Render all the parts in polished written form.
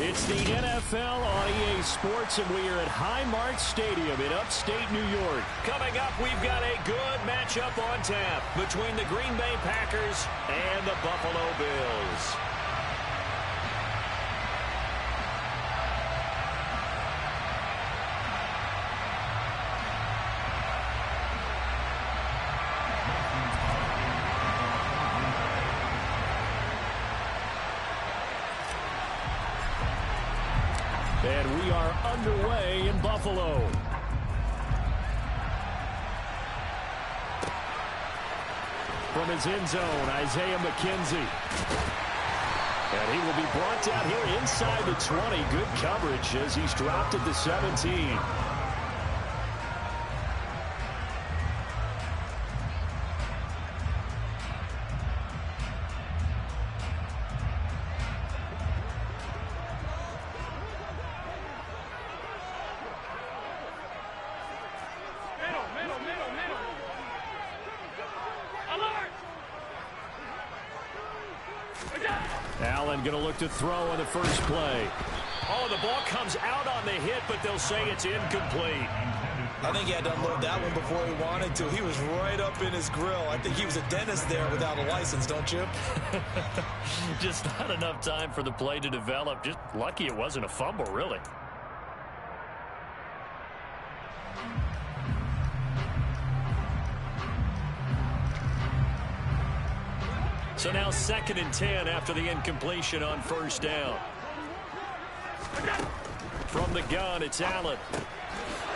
It's the NFL on EA Sports, and we are at Highmark Stadium in upstate New York. Coming up, we've got a good matchup on tap between the Green Bay Packers and the Buffalo Bills. And we are underway in Buffalo. From his end zone, Isaiah McKenzie. And he will be brought down here inside the 20. Good coverage as he's dropped at the 17. Allen going to look to throw on the first play. Oh, the ball comes out on the hit, but they'll say it's incomplete. I think he had to unload that one before he wanted to. He was right up in his grill. I think he was a dentist there without a license, don't you? Just not enough time for the play to develop. Just lucky it wasn't a fumble, really. So now 2nd and 10 after the incompletion on first down. From the gun, it's Allen.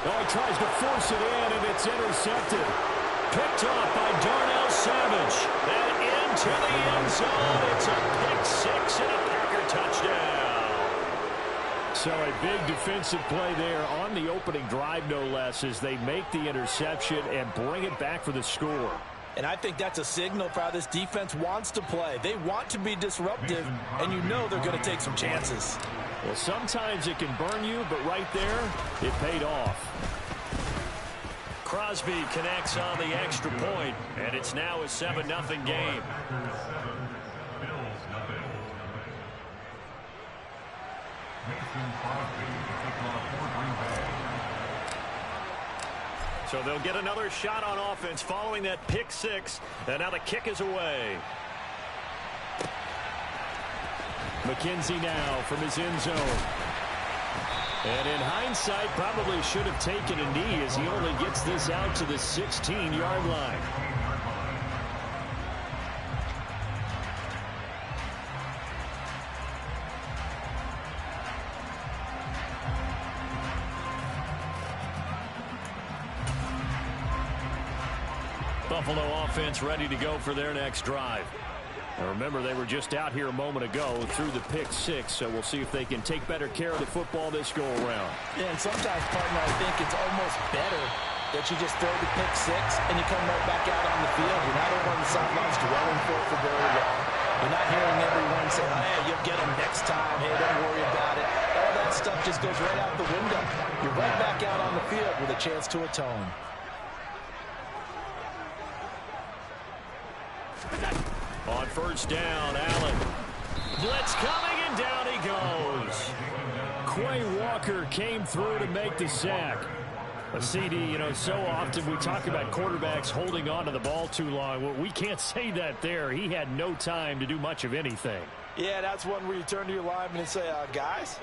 Oh, he tries to force it in, and it's intercepted. Picked off by Darnell Savage. And into the end zone. It's a pick six and a Packer touchdown. So a big defensive play there on the opening drive, no less, as they make the interception and bring it back for the score. And I think that's a signal for how this defense wants to play. They want to be disruptive, and you know they're going to take some chances. Well, sometimes it can burn you, but right there, it paid off. Crosby connects on the extra point, and it's now a 7-0 game. So they'll get another shot on offense following that pick six, and now the kick is away. McKenzie now from his end zone. And in hindsight, probably should have taken a knee as he only gets this out to the 16-yard line. Buffalo offense ready to go for their next drive. Now remember, they were just out here a moment ago through the pick six, so we'll see if they can take better care of the football this go-around. Yeah, and sometimes, partner, I think it's almost better that you just throw the pick six and you come right back out on the field. You're not over on the sidelines dwelling for very long. You're not hearing everyone say, hey, you'll get them next time. Hey, don't worry about it. All that stuff just goes right out the window. You're right back out on the field with a chance to atone. On first down, Allen. Blitz coming, and down he goes. Quay Walker came through to make the sack. A CD, you know, so often we talk about quarterbacks holding on to the ball too long. Well, we can't say that there. He had no time to do much of anything. Yeah, that's one where you turn to your lineman and say, guys,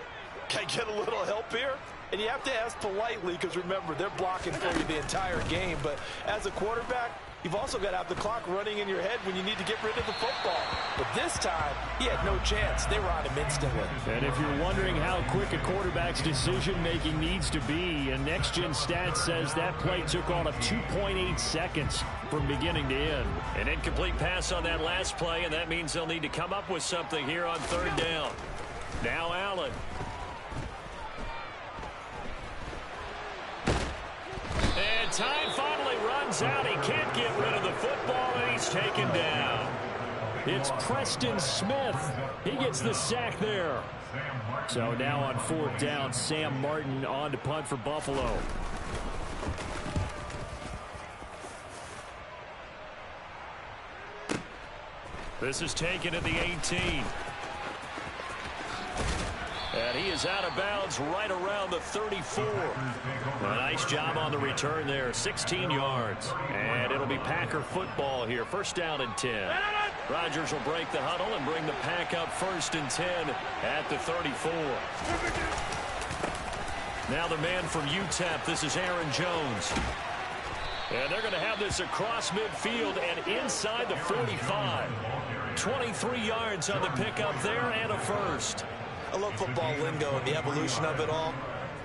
can I get a little help here? And you have to ask politely because, remember, they're blocking for you the entire game. But as a quarterback, you've also got to have the clock running in your head when you need to get rid of the football. But this time, he had no chance. They were on him instantly. And if you're wondering how quick a quarterback's decision-making needs to be, and Next Gen Stats says that play took all of 2.8 seconds from beginning to end. An incomplete pass on that last play, and that means they'll need to come up with something here on third down. Now Allen. And time finally runs out. He can't get rid of the football, and he's taken down. It's Preston Smith. He gets the sack there. So now on fourth down, Sam Martin on to punt for Buffalo. This is taken at the 18. And he is out of bounds right around the 34. A nice job on the return there. 16 yards. And it'll be Packer football here. First down and 10. Rodgers will break the huddle and bring the Pack up first and 10 at the 34. Now the man from UTEP. This is Aaron Jones. And they're going to have this across midfield and inside the 45. 23 yards on the pickup there and a first. I love football lingo and the evolution of it all.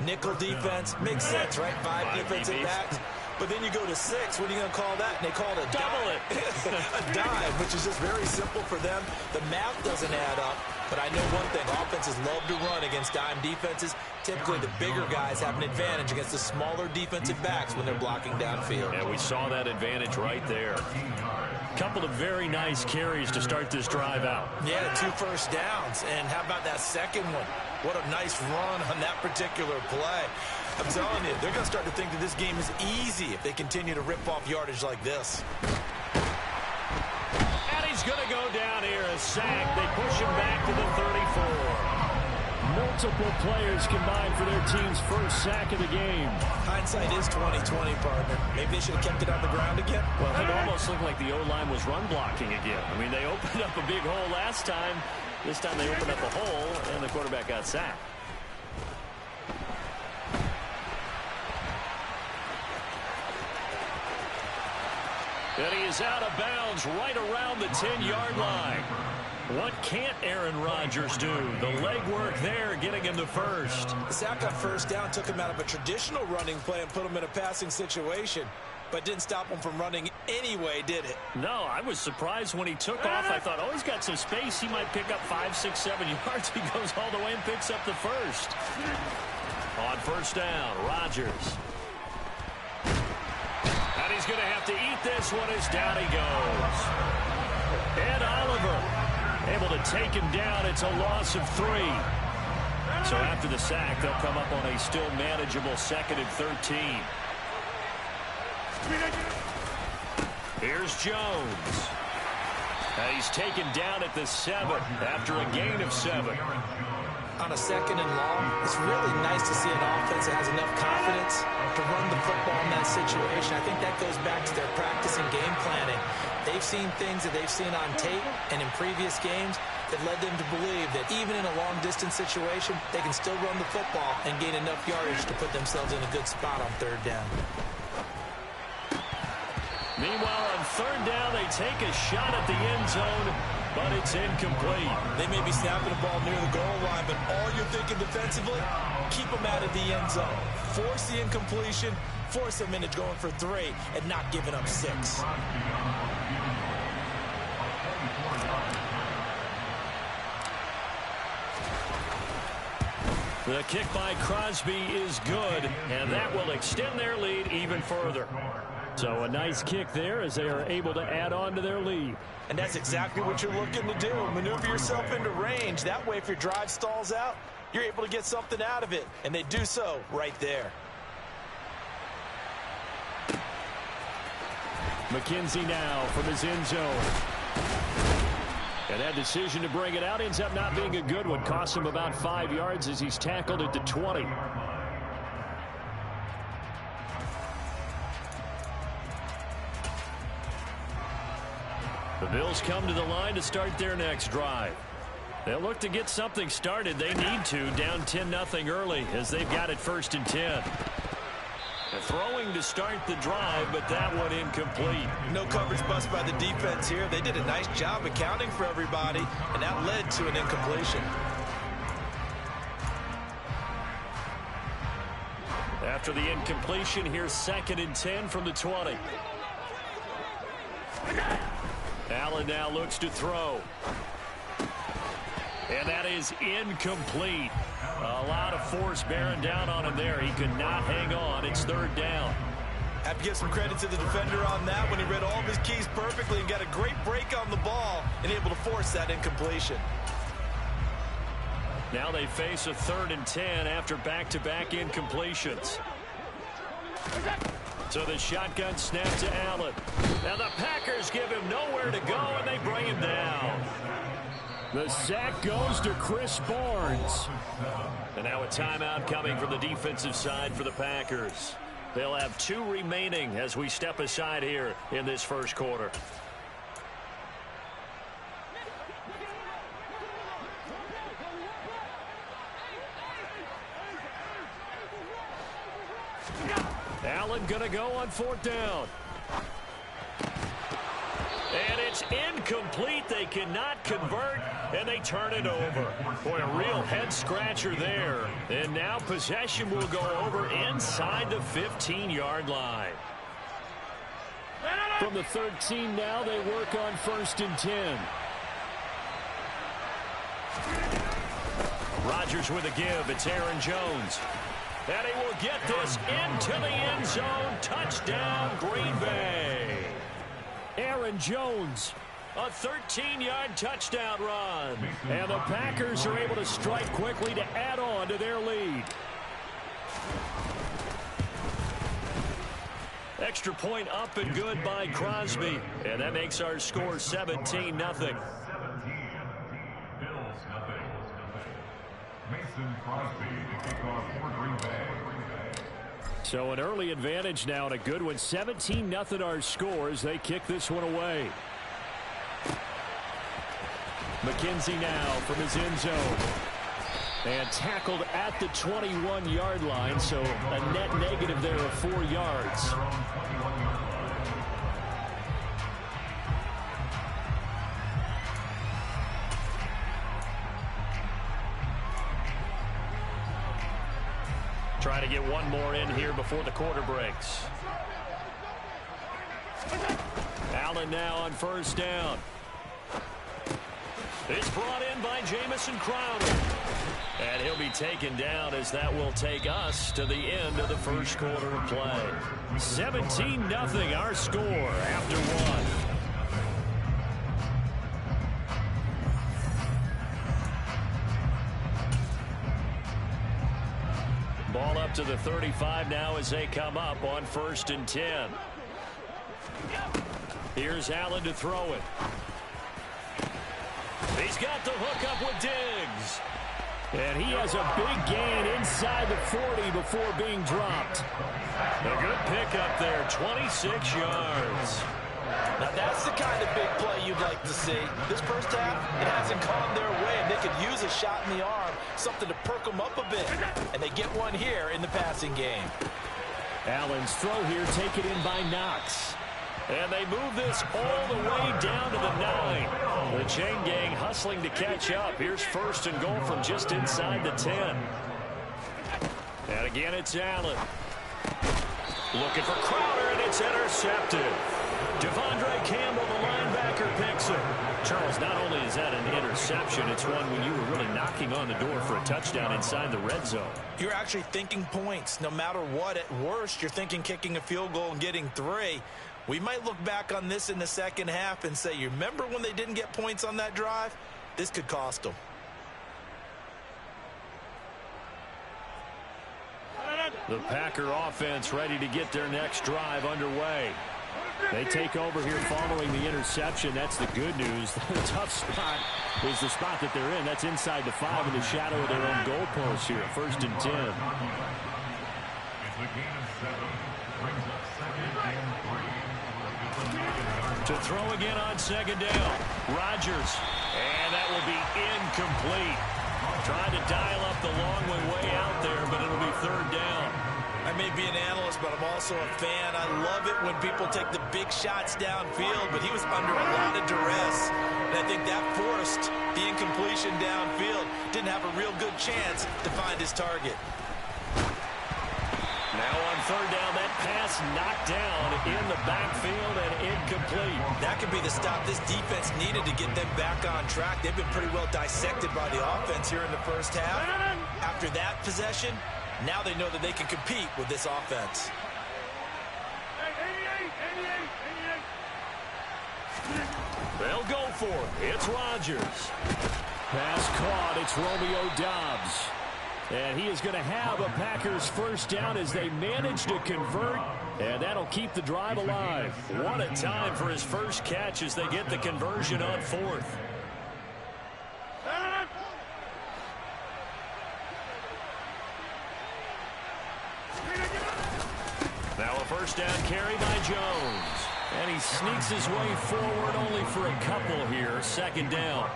Nickel defense makes sense, right? Five defensive backs. But then you go to 6. What are you going to call that? And they call it a double it. A dive, which is just very simple for them. The math doesn't add up. But I know one thing. Offenses love to run against dime defenses. Typically, the bigger guys have an advantage against the smaller defensive backs when they're blocking downfield. And we saw that advantage right there. Couple of very nice carries to start this drive out. Yeah, 2 first downs. And how about that second one? What a nice run on that particular play. I'm telling you, they're going to start to think that this game is easy if they continue to rip off yardage like this. And he's going to go down here, a sack. They push him back to the 34. Multiple players combined for their team's first sack of the game. Hindsight is 20/20, partner. Maybe they should have kept it on the ground again. Well, it almost looked like the O-line was run blocking again. I mean, they opened up a big hole last time. This time they opened up a hole, and the quarterback got sacked. And he is out of bounds right around the 10-yard line. What can't Aaron Rodgers do? The legwork there, getting him the first. The sack on first down took him out of a traditional running play and put him in a passing situation. But didn't stop him from running anyway, did it? No, I was surprised when he took off. I thought, oh, he's got some space. He might pick up 5, 6, 7 yards. He goes all the way and picks up the first. On first down, Rodgers. And he's going to have to eat this one as down he goes. And Oliver able to take him down. It's a loss of 3. So after the sack, they'll come up on a still manageable 2nd and 13. Here's Jones. And he's taken down at the 7 after a gain of 7. On a 2nd and long, it's really nice to see an offense that has enough confidence to run the football in that situation. I think that goes back to their practice and game planning. They've seen things that they've seen on tape and in previous games that led them to believe that even in a long-distance situation, they can still run the football and gain enough yardage to put themselves in a good spot on 3rd down. Meanwhile, on 3rd down, they take a shot at the end zone, but it's incomplete. They may be snapping the ball near the goal line, but all you're thinking defensively, keep them out of the end zone. Force the incompletion, force them into going for 3, and not giving up 6. The kick by Crosby is good, and that will extend their lead even further. So a nice kick there as they are able to add on to their lead. And that's exactly what you're looking to do. Maneuver yourself into range. That way, if your drive stalls out, you're able to get something out of it. And they do so right there. McKenzie now from his end zone. And that decision to bring it out ends up not being a good one. Costs him about 5 yards as he's tackled at the 20. The Bills come to the line to start their next drive. They'll look to get something started. They need to, down 10-0 early as they've got it 1st and 10. The throwing to start the drive, but that one incomplete. No coverage bust by the defense here. They did a nice job accounting for everybody, and that led to an incompletion. After the incompletion, here's 2nd and 10 from the 20. Allen now looks to throw. And that is incomplete. A lot of force bearing down on him there. He could not hang on. It's 3rd down. Have to give some credit to the defender on that when he read all of his keys perfectly and got a great break on the ball and able to force that incompletion. Now they face a 3rd and 10 after back-to-back incompletions. So the shotgun snap to Allen. Now the Packers give him nowhere to go, and they bring him down. The sack goes to Chris Barnes. And now a timeout coming from the defensive side for the Packers. They'll have 2 remaining as we step aside here in this first quarter. Allen going to go on 4th down. And it's incomplete. They cannot convert, and they turn it over. Boy, a real head-scratcher there. And now possession will go over inside the 15-yard line. From the 13 now, they work on 1st and 10. Rodgers with a give. It's Aaron Jones. And he will get this into the end zone. Touchdown, Green Bay. Aaron Jones, a 13-yard touchdown run. And the Packers are able to strike quickly to add on to their lead. Extra point up and good by Crosby. And that makes our score 17-0. So an early advantage now and a good one. 17-0 our score as they kick this one away. McKenzie now from his end zone. And tackled at the 21-yard line, so a net negative there of 4 yards. Trying to get one more in here before the quarter breaks. Allen now on 1st down. It's brought in by Jamison Crowder. And he'll be taken down as that will take us to the end of the first quarter of play. 17-0 our score after 1. Ball up to the 35 now as they come up on 1st and 10. Here's Allen to throw it. He's got the hook up with Diggs. And he has a big gain inside the 40 before being dropped. A good pickup there, 26 yards. Now that's the kind of big play you'd like to see. This first half, it hasn't gone their way, and they could use a shot in the arm, something to perk them up a bit. And they get one here in the passing game. Allen's throw here taken in by Knox. And they move this all the way down to the 9. The chain gang hustling to catch up. Here's 1st and goal from just inside the 10. And again, it's Allen. Looking for Crowder, and it's intercepted. Devondre Campbell, the linebacker, picks it. Charles, not only is that an interception, it's one when you were really knocking on the door for a touchdown inside the red zone. You're actually thinking points. No matter what, at worst, you're thinking kicking a field goal and getting 3. We might look back on this in the second half and say, you remember when they didn't get points on that drive? This could cost them. The Packer offense ready to get their next drive underway. They take over here following the interception. That's the good news. The tough spot is the spot that they're in. That's inside the 5 in the shadow of their own goalpost here. 1st and 10. To throw again on 2nd down. Rodgers. And that will be incomplete. Trying to dial up the long way out there, but it'll be 3rd down. I may be an analyst, but I'm also a fan. I love it when people take the big shots downfield, but he was under a lot of duress. And I think that forced the incompletion downfield. Didn't have a real good chance to find his target. Now on 3rd down, that pass knocked down in the backfield and incomplete. That could be the stop this defense needed to get them back on track. They've been pretty well dissected by the offense here in the first half. After that possession, now they know that they can compete with this offense. They'll go for it. It's Rodgers. Pass caught. It's Romeo Doubs. And he is going to have a Packers 1st down as they manage to convert. And that'll keep the drive alive. What a time for his first catch as they get the conversion on 4th. first down carry by Jones. And he sneaks his way forward only for a couple here. Second down.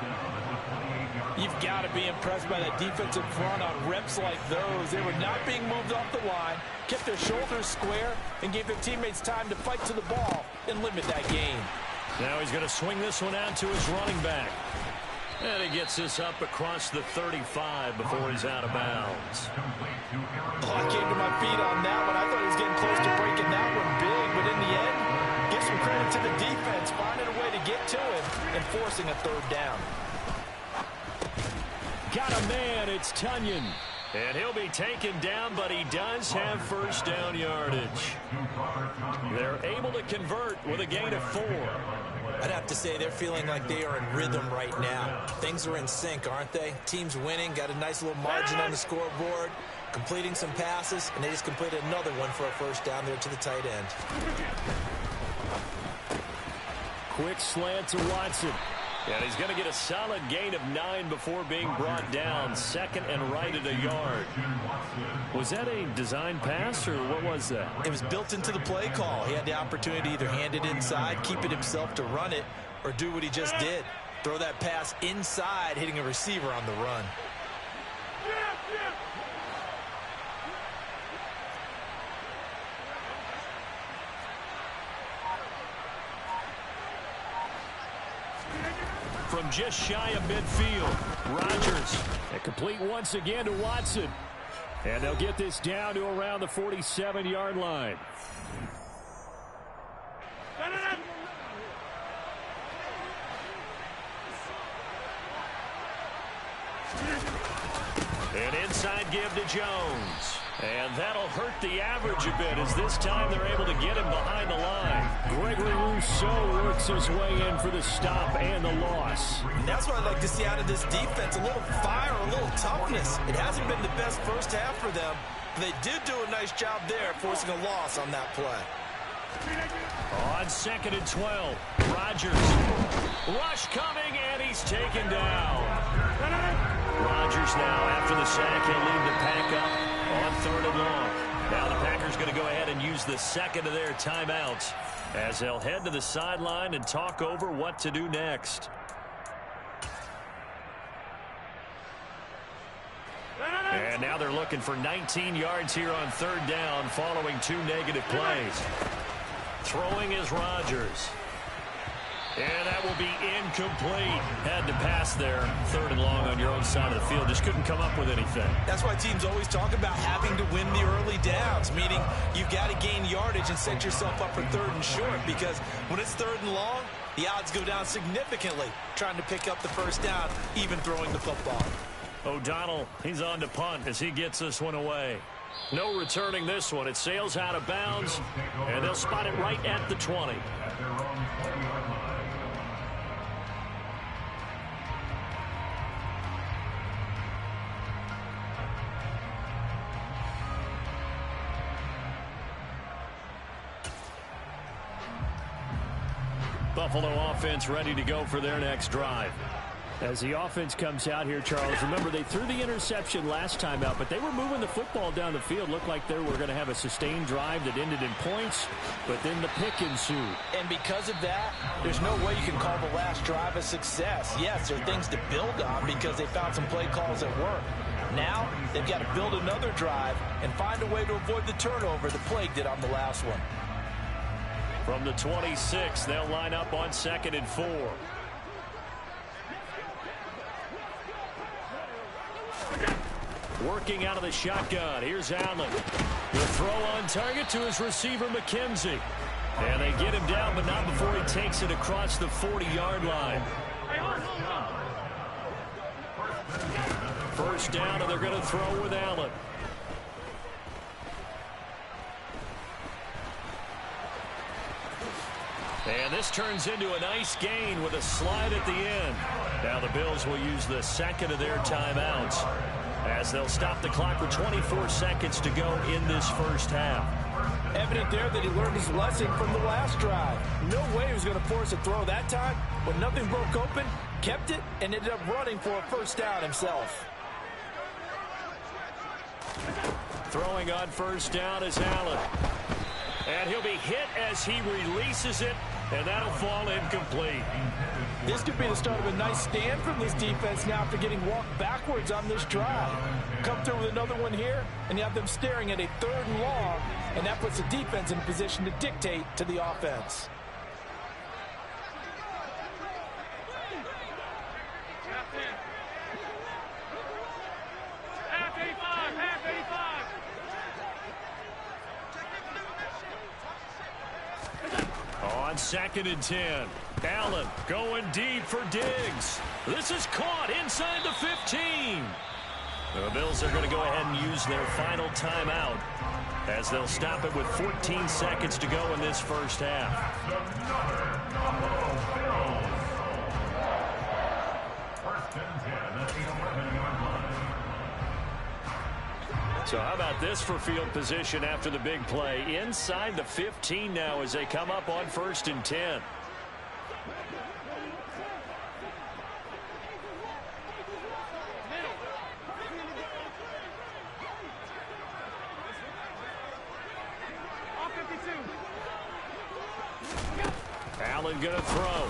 You've got to be impressed by that defensive front on reps like those. They were not being moved off the line, kept their shoulders square, and gave their teammates time to fight to the ball and limit that gain. Now he's going to swing this one out to his running back. And he gets this up across the 35 before he's out of bounds. Oh, I came to my feet on that one. I thought he was getting close to breaking that one big, but in the end, give some credit to the defense, finding a way to get to him and forcing a third down. Got a man, it's Tunyon. And he'll be taken down, but he does have first down yardage. They're able to convert with a gain of 4. I'd have to say they're feeling like they are in rhythm right now. Things are in sync, aren't they? Team's winning, got a nice little margin on the scoreboard, completing some passes, and they just completed another one for a first down there to the tight end. Quick slant to Watson. And he's going to get a solid gain of 9 before being brought down. Second and right at a yard. Was that a design pass, or what was that? It was built into the play call. He had the opportunity to either hand it inside, keep it himself to run it, or do what he just did. Throw that pass inside, hitting a receiver on the run. From just shy of midfield, Rodgers. And complete once again to Watson. And they'll get this down to around the 47-yard line. An inside give to Jones. And that'll hurt the average a bit, as this time they're able to get him behind the line. Gregory Rousseau works his way in for the stop and the loss. And that's what I'd like to see out of this defense, a little fire, a little toughness. It hasn't been the best first half for them, but they did do a nice job there, forcing a loss on that play. On second and 12, Rodgers. Rush coming, and he's taken down. Rodgers now, after the sack, he'll lead the pack up on third and long. Now the Packers going to go ahead and use the second of their timeouts as they'll head to the sideline and talk over what to do next. And now they're looking for 19 yards here on third down following 2 negative plays. Throwing is Rodgers. And that will be incomplete. Had to pass there. Third and long on your own side of the field. Just couldn't come up with anything. That's why teams always talk about having to win the early downs, meaning you've got to gain yardage and set yourself up for third and short, because when it's third and long, the odds go down significantly trying to pick up the first down, even throwing the football. O'Donnell, he's on to punt as he gets this one away. No returning this one. It sails out of bounds, and they'll spot it right at the 20. Buffalo offense ready to go for their next drive. As the offense comes out here, Charles, remember they threw the interception last time out, but they were moving the football down the field. Looked like they were going to have a sustained drive that ended in points, but then the pick ensued. And because of that, there's no way you can call the last drive a success. Yes, there are things to build on because they found some play calls that work. Now, they've got to build another drive and find a way to avoid the turnover the Plague did on the last one. From the 26, they'll line up on second and 4. Working out of the shotgun. Here's Allen. The throw on target to his receiver, McKenzie. And they get him down, but not before he takes it across the 40-yard line. First down, and they're going to throw with Allen. And this turns into a nice gain with a slide at the end. Now the Bills will use the second of their timeouts as they'll stop the clock with 24 seconds to go in this first half. Evident there that he learned his lesson from the last drive. No way he was going to force a throw that time. When nothing broke open, kept it, and ended up running for a first down himself. Throwing on first down is Allen. And he'll be hit as he releases it, and that'll fall incomplete. This could be the start of a nice stand from this defense now after getting walked backwards on this drive. Come through with another one here, and you have them staring at a 3rd and long, and that puts the defense in a position to dictate to the offense. On 2nd and 10, Allen going deep for Diggs. This is caught inside the 15. The Bills are going to go ahead and use their final timeout as they'll stop it with 14 seconds to go in this first half. So how about this for field position after the big play? Inside the 15 now as they come up on 1st and 10. Allen going to throw.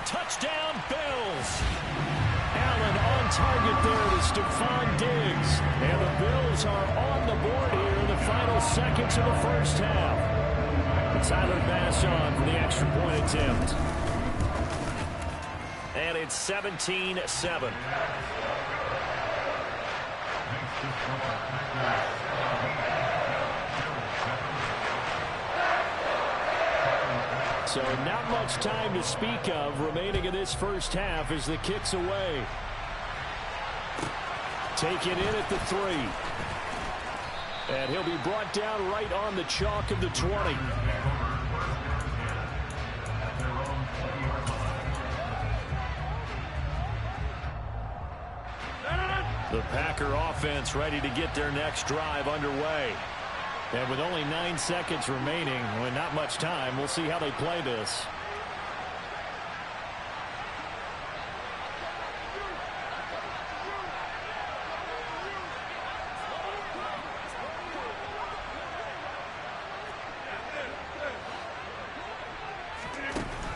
Touchdown, Bills. Allen on target there to Stephon Diggs. And the Bills are on the board here in the final seconds of the first half. Tyler Bass on for the extra point attempt. And it's 17-7. So not much time to speak of remaining in this first half as the kick's away. Taken in at the 3. And he'll be brought down right on the chalk of the 20. The Packer offense ready to get their next drive underway. And with only 9 seconds remaining, with not much time, we'll see how they play this.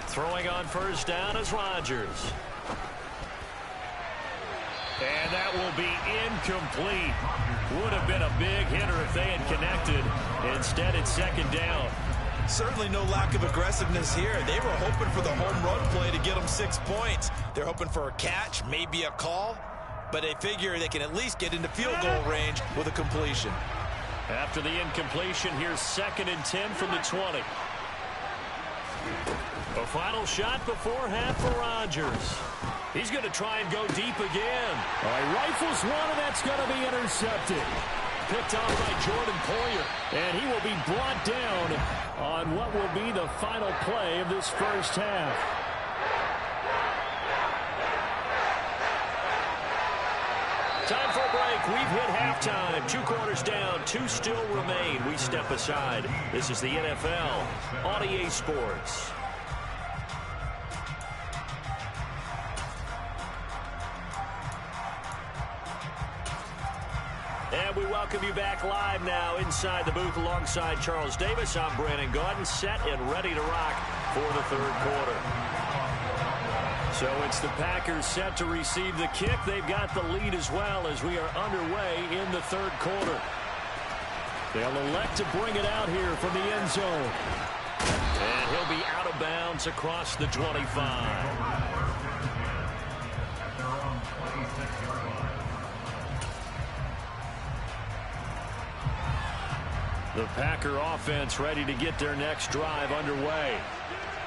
Throwing on first down is Rodgers. And that will be incomplete. Would have been a big hitter if they had connected. Instead, it's 2nd down. Certainly no lack of aggressiveness here. They were hoping for the home run play to get them 6 points. They're hoping for a catch, maybe a call, but they figure they can at least get into field goal range with a completion. After the incompletion, here's 2nd and 10 from the 20. A final shot before half for Rodgers. He's going to try and go deep again. All right, rifles one, and that's going to be intercepted. Picked off by Jordan Poyer, and he will be brought down on what will be the final play of this first half. Time for a break. We've hit halftime. 2 quarters down, 2 still remain. We step aside. This is the NFL on EA Sports. And we welcome you back live now inside the booth alongside Charles Davis. I'm Brandon Gaudin, set and ready to rock for the 3rd quarter. So it's the Packers set to receive the kick. They've got the lead as well as we are underway in the 3rd quarter. They'll elect to bring it out here from the end zone. And he'll be out of bounds across the 25. The Packer offense ready to get their next drive underway.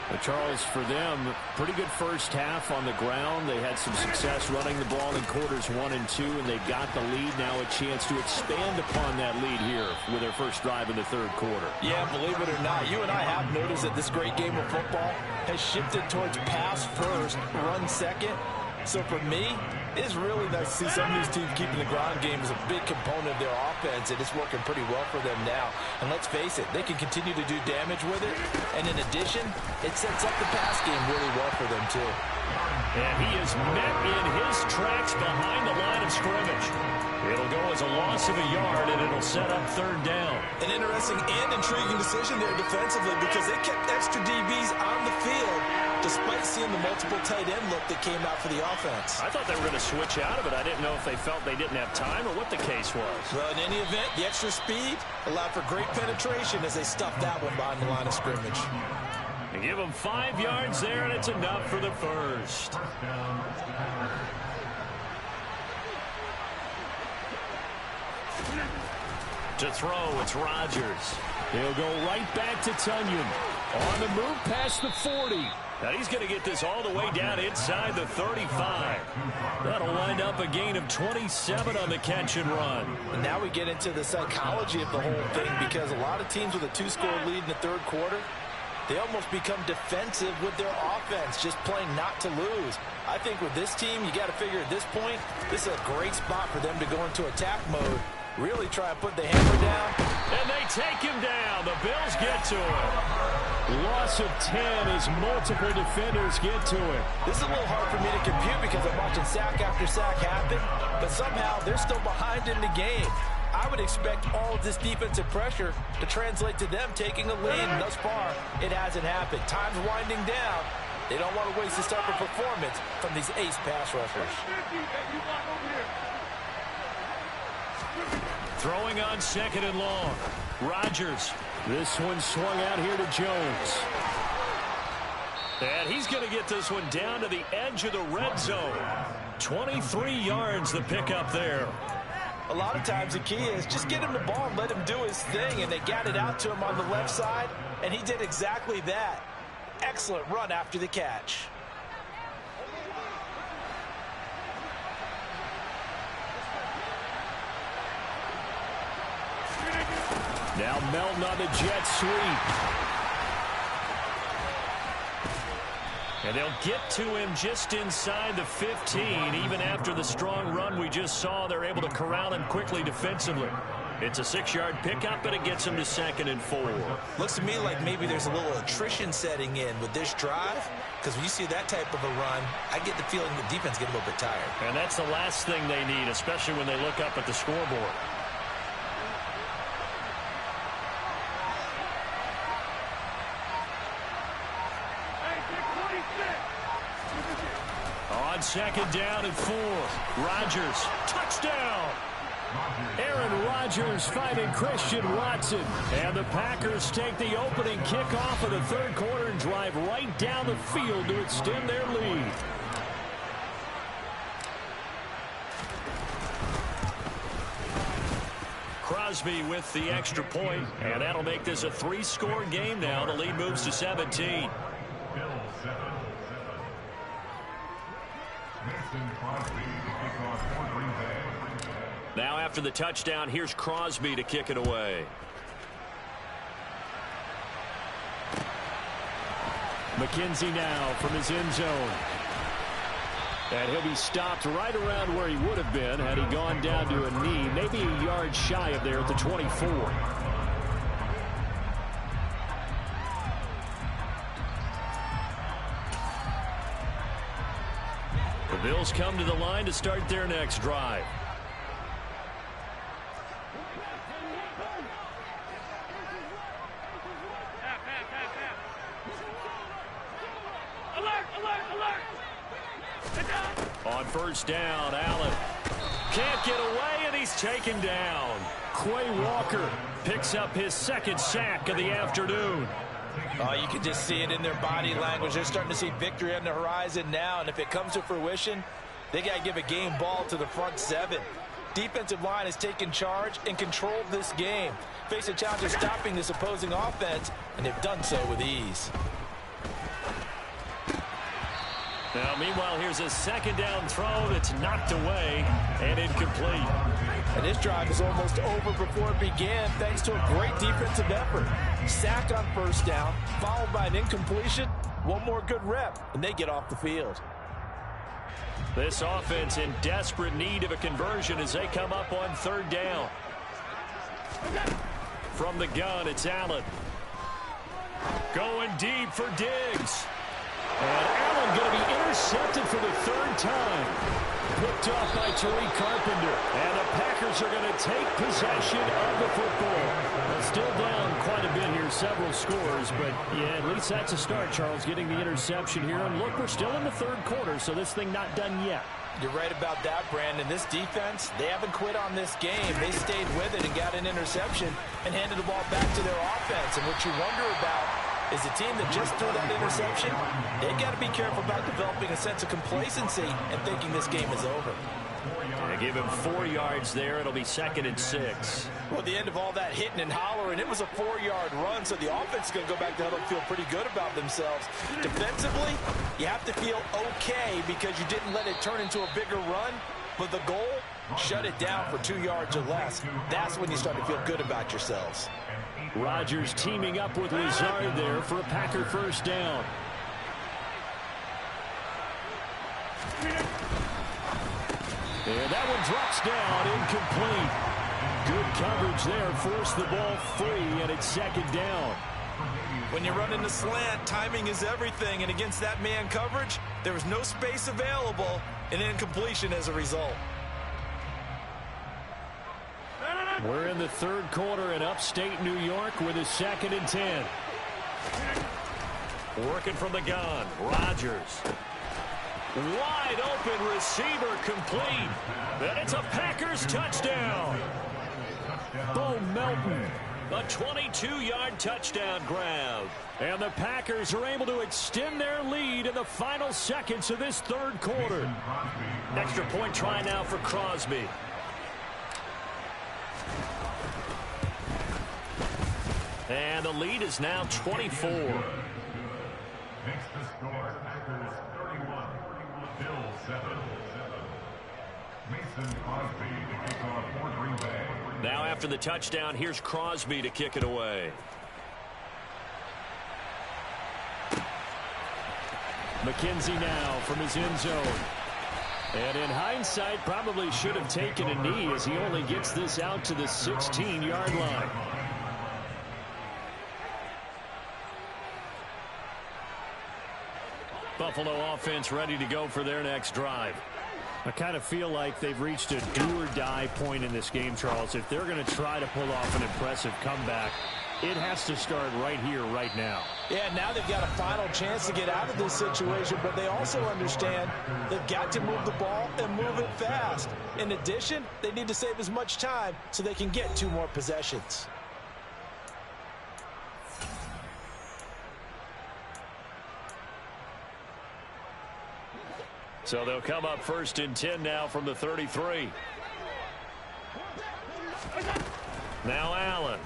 But Charles, for them, pretty good first half on the ground. They had some success running the ball in quarters 1 and 2, and they got the lead. Now a chance to expand upon that lead here with their first drive in the 3rd quarter. Yeah, believe it or not, you and I have noticed that this great game of football has shifted towards pass first, run second. So for me, It's really nice to see some of these teams keeping the ground game as a big component of their offense, and it's working pretty well for them now. And let's face it, they can continue to do damage with it. And in addition, it sets up the pass game really well for them, too. And he is met in his tracks behind the line of scrimmage. It'll go as a loss of a yard, and it'll set up third down. An interesting and intriguing decision there defensively because they kept extra DBs on the field despite seeing the multiple tight end look that came out for the offense. I thought they were going to switch out of it. I didn't know if they felt they didn't have time or what the case was. Well, in any event, the extra speed allowed for great penetration as they stuffed that one behind the line of scrimmage. They give them 5 yards there, and it's enough for the first. To throw, it's Rodgers. He'll go right back to Tunyon. On the move past the 40. Now he's going to get this all the way down inside the 35. That'll wind up a gain of 27 on the catch and run. And now we get into the psychology of the whole thing because a lot of teams with a 2-score lead in the third quarter, they almost become defensive with their offense, just playing not to lose. I think with this team, you got to figure at this point, this is a great spot for them to go into attack mode. Really try to put the hammer down. And they take him down. The Bills get to him. Loss of 10 as multiple defenders get to him. This is a little hard for me to compute because I'm watching sack after sack happen, but somehow they're still behind in the game. I would expect all of this defensive pressure to translate to them taking a lead, and thus far, it hasn't happened. Time's winding down. They don't want to waste this type of performance from these ace pass rushers. Throwing on second and long. Rodgers. This one swung out here to Jones. And he's going to get this one down to the edge of the red zone. 23 yards the pickup there. A lot of times the key is just get him the ball and let him do his thing, and they got it out to him on the left side, and he did exactly that. Excellent run after the catch. Now Melton on the jet sweep. And they'll get to him just inside the 15. Even after the strong run we just saw, they're able to corral him quickly defensively. It's a 6-yard pickup, but it gets him to 2nd and 4. Looks to me like maybe there's a little attrition setting in with this drive, because when you see that type of a run, I get the feeling the defense get a little bit tired. And that's the last thing they need, especially when they look up at the scoreboard. On 2nd down and 4. Rodgers, touchdown! Aaron Rodgers finding Christian Watson. And the Packers take the opening kickoff of the third quarter and drive right down the field to extend their lead. Crosby with the extra point, and that'll make this a 3-score game now. The lead moves to 17. Now after the touchdown, here's Crosby to kick it away. McKenzie now from his end zone. And he'll be stopped right around where he would have been had he gone down to a knee, maybe a yard shy of there at the 24. The Bills come to the line to start their next drive. On first down, Allen can't get away, and he's taken down. Quay Walker picks up his 2nd sack of the afternoon. Oh, you can just see it in their body language. They're starting to see victory on the horizon now, and if it comes to fruition, they got to give a game ball to the front 7. Defensive line has taken charge and controlled this game. Face a challenge of stopping this opposing offense, and they've done so with ease. Now, meanwhile, here's a 2nd down throw that's knocked away and incomplete. And this drive is almost over before it began thanks to a great defensive effort. Sack on first down, followed by an incompletion. One more good rep, and they get off the field. This offense in desperate need of a conversion as they come up on third down. From the gun, it's Allen. Going deep for Diggs. And Allen going to be intercepted for the third time. Picked off by Tariq Carpenter. And the Packers are going to take possession of the football. Still down quite a bit here, several scores. But, yeah, at least that's a start, Charles, getting the interception here. And look, we're still in the third quarter, so this thing not done yet. You're right about that, Brandon. This defense, they haven't quit on this game. They stayed with it and got an interception and handed the ball back to their offense. And what you wonder about is the team that just threw that interception, they got to be careful about developing a sense of complacency and thinking this game is over. They give him 4 yards there. It'll be 2nd and 6. Well, at the end of all that hitting and hollering, it was a 4-yard run, so the offense is going to go back to huddle and feel pretty good about themselves. Defensively, you have to feel okay because you didn't let it turn into a bigger run, but the goal, shut it down for 2 yards or less. That's when you start to feel good about yourselves. Rodgers teaming up with Lazard there for a Packer first down. And that one drops down, incomplete. Good coverage there, forced the ball free, and it's 2nd down. When you run in the slant, timing is everything, and against that man coverage, there was no space available, and incompletion as a result. We're in the third quarter in upstate New York with a 2nd and 10. Working from the gun, Rodgers. Wide open receiver complete. And it's a Packers touchdown. Bo Melton, a 22-yard touchdown grab. And the Packers are able to extend their lead in the final seconds of this third quarter. Extra point try now for Crosby. And the lead is now 24. Makes the score Packers 31, Bills 7. Mason Crosby to kick off for Green Bay. Now after the touchdown, here's Crosby to kick it away. McKenzie now from his end zone. And in hindsight, probably should have taken a knee as he only gets this out to the 16-yard line. Buffalo offense ready to go for their next drive. I kind of feel like they've reached a do-or-die point in this game, Charles. If they're going to try to pull off an impressive comeback, it has to start right here, right now. Yeah, now they've got a final chance to get out of this situation, but they also understand they've got to move the ball and move it fast. In addition, they need to save as much time so they can get 2 more possessions. So they'll come up 1st and 10 now from the 33. Now Allen.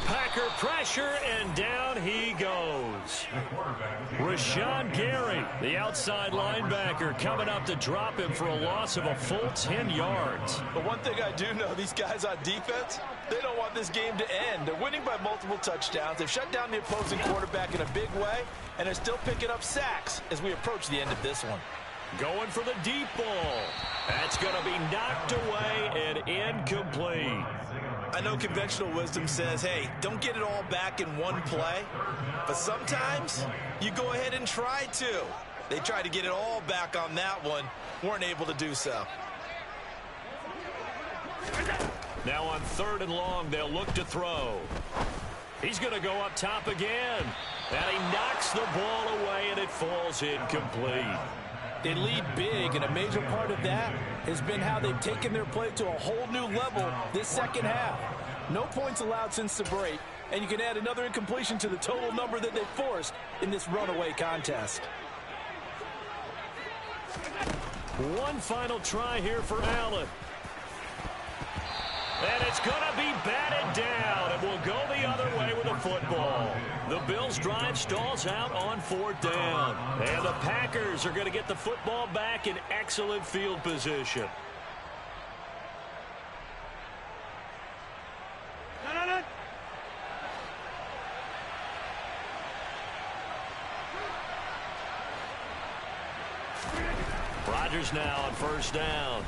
Packer pressure, and down he goes. Rashawn Gary, the outside linebacker, coming up to drop him for a loss of a full 10 yards. But one thing I do know, these guys on defense, they don't want this game to end. They're winning by multiple touchdowns. They've shut down the opposing quarterback in a big way, and they're still picking up sacks as we approach the end of this one. Going for the deep ball. That's going to be knocked away and incomplete. I know conventional wisdom says, hey, don't get it all back in one play. But sometimes you go ahead and try to. They tried to get it all back on that one. Weren't able to do so. Now on 3rd and long, they'll look to throw. He's going to go up top again. And he knocks the ball away, and it falls incomplete. They lead big, and a major part of that has been how they've taken their play to a whole new level this second half. No points allowed since the break, and you can add another incompletion to the total number that they've forced in this runaway contest. One final try here for Allen. And it's going to be batted down, and will go the other way with the football. The Bills' drive stalls out on 4th down. And the Packers are going to get the football back in excellent field position. Bears now on first down.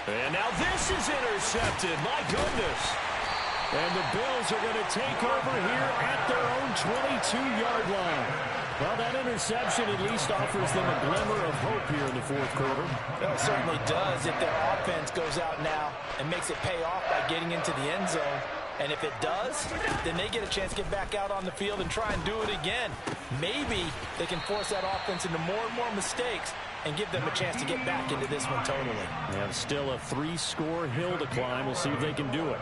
And now this is intercepted. My goodness. And the Bills are going to take over here at their own 22-yard line. Well, that interception at least offers them a glimmer of hope here in the fourth quarter. Well, it certainly does if their offense goes out now and makes it pay off by getting into the end zone. And if it does, then they get a chance to get back out on the field and try and do it again. Maybe they can force that offense into more and more mistakes and give them a chance to get back into this one totally. They have still a 3-score hill to climb. We'll see if they can do it.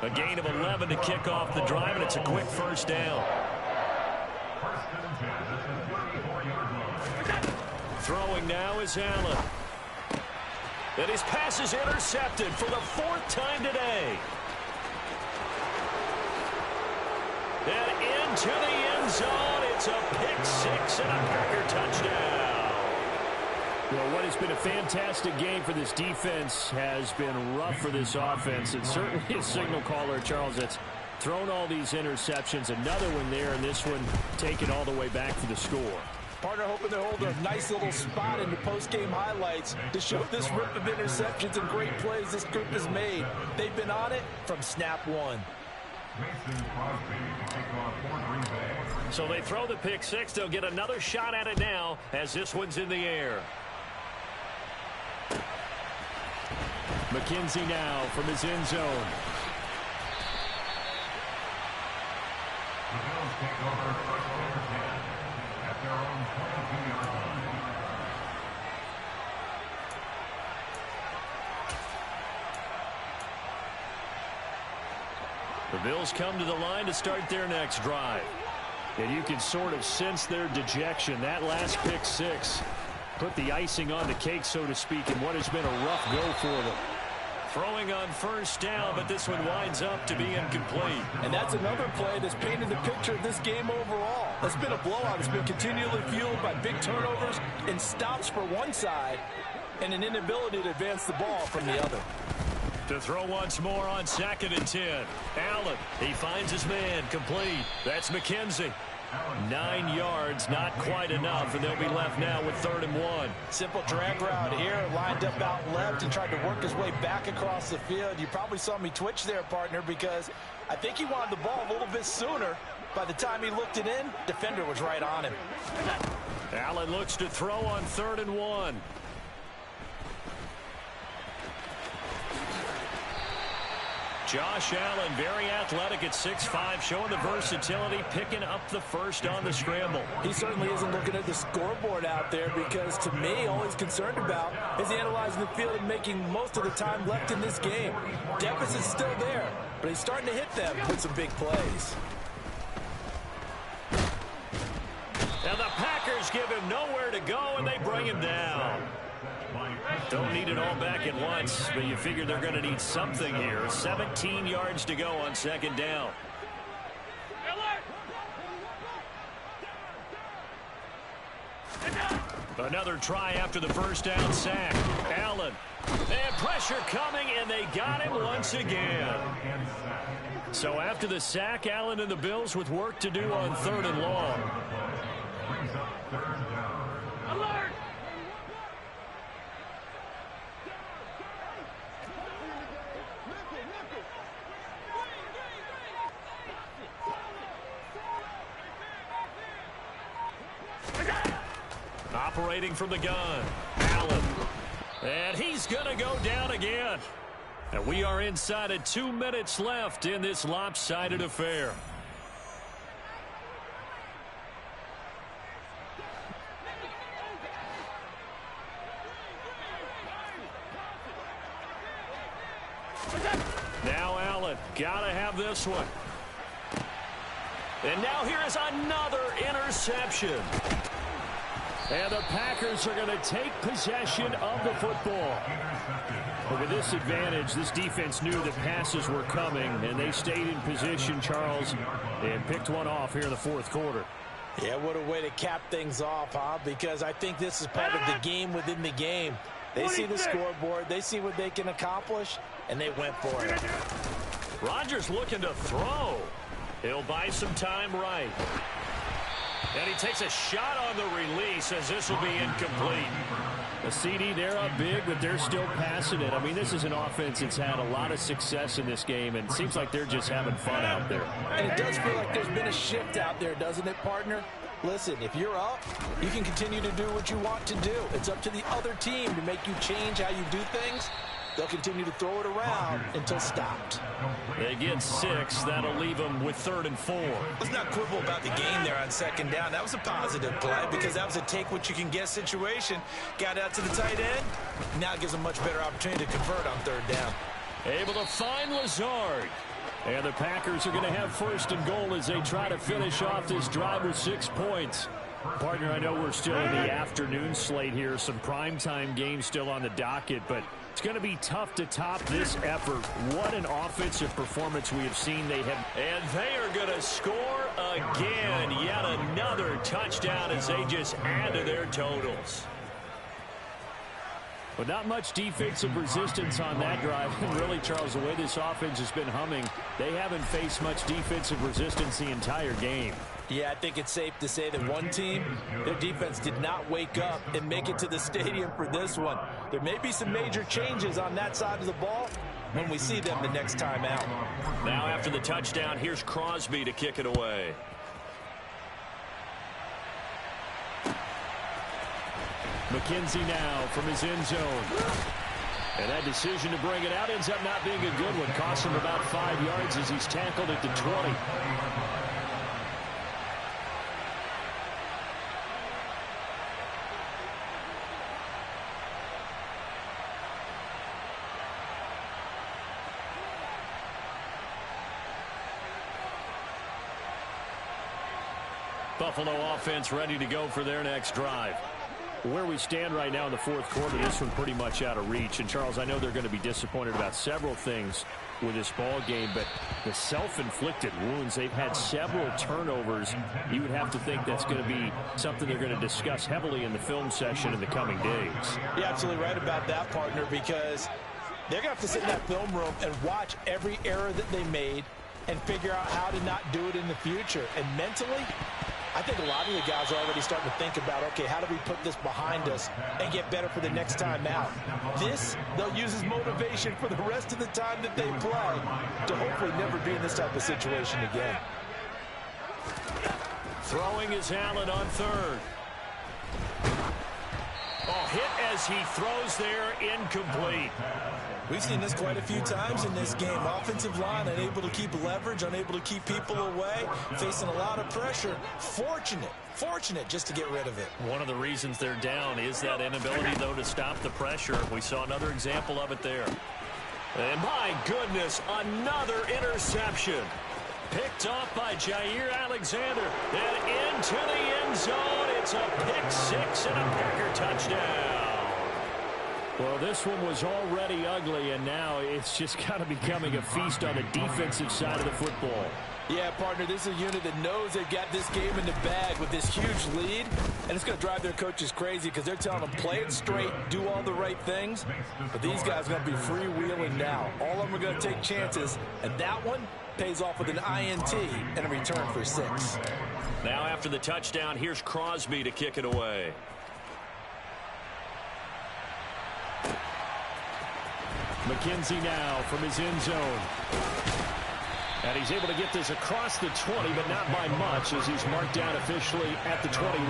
A gain of 11 to kick off the drive, and it's a quick first down. Throwing now is Allen. And his pass is intercepted for the 4th time today. And into the end zone, it's a pick six and a Packer touchdown. Well, what has been a fantastic game for this defense has been rough for this offense. And certainly a signal caller, Charles, that's thrown all these interceptions. Another one there, and this one taken all the way back for the score. Partner hoping to hold a nice little spot in the post-game highlights to show this rip of interceptions and great plays this group has made. They've been on it from snap one. So they throw the pick six. They'll get another shot at it now as this one's in the air. McKenzie now from his end zone. The Bills take over first and 10 at their own 22-yard line. The Bills come to the line to start their next drive. And you can sort of sense their dejection. That last pick six put the icing on the cake, so to speak, in what has been a rough go for them. Throwing on first down, but this one winds up to be incomplete. And that's another play that's painted the picture of this game overall. It's been a blowout. It's been continually fueled by big turnovers and stops for one side and an inability to advance the ball from the other. To throw once more on 2nd and 10. Allen, he finds his man, complete. That's McKenzie. 9 yards, not quite enough, and they'll be left now with 3rd and 1. Simple drag route here, lined up out left and tried to work his way back across the field. You probably saw me twitch there, partner, because I think he wanted the ball a little bit sooner. By the time he looked it in, defender was right on him. Allen looks to throw on 3rd and 1. Josh Allen, very athletic at 6'5", showing the versatility, picking up the first on the scramble. He certainly isn't looking at the scoreboard out there because, to me, all he's concerned about is analyzing the field and making most of the time left in this game. Deficit's still there, but he's starting to hit them with some big plays. And the Packers give him nowhere to go, and they bring him down. Don't need it all back at once, but you figure they're going to need something here. 17 yards to go on 2nd down. Another try after the first down sack. Allen. And pressure coming, and they got him once again. So after the sack, Allen and the Bills with work to do on 3rd and long. Brings up 3rd down. Alert! Operating from the gun, Allen. And he's going to go down again. And we are inside of 2 minutes left in this lopsided affair. Now Allen, got to have this one. And now here is another interception. And the Packers are going to take possession of the football. But with this advantage, this defense knew that passes were coming, and they stayed in position, Charles, and picked one off here in the 4th quarter. Yeah, what a way to cap things off, huh? Because I think this is part of the game within the game. They see the scoreboard, they see what they can accomplish, and they went for it. Rodgers looking to throw. He'll buy some time right. And he takes a shot on the release as this will be incomplete. The CD, they're up big, but they're still passing it. I mean, this is an offense that's had a lot of success in this game, and it seems like they're just having fun out there. And it does feel like there's been a shift out there, doesn't it, partner? Listen, if you're up, you can continue to do what you want to do. It's up to the other team to make you change how you do things. They'll continue to throw it around until stopped. They get 6. That'll leave them with 3rd and 4. Let's not quibble about the game there on 2nd down. That was a positive play because that was a take-what-you-can-get situation. Got out to the tight end. Now it gives them a much better opportunity to convert on 3rd down. Able to find Lazard. And the Packers are going to have 1st and goal as they try to finish off this drive with 6 points. Partner, I know we're still in the afternoon slate here. Some primetime games still on the docket, but it's going to be tough to top this effort. What an offensive performance we have seen. And they are going to score again. Yet another touchdown as they just add to their totals. But not much defensive resistance on that drive. And really, Charles, the way this offense has been humming, they haven't faced much defensive resistance the entire game. Yeah, I think it's safe to say that one team, their defense did not wake up and make it to the stadium for this one. There may be some major changes on that side of the ball when we see them the next time out. Now after the touchdown, here's Crosby to kick it away. McKenzie now from his end zone. And that decision to bring it out ends up not being a good one. Costs him about 5 yards as he's tackled at the 20. Buffalo offense ready to go for their next drive. Where we stand right now in the 4th quarter, this one pretty much out of reach. And, Charles, I know they're going to be disappointed about several things with this ball game, but the self-inflicted wounds, they've had several turnovers. You would have to think that's going to be something they're going to discuss heavily in the film session in the coming days. You're absolutely right about that, partner, because they're going to have to sit in that film room and watch every error that they made and figure out how to not do it in the future. And mentally, I think a lot of the guys are already starting to think about, okay, how do we put this behind us and get better for the next time out? This, they'll use as motivation for the rest of the time that they play to hopefully never be in this type of situation again. Throwing is Allen on 3rd. Oh, hit as he throws there, incomplete. We've seen this quite a few times in this game. Offensive line unable to keep leverage, unable to keep people away, facing a lot of pressure. Fortunate just to get rid of it. One of the reasons they're down is that inability, though, to stop the pressure. We saw another example of it there. And my goodness, another interception. Picked off by Jair Alexander. And into the end zone. It's a pick 6 and a Packer touchdown. Well, this one was already ugly, and now it's just kind of becoming a feast on the defensive side of the football. Yeah, partner, this is a unit that knows they've got this game in the bag with this huge lead, and it's going to drive their coaches crazy because they're telling them play it straight, do all the right things, but these guys are going to be freewheeling now. All of them are going to take chances, and that one pays off with an INT and a return for 6. Now after the touchdown, here's Crosby to kick it away. McKenzie now from his end zone. And he's able to get this across the 20, but not by much as he's marked down officially at the 21.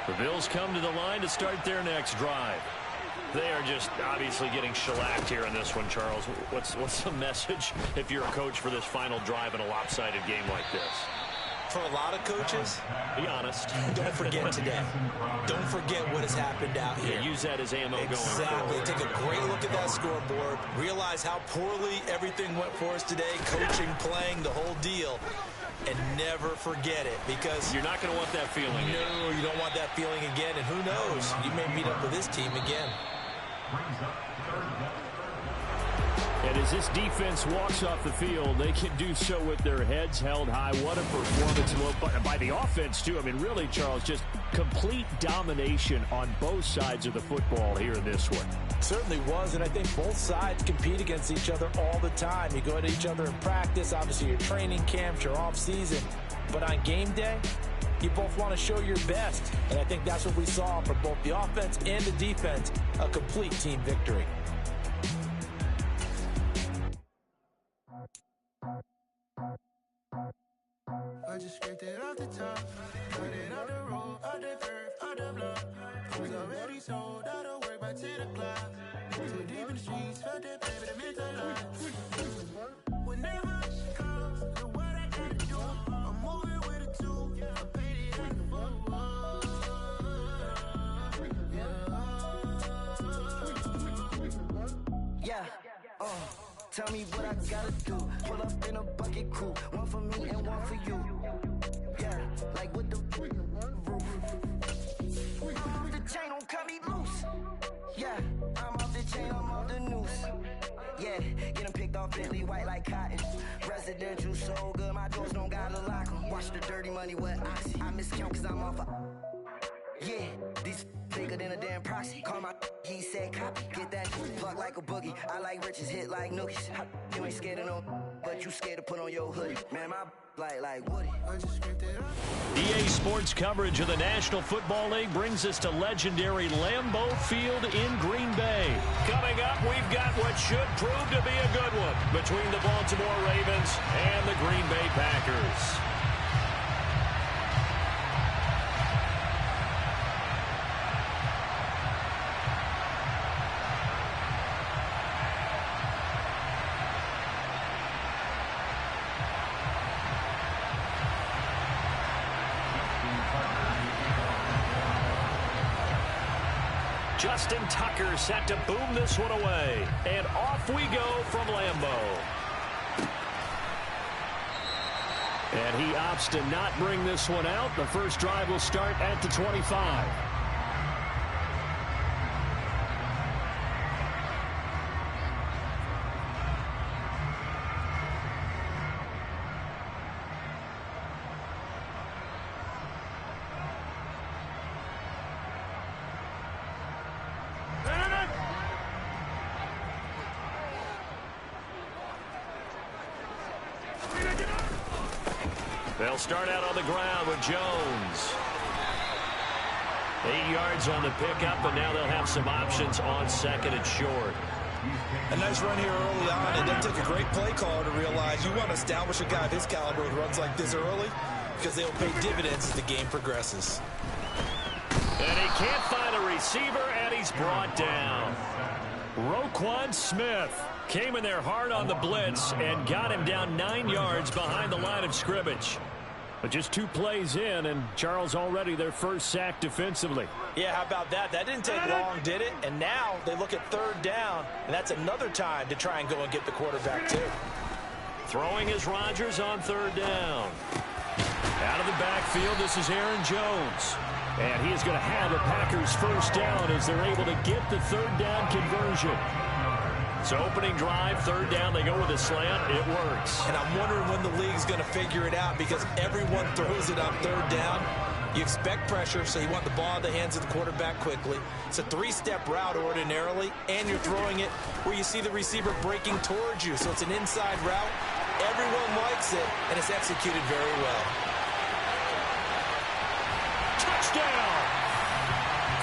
The Bills come to the line to start their next drive. They are just obviously getting shellacked here in this one, Charles. What's the message if you're a coach for this final drive in a lopsided game like this? For a lot of coaches, be honest. Don't forget today. Don't forget what has happened out here. Yeah, use that as ammo going forward. Exactly. Take a great look at that scoreboard. Realize how poorly everything went for us today. Coaching, playing, the whole deal. And never forget it, because you're not going to want that feeling again. No, you don't want that feeling again. And who knows? You may meet up with this team again. And And as this defense walks off the field, they can do so with their heads held high. What a performance by the offense, too. I mean, really, Charles, just complete domination on both sides of the football here in this one. Certainly was, and I think both sides compete against each other all the time. You go to each other in practice, obviously your training camps, your off-season. But on game day, you both want to show your best. And I think that's what we saw from both the offense and the defense, a complete team victory. I just scraped it off the top, cut it off the road, off the curve, off the block. I was already sold out of work by 10 o'clock. Too deep in the streets, felt that baby, that meant a lot. Whenever she calls, know what I gotta do. I'm moving with a two, I paid it like a fool. Yeah, tell me what I gotta do. Pull up in a bucket crew, one for me and one for you. Yeah, like with the roof. I'm off the chain, don't cut me loose. Yeah, I'm off the chain, I'm off the noose. Yeah, get them picked off Bentley, white like cotton. Residential so good, my doors don't gotta lock 'em. Watch the dirty money with oxy. I miscount cause I'm off a... Yeah, these bigger than a damn proxy. Call my he said copy. Get that plug like a boogie. I like riches, hit like nookies. You ain't scared of no, but you scared to put on your hoodie. Man, my like Woody. I just scraped it up. EA Sports coverage of the National Football League brings us to legendary Lambeau Field in Green Bay. Coming up, we've got what should prove to be a good one between the Baltimore Ravens and the Green Bay Packers. Justin Tucker set to boom this one away. And off we go from Lambeau. And he opts to not bring this one out. The first drive will start at the 25. They'll start out on the ground with Jones. 8 yards on the pickup, and now they'll have some options on second and short. A nice run here early on. It doesn't take a great play caller to realize you want to establish a guy of his caliber who runs like this early because they'll pay dividends as the game progresses. And he can't find a receiver, and he's brought down. Roquan Smith came in there hard on the blitz and got him down 9 yards behind the line of scrimmage. But just 2 plays in, and Charles already their first sack defensively. Yeah, how about that? That didn't take long, did it? And now they look at third down, and that's another time to try and go and get the quarterback, too. Throwing is Rodgers on third down. Out of the backfield, this is Aaron Jones. And he is going to have a Packers first down as they're able to get the third down conversion. So opening drive, third down, they go with a slant. It works. And I'm wondering when the league's going to figure it out because everyone throws it on third down. You expect pressure, so you want the ball in the hands of the quarterback quickly. It's a 3-step route ordinarily, and you're throwing it where you see the receiver breaking towards you. So it's an inside route. Everyone likes it, and it's executed very well. Touchdown!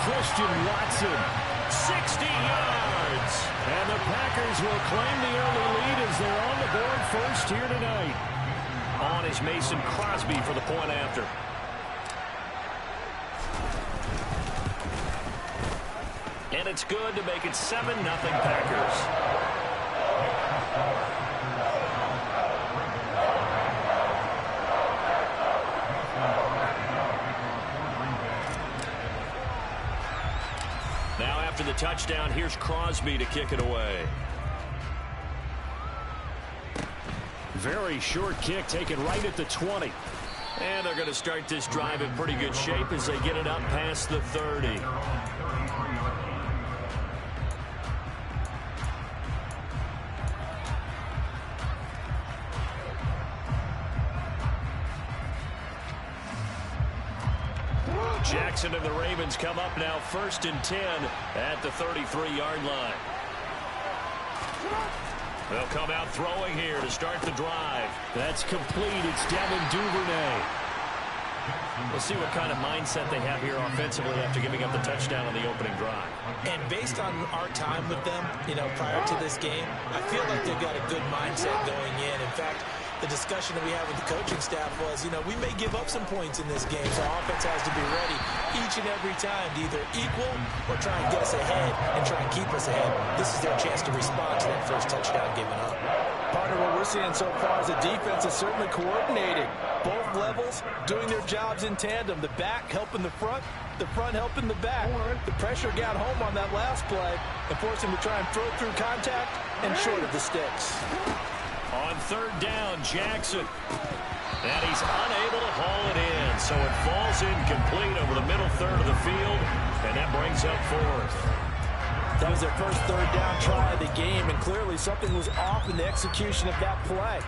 Christian Watson, 60 yards. And the Packers will claim the early lead as they're on the board first here tonight. On is Mason Crosby for the point after. And it's good to make it 7-0 Packers. Now after the touchdown, here's Crosby to kick it away. Very short kick taken right at the 20. And they're going to start this drive in pretty good shape as they get it up past the 30. Jackson and the Ravens come up now 1st and 10 at the 33-yard line. They'll come out throwing here to start the drive. That's complete. It's Devin Duvernay. We'll see what kind of mindset they have here offensively after giving up the touchdown on the opening drive. And based on our time with them, prior to this game, I feel like they've got a good mindset going in. In fact, the discussion that we had with the coaching staff was, we may give up some points in this game, so our offense has to be ready each and every time to either equal or try and get us ahead and try and keep us ahead. This is their chance to respond to that first touchdown given up. Partner, what we're seeing so far is the defense is certainly coordinated. Both levels doing their jobs in tandem. The back helping the front helping the back. The pressure got home on that last play and forced him to try and throw through contact and short of the sticks. On 3rd down, Jackson. And he's unable to haul it in, so it falls incomplete over the middle third of the field, and that brings up 4th. That was their first 3rd down try of the game, and clearly something was off in the execution of that play.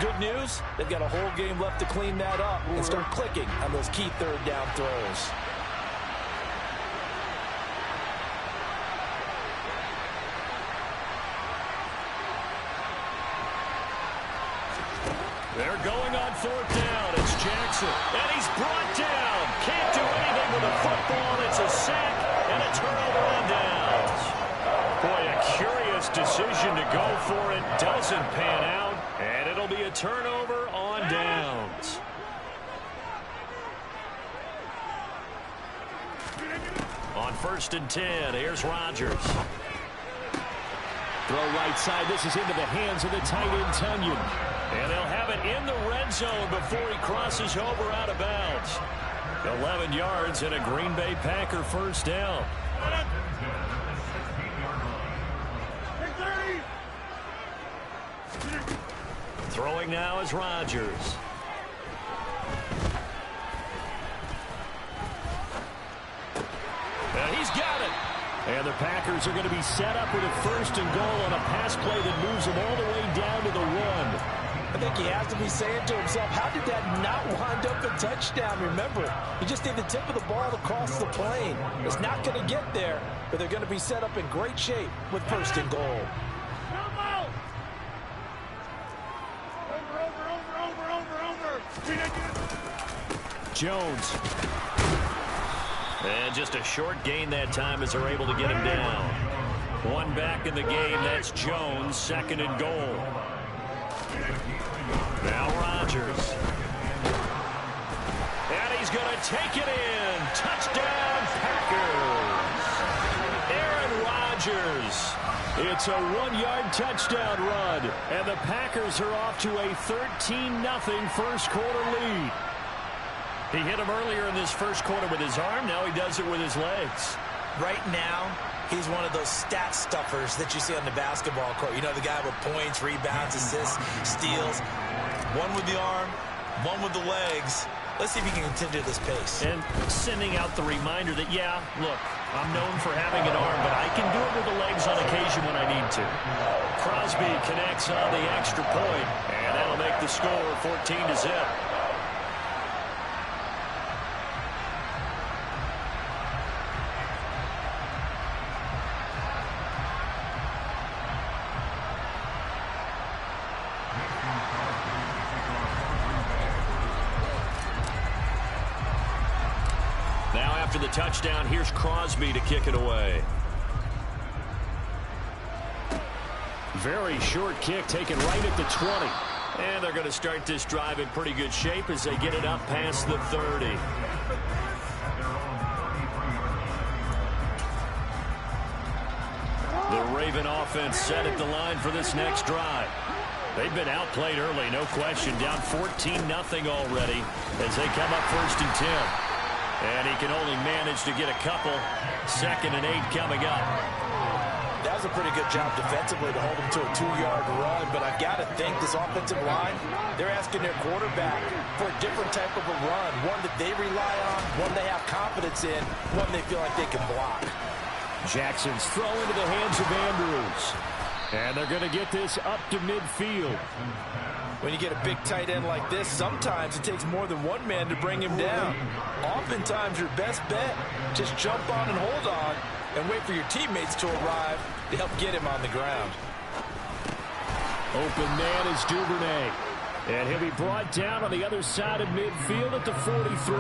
Good news, they've got a whole game left to clean that up and start clicking on those key 3rd down throws. They're going on 4th down. It's Jackson. And he's brought down. Can't do anything with the football. It's a sack and a turnover on downs. Boy, a curious decision to go for it. Doesn't pan out. And it'll be a turnover on downs. On 1st and 10, here's Rodgers. Throw right side. This is into the hands of the tight end, Tunyon. And they'll have it in the red zone before he crosses over out of bounds. 11 yards and a Green Bay Packer first down. Throwing now is Rodgers. And he's got it. And the Packers are going to be set up with a 1st and goal on a pass play that moves them all the way down to the 1. I think he has to be saying to himself, how did that not wind up a touchdown? Remember, he just did the tip of the ball across the plane. It's not going to get there, but they're going to be set up in great shape with 1st and goal. Jones. And just a short gain that time as they're able to get him down. One back in the game. That's Jones, 2nd and goal. Now Rodgers. And he's going to take it in. Touchdown, Packers. Aaron Rodgers. It's a 1-yard touchdown run. And the Packers are off to a 13-0 first quarter lead. He hit him earlier in this first quarter with his arm. Now he does it with his legs. Right now, he's one of those stat stuffers that you see on the basketball court. You know, the guy with points, rebounds, assists, steals. One with the arm, one with the legs. Let's see if he can continue this pace. And sending out the reminder that, yeah, look, I'm known for having an arm, but I can do it with the legs on occasion when I need to. Crosby connects on the extra point, and that'll make the score 14-0. After the touchdown, here's Crosby to kick it away. Very short kick taken right at the 20. And they're going to start this drive in pretty good shape as they get it up past the 30. The Raven offense set at the line for this next drive. They've been outplayed early, no question. Down 14-0 already as they come up 1st and 10. And he can only manage to get a couple. 2nd and 8 coming up. That was a pretty good job defensively to hold him to a 2-yard run, but I've got to think this offensive line, they're asking their quarterback for a different type of a run, one that they rely on, one they have confidence in, one they feel like they can block. Jackson's throw into the hands of Andrews. And they're going to get this up to midfield. When you get a big tight end like this, sometimes it takes more than one man to bring him down. Oftentimes, your best bet, just jump on and hold on and wait for your teammates to arrive to help get him on the ground. Open man is Duvernay. And he'll be brought down on the other side of midfield at the 43.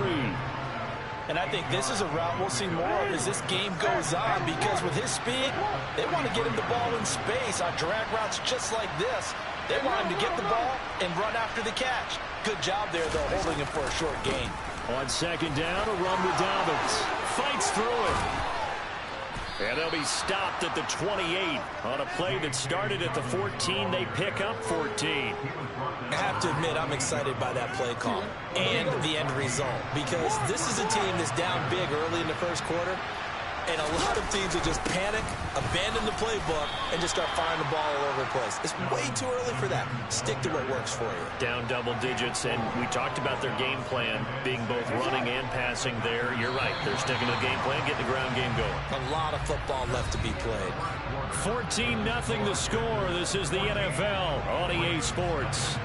And I think this is a route we'll see more of as this game goes on, because with his speed, they want to get him the ball in space on drag routes just like this. They want him to get the ball and run after the catch. Good job there, though, holding him for a short gain. On second down, a run with Dobbins. Fights through it. And they'll be stopped at the 28. On a play that started at the 14, they pick up 14. I have to admit, I'm excited by that play call and the end result, because this is a team that's down big early in the first quarter, and a lot of teams will just panic, abandon the playbook, and just start firing the ball all over the place. It's way too early for that. Stick to what works for you. Down double digits, and we talked about their game plan being both running and passing there. You're right. They're sticking to the game plan, getting the ground game going. A lot of football left to be played. 14-0 the score. This is the NFL on EA Sports.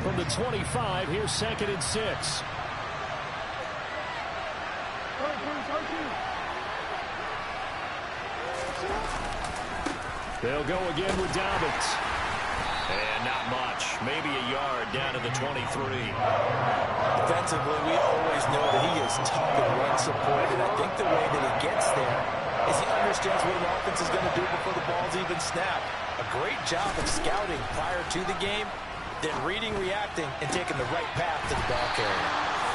From the 25, here's 2nd and 6. They'll go again with Dobbins. And not much. Maybe a yard down to the 23. Defensively, we always know that he is tough and run support, and I think the way that he gets there is he understands what an offense is going to do before the ball's even snapped. A great job of scouting prior to the game, then reading, reacting, and taking the right path to the ball carrier.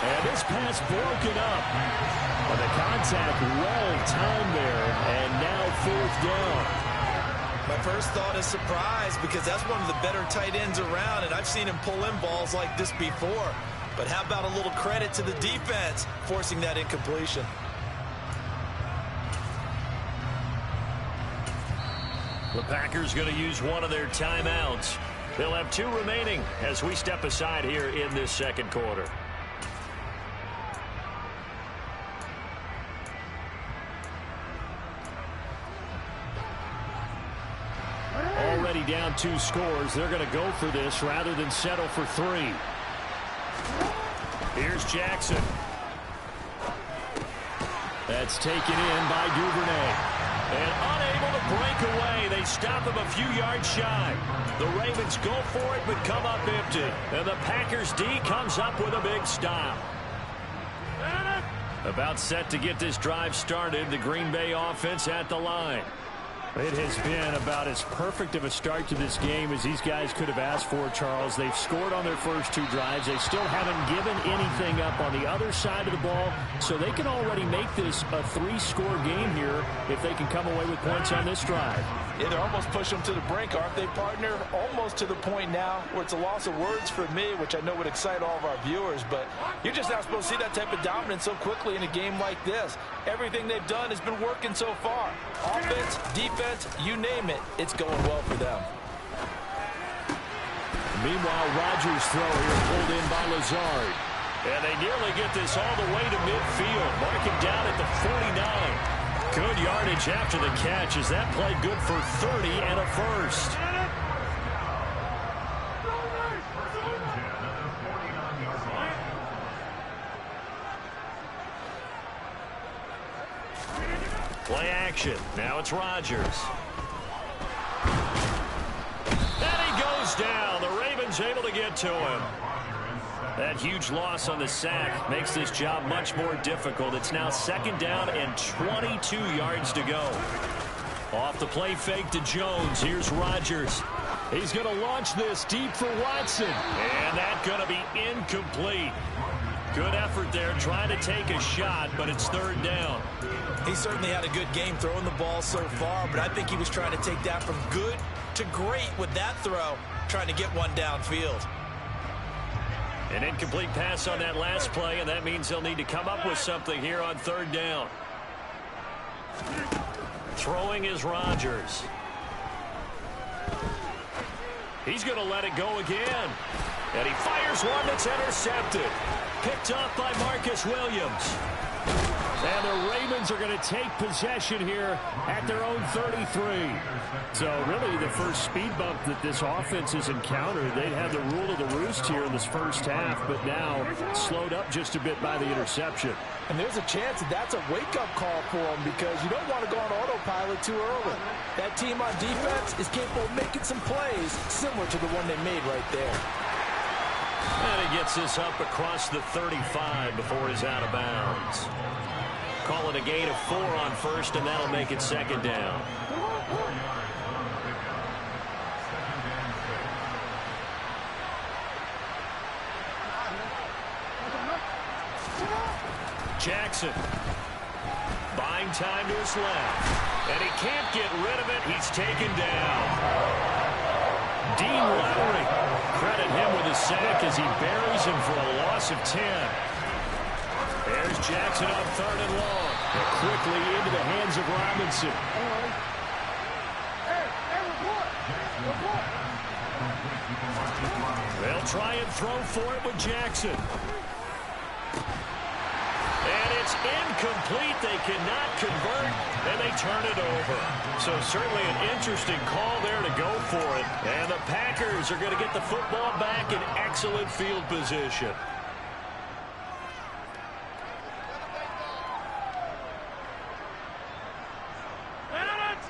And this pass broken up. But the contact well timed there, and now 4th down. My first thought is surprise, because that's one of the better tight ends around, and I've seen him pull in balls like this before. But how about a little credit to the defense forcing that incompletion? The Packers going to use one of their timeouts. They'll have 2 remaining as we step aside here in this second quarter. Already down 2 scores. They're going to go for this rather than settle for 3. Here's Jackson. That's taken in by Duvernay. And unable to break away. They stop him a few yards shy. The Ravens go for it but come up empty. And the Packers D comes up with a big stop. About set to get this drive started. The Green Bay offense at the line. It has been about as perfect of a start to this game as these guys could have asked for, Charles. They've scored on their first 2 drives. They still haven't given anything up on the other side of the ball, so they can already make this a 3-score game here if they can come away with points on this drive. Yeah, they're almost pushing them to the brink, aren't they, partner? Almost to the point now where it's a loss of words for me, which I know would excite all of our viewers, but you're just not supposed to see that type of dominance so quickly in a game like this. Everything they've done has been working so far. Offense, defense, you name it, it's going well for them. Meanwhile, Rodgers' throw here pulled in by Lazard. And they nearly get this all the way to midfield. Marking down at the 49. Good yardage after the catch as that play good for 30 and a first. Play action. Now it's Rodgers. And he goes down. The Ravens able to get to him. That huge loss on the sack makes this job much more difficult. It's now 2nd down and 22 yards to go. Off the play fake to Jones. Here's Rodgers. He's going to launch this deep for Watson. And that's going to be incomplete. Good effort there trying to take a shot, but it's 3rd down. He certainly had a good game throwing the ball so far, but I think he was trying to take that from good to great with that throw, trying to get one downfield. An incomplete pass on that last play, and that means they'll need to come up with something here on 3rd down. Throwing is Rodgers. He's going to let it go again. And he fires one that's intercepted. picked off by Marcus Williams. And the Ravens are going to take possession here at their own 33. So really the first speed bump that this offense has encountered, they'd had the rule of the roost here in this first half, but now slowed up just a bit by the interception. And there's a chance that that's a wake-up call for them because you don't want to go on autopilot too early. That team on defense is capable of making some plays similar to the one they made right there. And he gets this up across the 35 before he's out of bounds. Call it a gain of 4 on first, and that'll make it second down. Jackson. Buying time to his left. And he can't get rid of it. He's taken down. Dean Lowry. Credit him with a sack as he buries him for a loss of 10. There's Jackson on 3rd and long. And quickly into the hands of Robinson. They'll try and throw for it with Jackson. And it's incomplete. They cannot convert, and they turn it over. So certainly an interesting call there to go for it. And the Packers are going to get the football back in excellent field position.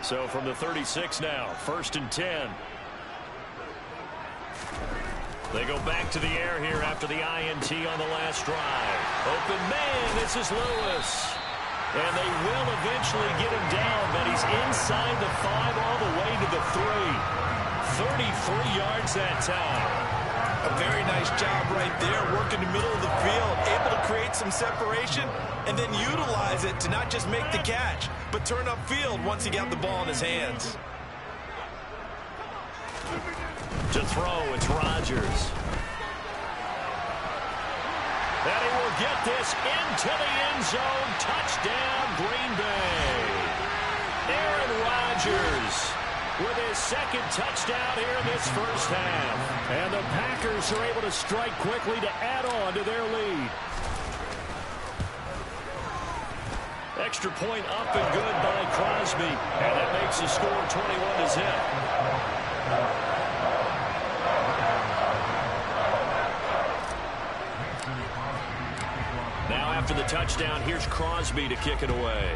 So from the 36 now, 1st and 10. They go back to the air here after the INT on the last drive. Open man, this is Lewis. And they will eventually get him down, but he's inside the 5 all the way to the 3. 33 yards that time. A very nice job right there, working the middle of the field, able to create some separation, and then utilize it to not just make the catch, but turn upfield once he got the ball in his hands. To throw, it's Rodgers. And he will get this into the end zone. Touchdown, Green Bay. Aaron Rodgers with his 2nd touchdown here in this first half. And the Packers are able to strike quickly to add on to their lead. Extra point up and good by Crosby. And that makes the score 21-0. Now after the touchdown, here's Crosby to kick it away.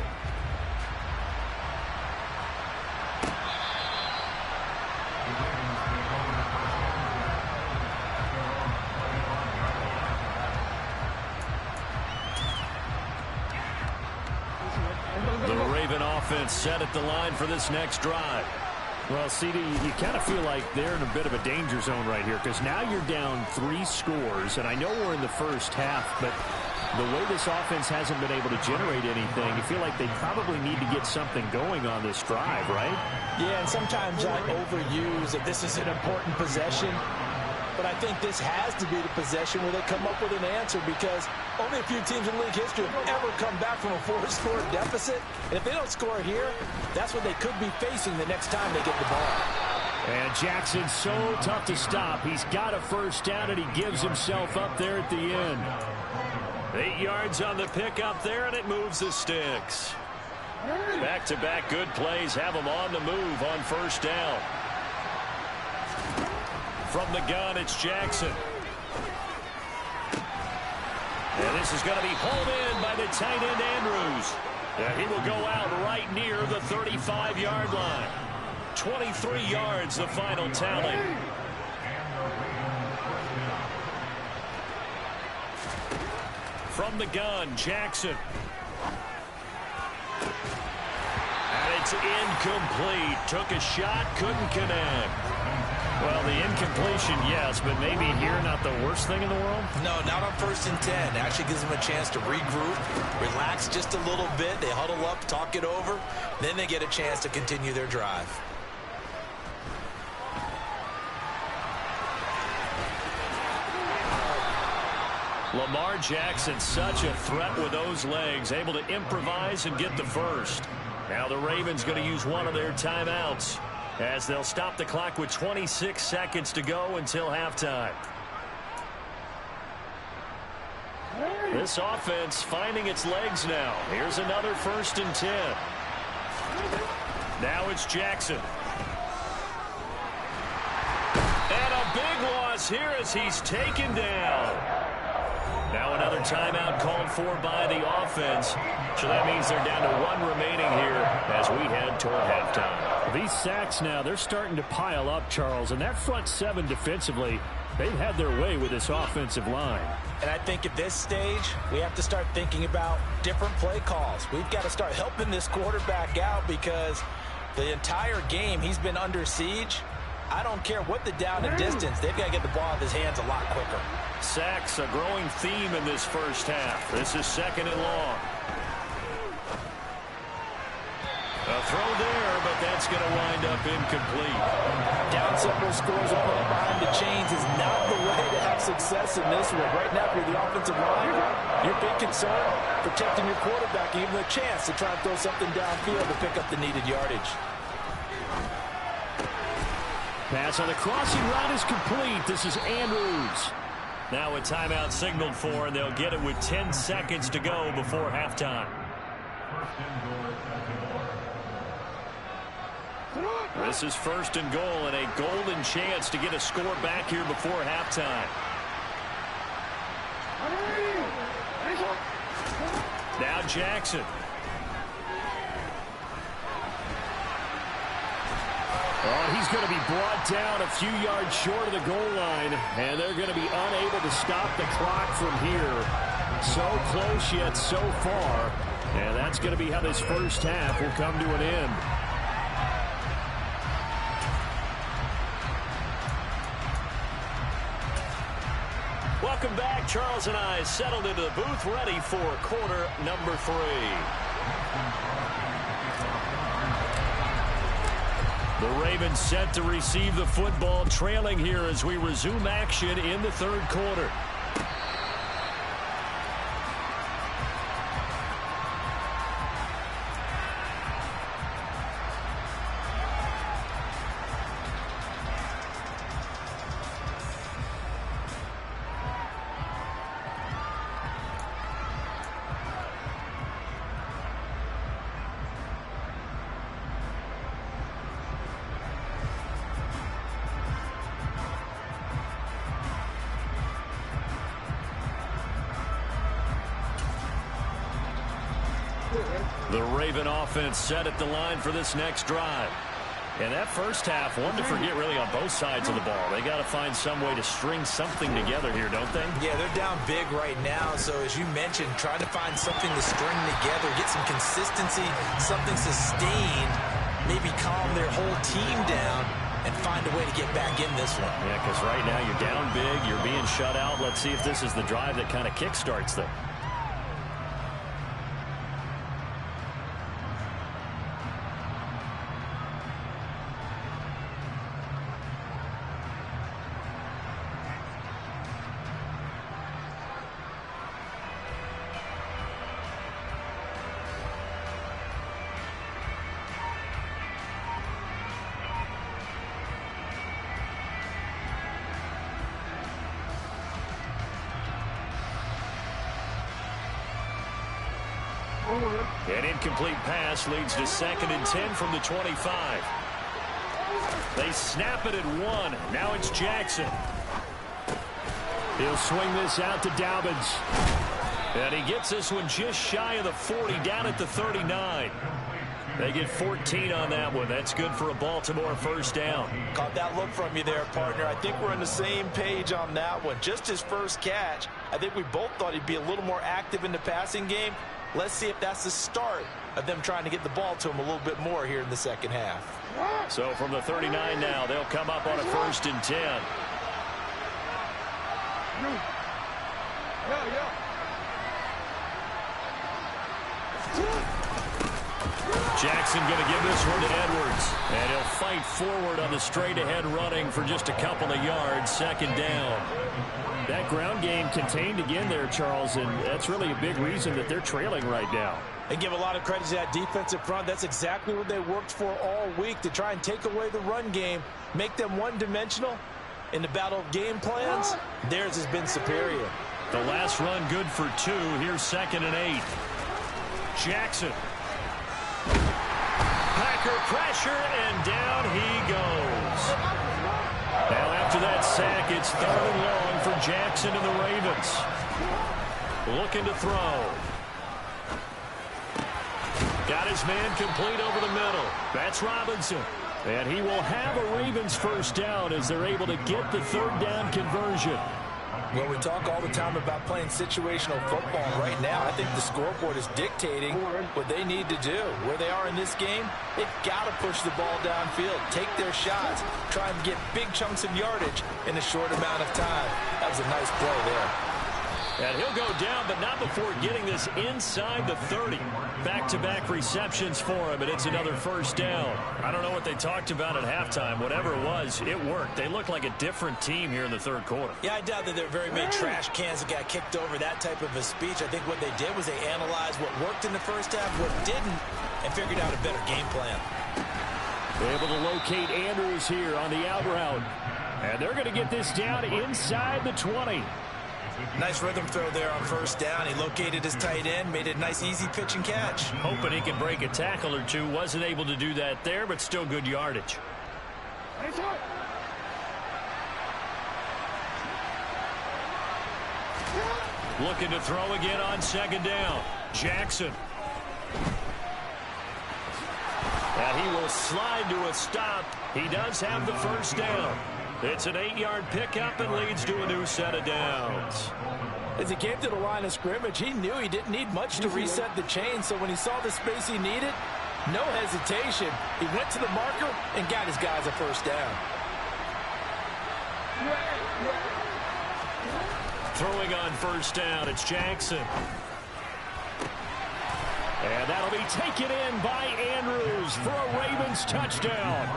The Raven offense set at the line for this next drive. Well, CD, you kind of feel like they're in a bit of a danger zone right here because now you're down 3 scores, and I know we're in the first half, but the way this offense hasn't been able to generate anything, you feel like they probably need to get something going on this drive, right? Yeah, and sometimes I overuse that this is an important possession. But I think this has to be the possession where they come up with an answer because only a few teams in league history have ever come back from a 4-score deficit. And if they don't score here, that's what they could be facing the next time they get the ball. And Jackson's so tough to stop. He's got a first down, and he gives himself up there at the end. 8 yards on the pickup there, and it moves the sticks. Back-to-back good plays have them on the move on first down. From the gun, it's Jackson. And this is going to be pulled in by the tight end, Andrews. And he will go out right near the 35-yard line. 23 yards, the final tally. From the gun, Jackson. And it's incomplete. Took a shot, couldn't connect. Well, the incompletion, yes, but maybe here not the worst thing in the world? No, not on 1st and 10. Actually gives them a chance to regroup, relax just a little bit. They huddle up, talk it over. Then they get a chance to continue their drive. Lamar Jackson, such a threat with those legs, able to improvise and get the first. Now the Ravens going to use one of their timeouts as they'll stop the clock with 26 seconds to go until halftime. This offense finding its legs now. Here's another 1st and 10. Now it's Jackson. And a big loss here as he's taken down. Now another timeout called for by the offense. So that means they're down to 1 remaining here as we head toward halftime. These sacks now, they're starting to pile up, Charles. And that front 7 defensively, they've had their way with this offensive line. And I think at this stage, we have to start thinking about different play calls. We've got to start helping this quarterback out because the entire game he's been under siege. I don't care what the down and distance. They've got to get the ball out of his hands a lot quicker. Sacks, a growing theme in this first half. This is 2nd and long. A throw there, but that's going to wind up incomplete. Down several scores and playing behind the chains is not the way to have success in this one. Right now, for the offensive line, your big concern, protecting your quarterback and giving him a chance to try and throw something downfield to pick up the needed yardage. Pass on the crossing route is complete. This is Andrews. Now a timeout signaled for, and they'll get it with 10 seconds to go before halftime. This is 1st and goal and a golden chance to get a score back here before halftime. Now Jackson. Oh, he's going to be brought down a few yards short of the goal line, and they're going to be unable to stop the clock from here. So close yet so far, and that's going to be how this first half will come to an end. Welcome back. Charles and I settled into the booth ready for quarter number 3. The Ravens set to receive the football, trailing here as we resume action in the 3rd quarter. The Raven offense set at the line for this next drive. And that first half, one to forget really on both sides of the ball. They got to find some way to string something together here, don't they? Yeah, they're down big right now. So as you mentioned, trying to find something to string together, get some consistency, something sustained, maybe calm their whole team down and find a way to get back in this one. Yeah, because right now you're down big, you're being shut out. Let's see if this is the drive that kind of kickstarts them. An incomplete pass leads to 2nd and 10 from the 25. They snap it at 1. Now it's Jackson. He'll swing this out to Dobbins. And he gets this one just shy of the 40, down at the 39. They get 14 on that one. That's good for a Baltimore first down. Caught that look from you there, partner. I think we're on the same page on that one. Just his first catch. I think we both thought he'd be a little more active in the passing game. Let's see if that's the start of them trying to get the ball to him a little bit more here in the second half. So from the 39 now, they'll come up on a 1st and 10. Jackson going to give this one to Edwards. And he'll fight forward on the straight-ahead running for just a couple of yards. 2nd down. That ground game contained again there, Charles, and that's really a big reason that they're trailing right now. They give a lot of credit to that defensive front. That's exactly what they worked for all week, to try and take away the run game, make them one-dimensional. In the battle of game plans, theirs has been superior. The last run good for 2. Here's 2nd and 8. Jackson. Packer pressure, and down he goes. Now after that sack, it's 3rd and long for Jackson and the Ravens. Looking to throw. Got his man complete over the middle. That's Robinson. And he will have a Ravens first down as they're able to get the 3rd down conversion. Well, we talk all the time about playing situational football. Right now, I think the scoreboard is dictating what they need to do. Where they are in this game, they've got to push the ball downfield, take their shots, try and get big chunks of yardage in a short amount of time. That was a nice play there. And he'll go down, but not before getting this inside the 30. Back-to-back receptions for him, and it's another first down. I don't know what they talked about at halftime. Whatever it was, it worked. They look like a different team here in the 3rd quarter. Yeah, I doubt that there are very many trash cans that got kicked over that type of a speech. I think what they did was they analyzed what worked in the first half, what didn't, and figured out a better game plan. They're able to locate Andrews here on the out route. And they're going to get this down inside the 20. Nice rhythm throw there on first down. He located his tight end, made it a nice easy pitch and catch. Hoping he can break a tackle or two. Wasn't able to do that there, but still good yardage. Looking to throw again on 2nd down. Jackson. And he will slide to a stop. He does have the first down. It's an 8-yard pickup and leads to a new set of downs. As he came to the line of scrimmage, he knew he didn't need much to reset the chain, so when he saw the space he needed, no hesitation. He went to the marker and got his guys a first down. Throwing on first down, it's Jackson. And that'll be taken in by Andrews for a Ravens touchdown.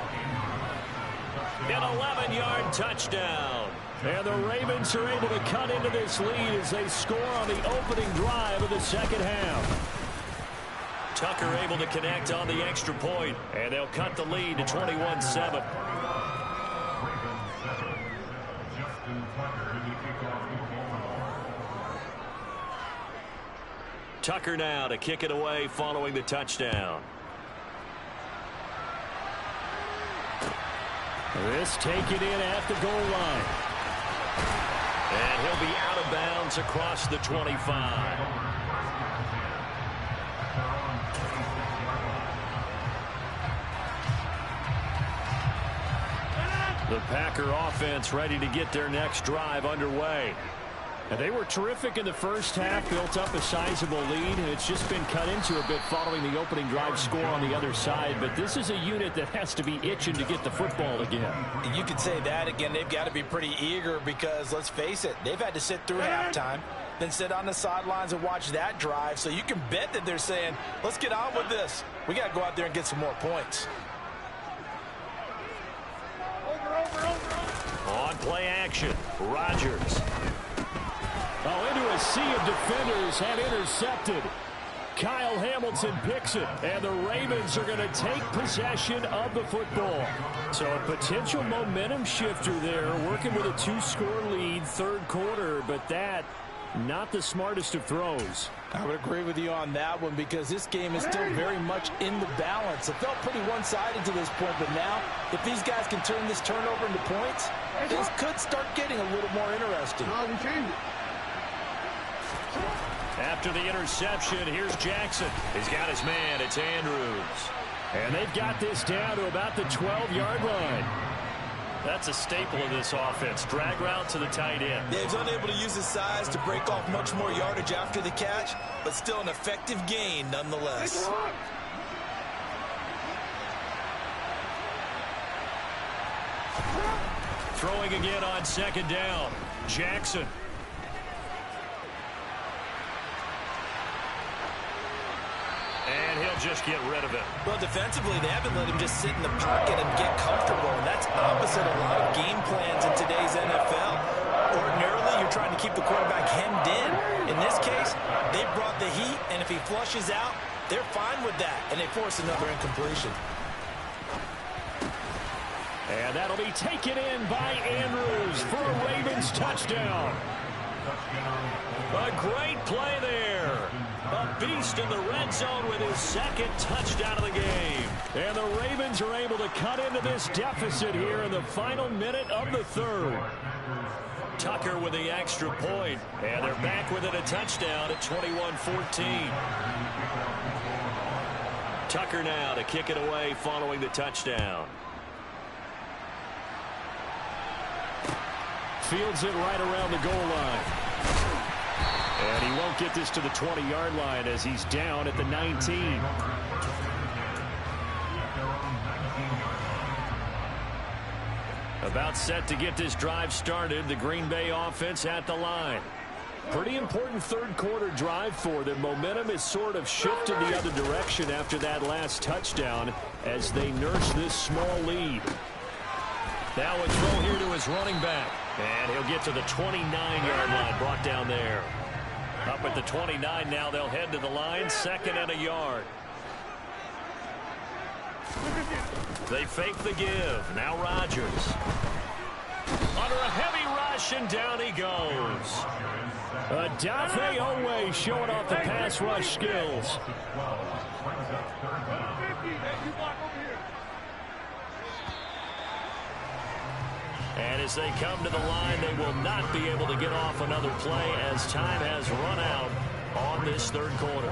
An 11-yard touchdown. And the Ravens are able to cut into this lead as they score on the opening drive of the 2nd half. Tucker able to connect on the extra point, and they'll cut the lead to 21-7. Tucker now to kick it away following the touchdown. This taken in at the goal line. And he'll be out of bounds across the 25. The Packer offense ready to get their next drive underway. And they were terrific in the first half, built up a sizable lead, and it's just been cut into a bit following the opening drive score on the other side. But this is a unit that has to be itching to get the football again. You could say that again. They've got to be pretty eager because, let's face it, they've had to sit through halftime, then sit on the sidelines and watch that drive. So you can bet that they're saying, let's get on with this. We got to go out there and get some more points. On play action, Rodgers. Oh, into a sea of defenders and intercepted. Kyle Hamilton picks it, and the Ravens are going to take possession of the football. So a potential momentum shifter there, working with a 2-score lead, 3rd quarter, but that, not the smartest of throws. I would agree with you on that one because this game is still very much in the balance. It felt pretty one-sided to this point, but now, if these guys can turn this turnover into points, things could start getting a little more interesting. After the interception, here's Jackson. He's got his man. It's Andrews. And they've got this down to about the 12-yard line. That's a staple of this offense. Drag route to the tight end. Yeah, he's unable to use his size to break off much more yardage after the catch, but still an effective gain nonetheless. Throwing again on 2nd down. Jackson. And he'll just get rid of it. Well, defensively, they haven't let him just sit in the pocket and get comfortable, and that's opposite a lot of game plans in today's NFL. Ordinarily, you're trying to keep the quarterback hemmed in. In this case, they brought the heat, and if he flushes out, they're fine with that, and they force another incompletion. And that'll be taken in by Andrews for a Ravens touchdown. A great play there. A beast in the red zone with his second touchdown of the game. And the Ravens are able to cut into this deficit here in the final minute of the third. Tucker with the extra point. And they're back within a touchdown at 21-14. Tucker now to kick it away following the touchdown. Fields it right around the goal line. And he won't get this to the 20-yard line as he's down at the 19. About set to get this drive started. The Green Bay offense at the line. Pretty important third quarter drive for them. Momentum is sort of shifted the other direction after that last touchdown as they nurse this small lead. Now a throw here to his running back. And he'll get to the 29-yard line, brought down there. Up at the 29 now, they'll head to the line, 2nd and a yard. They fake the give. Now Rodgers. Under a heavy rush, and down he goes. Adafe Owe showing off the pass rush skills. And as they come to the line, they will not be able to get off another play as time has run out on this third quarter.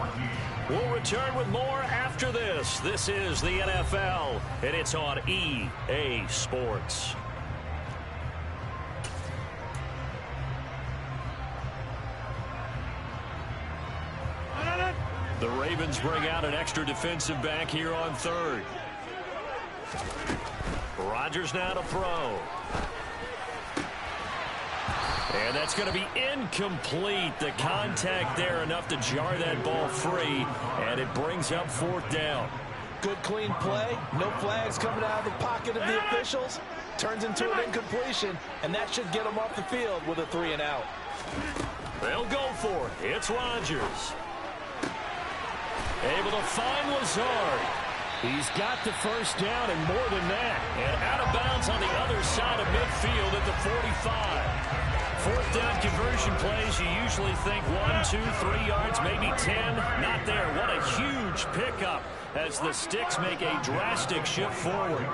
We'll return with more after this. This is the NFL, and it's on EA Sports. The Ravens bring out an extra defensive back here on third. Rodgers now to throw. And that's going to be incomplete. The contact there enough to jar that ball free, and it brings up 4th down. Good clean play. No flags coming out of the pocket of the officials. Turns into an incompletion, and that should get them off the field with a 3-and-out. They'll go for it. It's Rodgers. Able to find Lazard. He's got the first down and more than that. And out of bounds on the other side of midfield at the 45. 4th down conversion plays, you usually think 1, 2, 3 yards, maybe 10. Not there. What a huge pickup as the sticks make a drastic shift forward.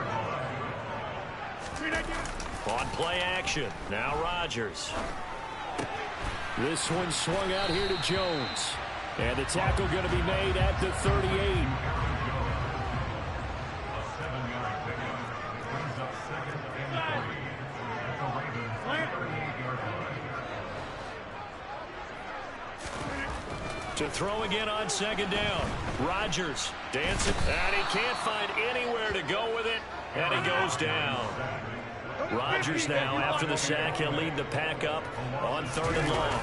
On play action. Now Rodgers. This one swung out here to Jones. And the tackle going to be made at the 38. To throw again on 2nd down. Rodgers dancing, and he can't find anywhere to go with it, and he goes down. Rodgers now, after the sack, he'll lead the pack up on 3rd and long.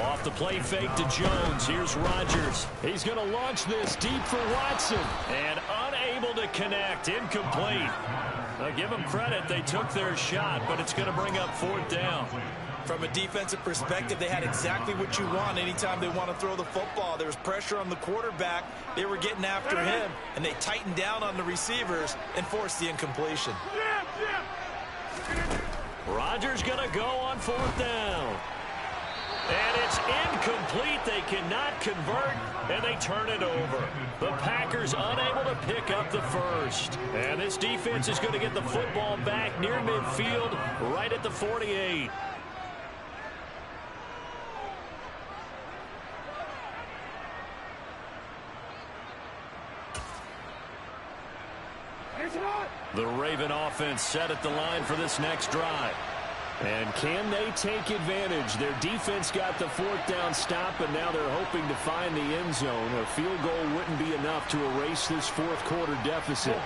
Off the play fake to Jones. Here's Rodgers. He's going to launch this deep for Watson, and unable to connect. Incomplete. Now, give them credit. They took their shot, but it's going to bring up 4th down. From a defensive perspective, they had exactly what you want anytime they want to throw the football. There was pressure on the quarterback. They were getting after him, and they tightened down on the receivers and forced the incompletion. Rodgers going to go on 4th down. And it's incomplete. They cannot convert, and they turn it over. The Packers unable to pick up the first. And this defense is going to get the football back near midfield, right at the 48. The Raven offense set at the line for this next drive. And can they take advantage? Their defense got the 4th down stop, and now they're hoping to find the end zone. A field goal wouldn't be enough to erase this 4th quarter deficit.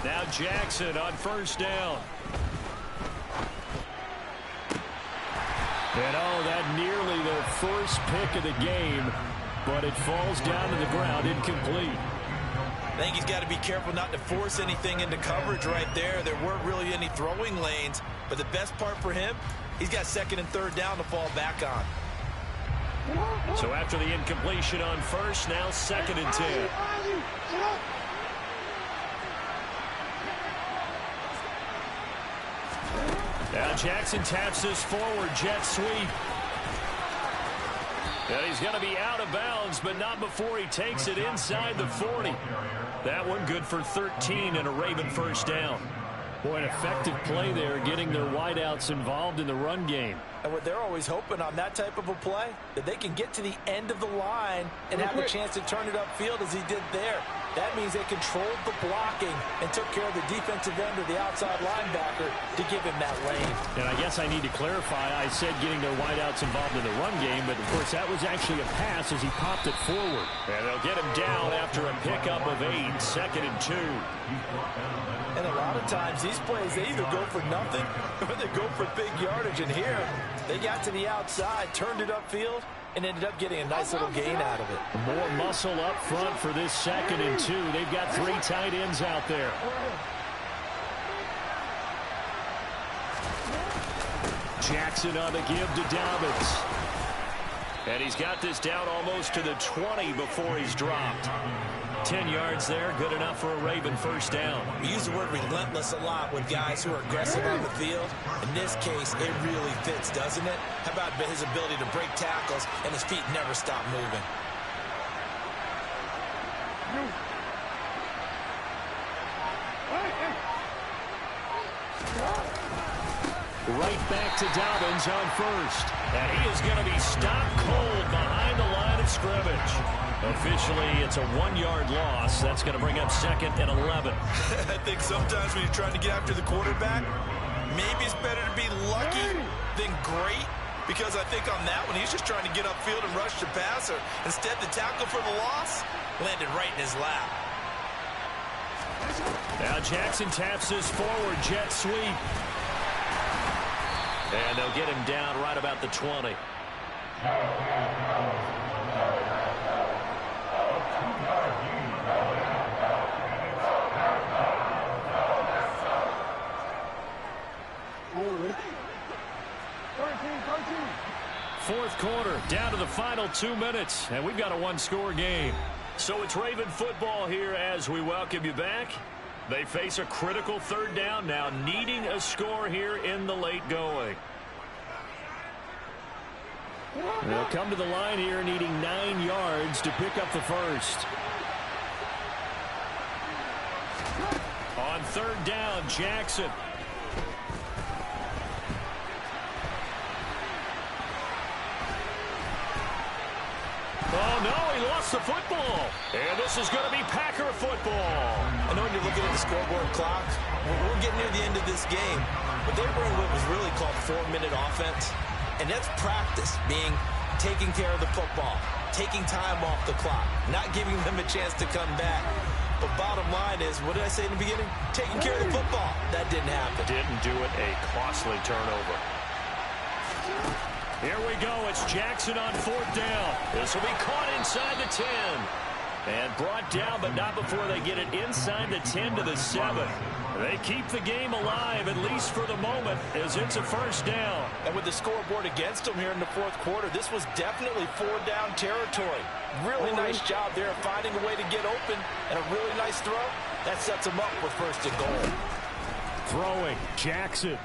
Now Jackson on 1st down. And oh, that nearly their first pick of the game, but it falls down to the ground, incomplete. I think he's got to be careful not to force anything into coverage right there. There weren't really any throwing lanes, but the best part for him, he's got 2nd and 3rd down to fall back on. So after the incompletion on 1st, now 2nd and 10. Now Jackson taps this forward jet sweep. And he's going to be out of bounds, but not before he takes it inside the 40. That one good for 13 and a Raven first down. Boy, an effective play there, getting their wideouts involved in the run game. And what they're always hoping on that type of a play, that they can get to the end of the line and have a chance to turn it upfield as he did there. That means they controlled the blocking and took care of the defensive end or the outside linebacker to give him that lane. And I guess I need to clarify, I said getting their wideouts involved in the run game, but of course that was actually a pass as he popped it forward. And they'll get him down after a pickup of 8, 2nd and 2. And a lot of times these plays, they either go for nothing or they go for big yardage. And here, they got to the outside, turned it upfield, and ended up getting a nice little gain out of it. More muscle up front for this 2nd and 2. They've got 3 tight ends out there. Jackson on the give to Dobbins. And he's got this down almost to the 20 before he's dropped. 10 yards there, good enough for a Raven first down. We use the word relentless a lot with guys who are aggressive on the field. In this case, it really fits, doesn't it? How about his ability to break tackles and his feet never stop moving? Right back to Dobbins on first. And he is going to be stopped cold behind the line of scrimmage. Officially, it's a 1-yard loss. That's going to bring up 2nd and 11. I think sometimes when you're trying to get after the quarterback, maybe it's better to be lucky than great. Because I think on that one, he's just trying to get upfield and rush the passer. Instead, the tackle for the loss landed right in his lap. Now Jackson taps this forward jet sweep. And they'll get him down right about the 20. Fourth quarter, down to the final 2 minutes, and we've got a 1-score game. So it's Raven football here as we welcome you back. They face a critical 3rd down now, needing a score here in the late going. They'll come to the line here needing 9 yards to pick up the first. On 3rd down, Jackson. Oh, no, he lost the football. And this is going to be Packer football. I know when you're looking at the scoreboard clock, we're getting near the end of this game, but they were in what was really called 4-minute offense. And that's practice, being taking care of the football, taking time off the clock, not giving them a chance to come back. But bottom line is, what did I say in the beginning? Taking care of the football. That didn't happen. Didn't do it, a costly turnover. Here we go. It's Jackson on 4th down. This will be caught inside the 10. And brought down, but not before they get it inside the 10 to the 7. They keep the game alive, at least for the moment, as it's a first down. And with the scoreboard against them here in the 4th quarter, this was definitely 4-down territory. Really nice job there finding a way to get open, and a really nice throw. That sets them up with 1st and goal. Throwing, Jackson.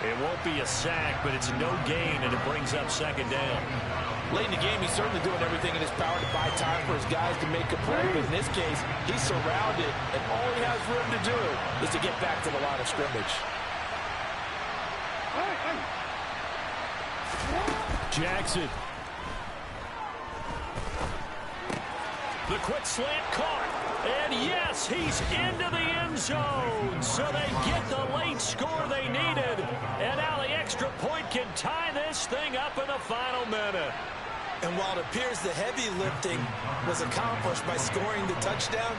It won't be a sack, but it's no gain, and it brings up 2nd down. Late in the game, he's certainly doing everything in his power to buy time for his guys to make a play. But in this case, he's surrounded, and all he has room to do is to get back to the line of scrimmage. Jackson. The quick slant caught. And yes, he's into the end zone. So they get the late score they needed. And now the extra point can tie this thing up in the final minute. And while it appears the heavy lifting was accomplished by scoring the touchdown,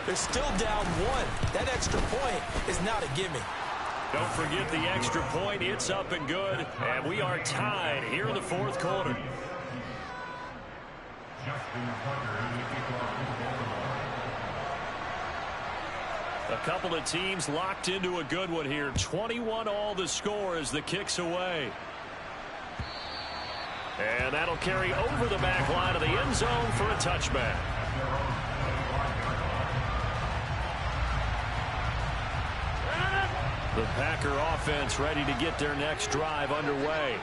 they're still down 1. That extra point is not a gimme. Don't forget the extra point. It's up and good. And we are tied here in the 4th quarter. A couple of teams locked into a good one here. 21 all the score as the kick's away. And that'll carry over the back line of the end zone for a touchback. The Packer offense ready to get their next drive underway.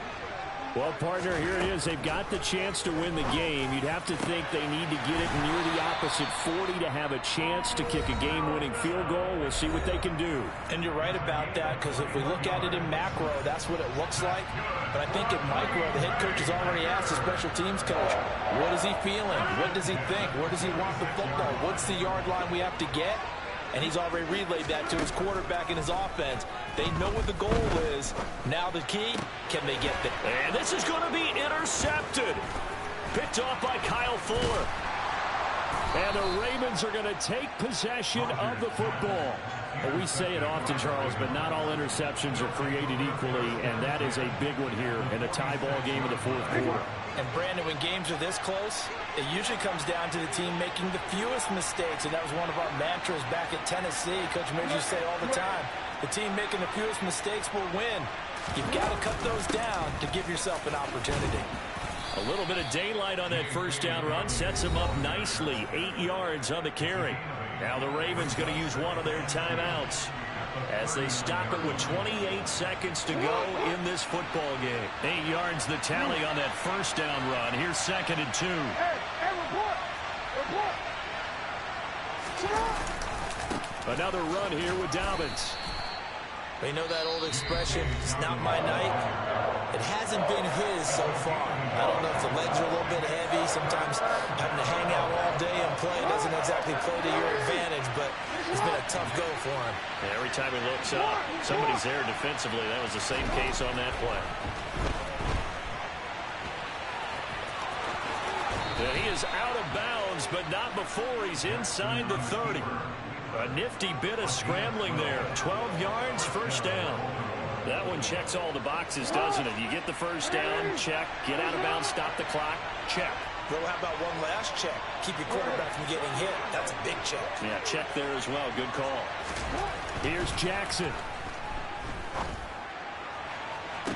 Well, partner, here it is. They've got the chance to win the game. You'd have to think they need to get it near the opposite 40 to have a chance to kick a game-winning field goal. We'll see what they can do. And you're right about that, because if we look at it in macro, that's what it looks like. But I think in micro, the head coach has already asked the special teams coach, what is he feeling? What does he think? Where does he want the football? What's the yard line we have to get? And he's already relayed that to his quarterback and his offense. They know what the goal is. Now the key, can they get there? And this is going to be intercepted. Picked off by Kyle Fuller. And the Ravens are going to take possession of the football. Well, we say it often, Charles, but not all interceptions are created equally, and that is a big one here in a tie ball game in the fourth quarter. And, Brandon, when games are this close, it usually comes down to the team making the fewest mistakes, and that was one of our mantras back at Tennessee. Coach made you say all the time, the team making the fewest mistakes will win. You've got to cut those down to give yourself an opportunity. A little bit of daylight on that first down run sets him up nicely. 8 yards on the carry. Now the Ravens going to use one of their timeouts as they stop it with 28 seconds to go in this football game. 8 yards the tally on that first down run. Here's 2nd and 2. Another run here with Dobbins. You know that old expression, it's not my night? It hasn't been his so far. I don't know if the legs are a little bit heavy. Sometimes having to hang out all day and play doesn't exactly play to your advantage, but it's been a tough go for him. And every time he looks up, somebody's there defensively. That was the same case on that play. And he is out of bounds, but not before he's inside the 30. A nifty bit of scrambling there. 12 yards, first down. That one checks all the boxes, doesn't it? You get the first down, check. Get out of bounds, stop the clock, check. Well, how about one last check? Keep your quarterback from getting hit. That's a big check. Yeah, check there as well. Good call. Here's Jackson.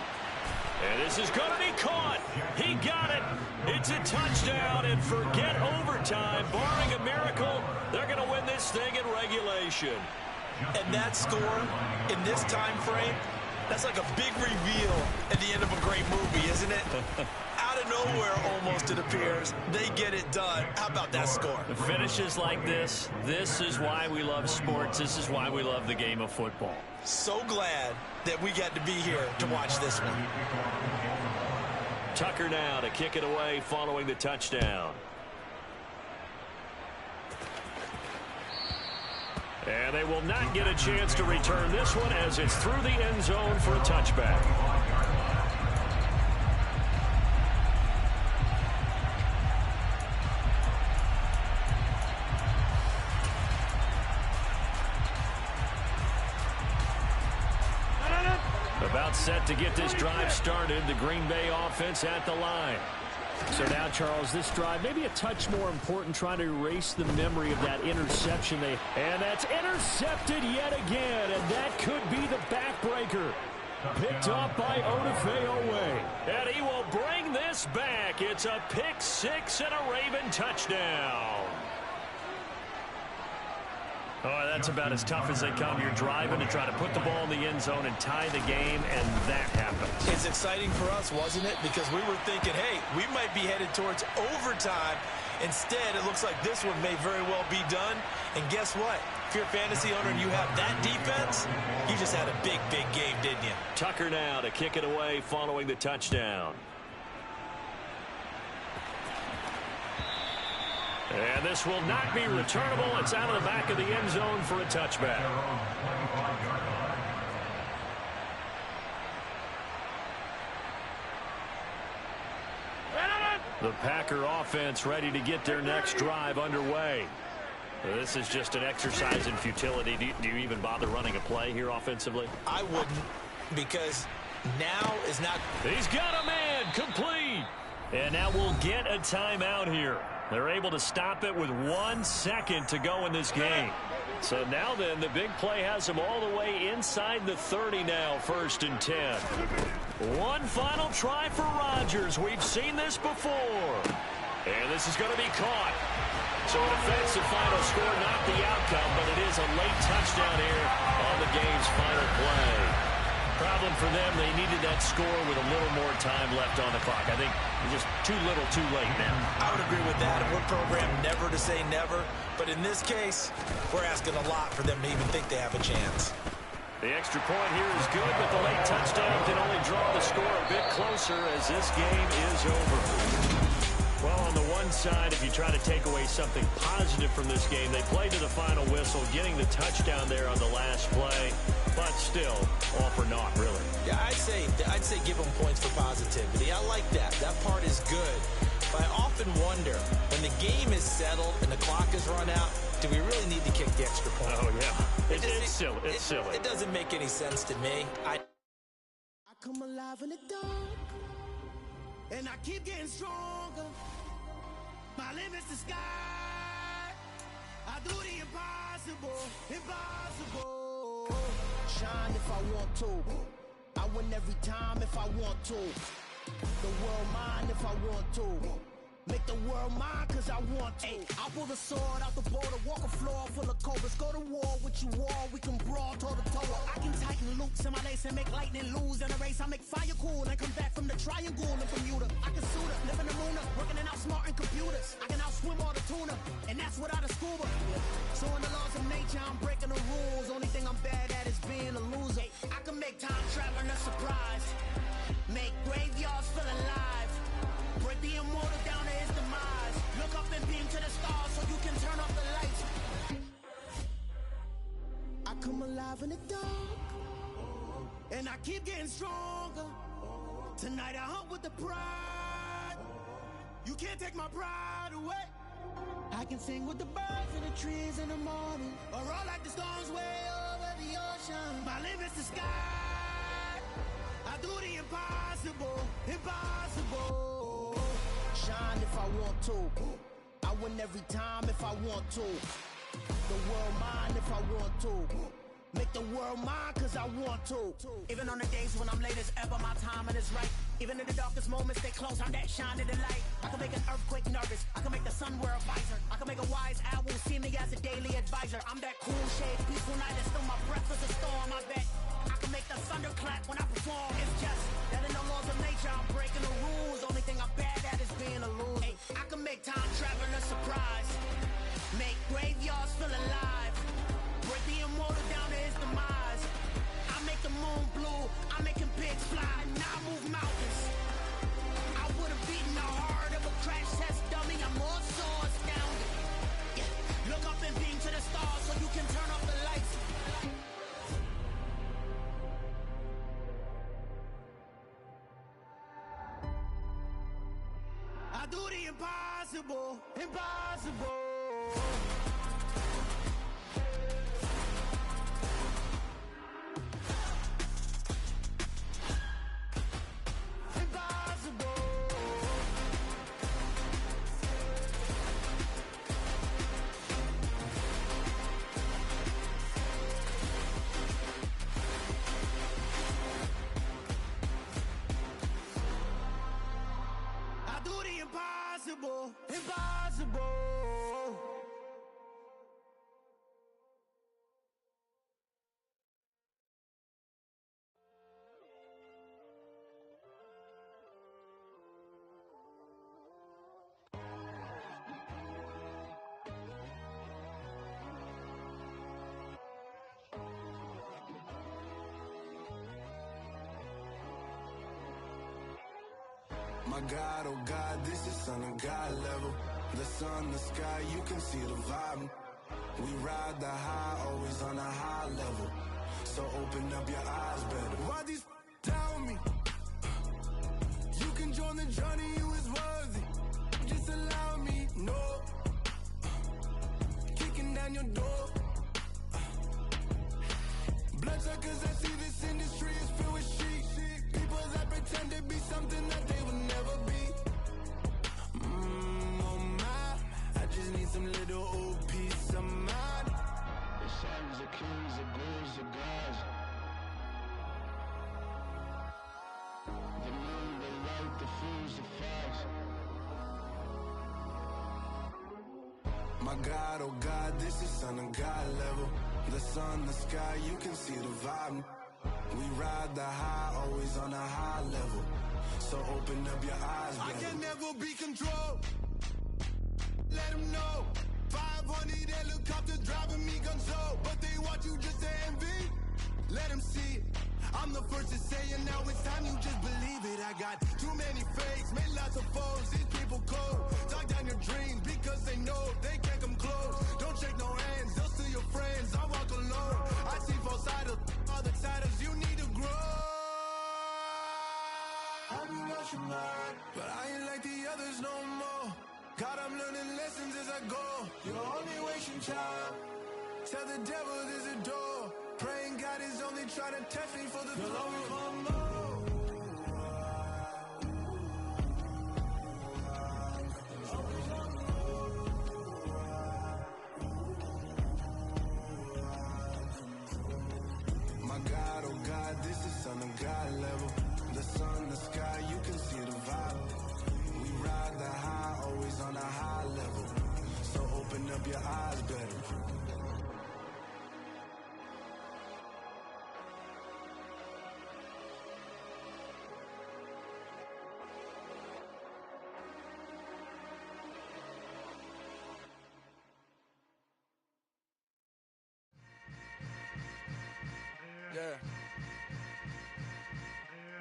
And this is going to be caught. He got it. It's a touchdown, and forget overtime. Barring a miracle, they're going to win this thing in regulation. And that score in this time frame, that's like a big reveal at the end of a great movie, isn't it? Out of nowhere, almost, it appears. They get it done. How about that score? The finishes like this is why we love sports. This is why we love the game of football. So glad that we got to be here to watch this one. Tucker now to kick it away following the touchdown. And they will not get a chance to return this one as it's through the end zone for a touchback. About set to get this drive started. The Green Bay offense at the line. So now, Charles, this drive maybe a touch more important, trying to erase the memory of that interception. And that's intercepted yet again, and that could be the backbreaker. Picked off by Odafe-Oweh. And he will bring this back. It's a pick six and a Raven touchdown. Oh, that's about as tough as they come. You're driving to try to put the ball in the end zone and tie the game, and that happens. It's exciting for us, wasn't it? Because we were thinking, hey, we might be headed towards overtime. Instead, it looks like this one may very well be done. And guess what? If you're a fantasy owner and you have that defense, you just had a big, big game, didn't you? Tucker now to kick it away following the touchdown. And this will not be returnable. It's out of the back of the end zone for a touchback. The Packer offense ready to get their next drive underway. This is just an exercise in futility. Do you even bother running a play here offensively? I wouldn't, because now is not... He's got a man, complete. And now we'll get a timeout here. They're able to stop it with 1 second to go in this game. So now then, the big play has them all the way inside the 30 now, 1st and 10. One final try for Rodgers. We've seen this before. And this is going to be caught. So an offensive final score, not the outcome, but it is a late touchdown here on the game's final play. Problem for them, they needed that score with a little more time left on the clock. I think just too little, too late now. I would agree with that. We're programmed never to say never. But in this case, we're asking a lot for them to even think they have a chance. The extra point here is good, but the late touchdown can only draw the score a bit closer as this game is over. Well, on the one side, if you try to take away something positive from this game, they played to the final whistle, getting the touchdown there on the last play, but still, all for naught, really. Yeah, I'd say give them points for positivity. I like that. That part is good. But I often wonder, when the game is settled and the clock is run out, do we really need to kick the extra point? Oh, yeah. It's silly. It's silly. It doesn't make any sense to me. I come alive in the dark, and I keep getting stronger. My limit's the sky. I do the impossible, impossible. Shine if I want to. I win every time if I want to. The world mine if I want to. Make the world mine cause I want to. I pull the sword out the border, walk a floor full of cobras. Go to war with you all, we can brawl toe to toe. I can tighten loops in my lace and make lightning lose in a race. I make fire cool and come back from the triangle in Bermuda. I can suit up, live in the moon, working and outsmarting computers. I can outswim all the tuna, and that's without a scuba. So in the laws of nature, I'm breaking the rules. Only thing I'm bad at is being a loser. I can make time traveling a surprise, make graveyards feel alive, break the immortal down to his demise. Look up and beam to the stars so you can turn off the lights. I come alive in the dark, and I keep getting stronger. Tonight I hunt with the pride. You can't take my pride away. I can sing with the birds and the trees in the morning, or roll like the storms way over the ocean. My limit's the sky. I do the impossible, impossible. Shine if I want to. I win every time if I want to. The world mine if I want to. Make the world mine cause I want to. Even on the days when I'm late as ever, my timing is right. Even in the darkest moments, they close, I'm that shining the light. I can make an earthquake nervous, I can make the sun wear a visor. I can make a wise owl see me as a daily advisor. I'm that cool shade, peaceful night, and still my breath is a storm. I bet I can make the thunder clap when I perform. It's just that in the laws of nature, I'm breaking the rules. Only thing I'm bad at is being a loser. I can make time traveling a surprise, make graveyards feel alive, break the immortal down to his demise. I make the moon blue, I'm making pigs fly, now I move mountains. I would've beaten the heart of a crash test dummy, I'm more so astounded. Yeah. Look up and beam to the stars so you can turn off the lights. I do the impossible, impossible. Impossible, impossible. My God, oh God, this is Son of God level. The sun, the sky, you can see the vibe. We ride the high, always on a high level. So open up your eyes better. Why these tell me? You can join the journey, you is worthy. Just allow me, no. Kicking down your door. Bloodsuckers, I see this industry is filled with sheep. People that pretend to be something that they will never be. Oh my, I just need some little old peace of mind. The sons of kings, the bulls, the gods. The moon, the light, the fools, the facts. My God, oh God, this is Son of God level. The sun, the sky, you can see the vibe. We ride the high, always on a high level. So open up your eyes, baby. I can never be controlled. Let them know. 500 helicopters driving me gonzo. But they watch you just to envy. Let them see it. I'm the first to say it, now it's time you just believe it. I got too many fakes, made lots of foes. These people cold. Talk down your dreams because they know they can't come close. Don't shake no hands, they'll steal your friends. I walk alone. I see both sides of other siders. You need to grow. I be rushing mine, but I ain't like the others no more. God, I'm learning lessons as I go. You're only wasting time. Tell the devil there's a door. Praying God is only trying to test me for the glory. My God, oh God, this is Son of God level. The sun, the sky, you can see the vibe. We ride the high, always on a high level. So open up your eyes better.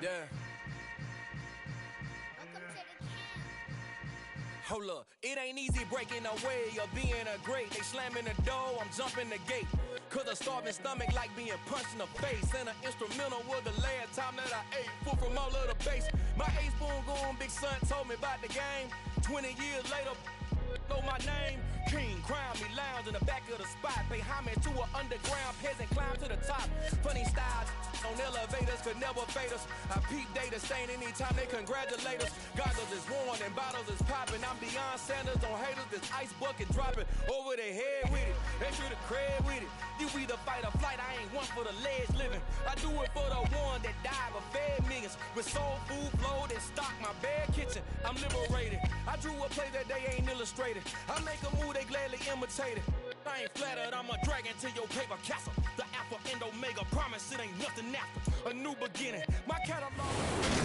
Yeah. Hold up, it ain't easy breaking away or being a great. They slamming the door, I'm jumping the gate. Cause a starving stomach like being punched in the face. And an instrumental was the last time that I ate. Full from all of the bass. My ace boom goon, big son told me about the game. 20 years later, know my name. King, crown me, lounge in the back of the spot. Pay homage to an underground peasant, climb to the top. Funny styles on elevators could never fade us. I peep data stain anytime they congratulate us. Goggles is worn and bottles is popping. I'm Deion Sanders on haters, this ice bucket dropping over their head with it. They should have cred with it. You either fight or flight, I ain't one for the ledge living. I do it for the one that died but fed millions. With soul food flow that stock my bad kitchen. I'm liberated. I drew a play that they ain't illustrated. I make a move, they gladly imitate it. I ain't flattered, I'm a dragon to your paper castle. The Alpha and Omega, promise it ain't nothing after. A new beginning, my catalog.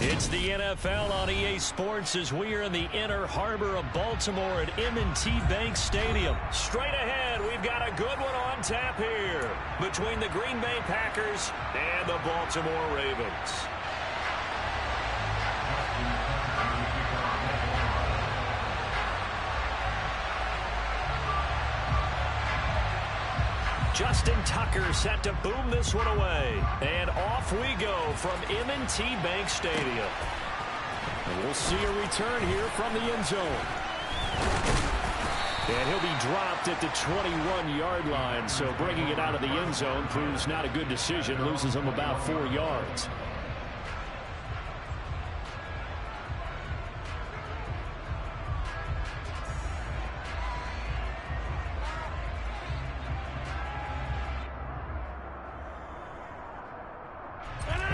It's the NFL on EA Sports as we are in the inner harbor of Baltimore at M&T Bank Stadium. Straight ahead, we've got a good one on tap here between the Green Bay Packers and the Baltimore Ravens. Justin Tucker set to boom this one away. And off we go from M&T Bank Stadium. And we'll see a return here from the end zone. And he'll be dropped at the 21-yard line. So bringing it out of the end zone proves not a good decision. Loses him about 4 yards.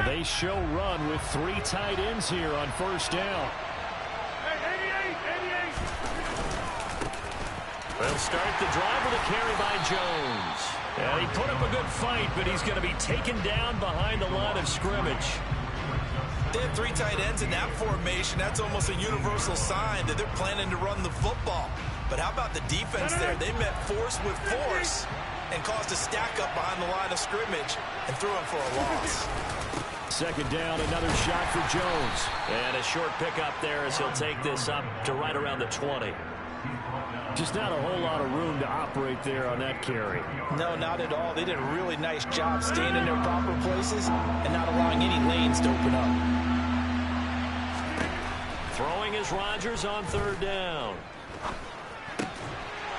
They show run with 3 tight ends here on first down. They'll start the drive with a carry by Jones. And he put up a good fight, but he's going to be taken down behind the line of scrimmage. They have 3 tight ends in that formation. That's almost a universal sign that they're planning to run the football. But how about the defense there? They met force with force and caused a stack up behind the line of scrimmage and threw him for a loss. Second down, another shot for Jones. And a short pickup there as he'll take this up to right around the 20. Just not a whole lot of room to operate there on that carry. No, not at all. They did a really nice job staying in their proper places and not allowing any lanes to open up. Throwing is Rodgers on third down.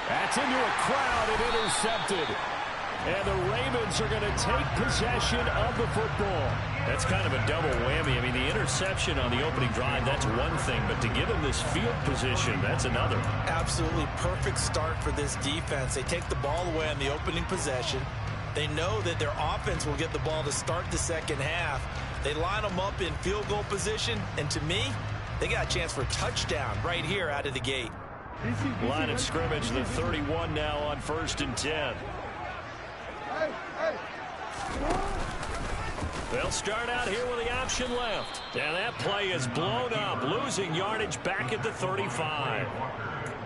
That's into a crowd and intercepted. And the Ravens are going to take possession of the football. That's kind of a double whammy. I mean, the interception on the opening drive, that's one thing. But to give him this field position, that's another. Absolutely perfect start for this defense. They take the ball away on the opening possession. They know that their offense will get the ball to start the second half. They line them up in field goal position. And to me, they got a chance for a touchdown right here out of the gate. Line of scrimmage, the 31 now on 1st and 10. They'll start out here with the option left. And that play is blown up, losing yardage back at the 35.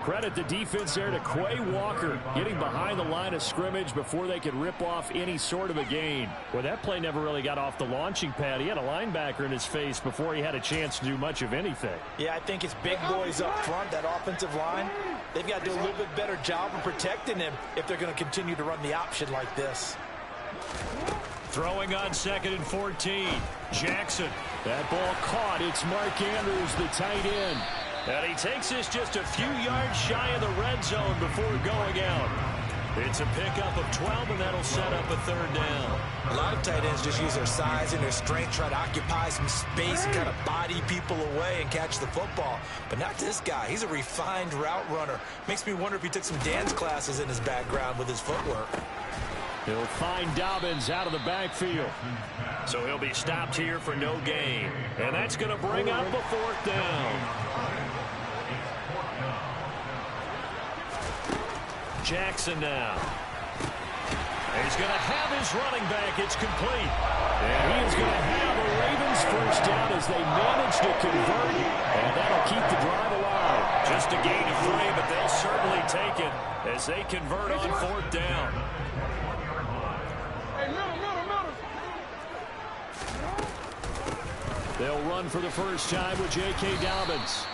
Credit the defense there to Quay Walker, getting behind the line of scrimmage before they could rip off any sort of a gain. Well, that play never really got off the launching pad. He had a linebacker in his face before he had a chance to do much of anything. Yeah, I think it's big boys up front, that offensive line. They've got to do a little bit better job of protecting him if they're going to continue to run the option like this. Throwing on 2nd and 14. Jackson. That ball caught. It's Mark Andrews, the tight end. And he takes this just a few yards shy of the red zone before going out. It's a pickup of 12, and that'll set up a 3rd down. A lot of tight ends just use their size and their strength, try to occupy some space and kind of body people away and catch the football. But not this guy. He's a refined route runner. Makes me wonder if he took some dance classes in his background with his footwork. He'll find Dobbins out of the backfield. So he'll be stopped here for no gain. And that's going to bring up a 4th down. Jackson now. He's going to have his running back. It's complete. And he is going to have a Ravens 1st down as they manage to convert. And that'll keep the drive alive. Just a gain of 3, but they'll certainly take it as they convert on 4th down. They'll run for the first time with J.K. Dobbins.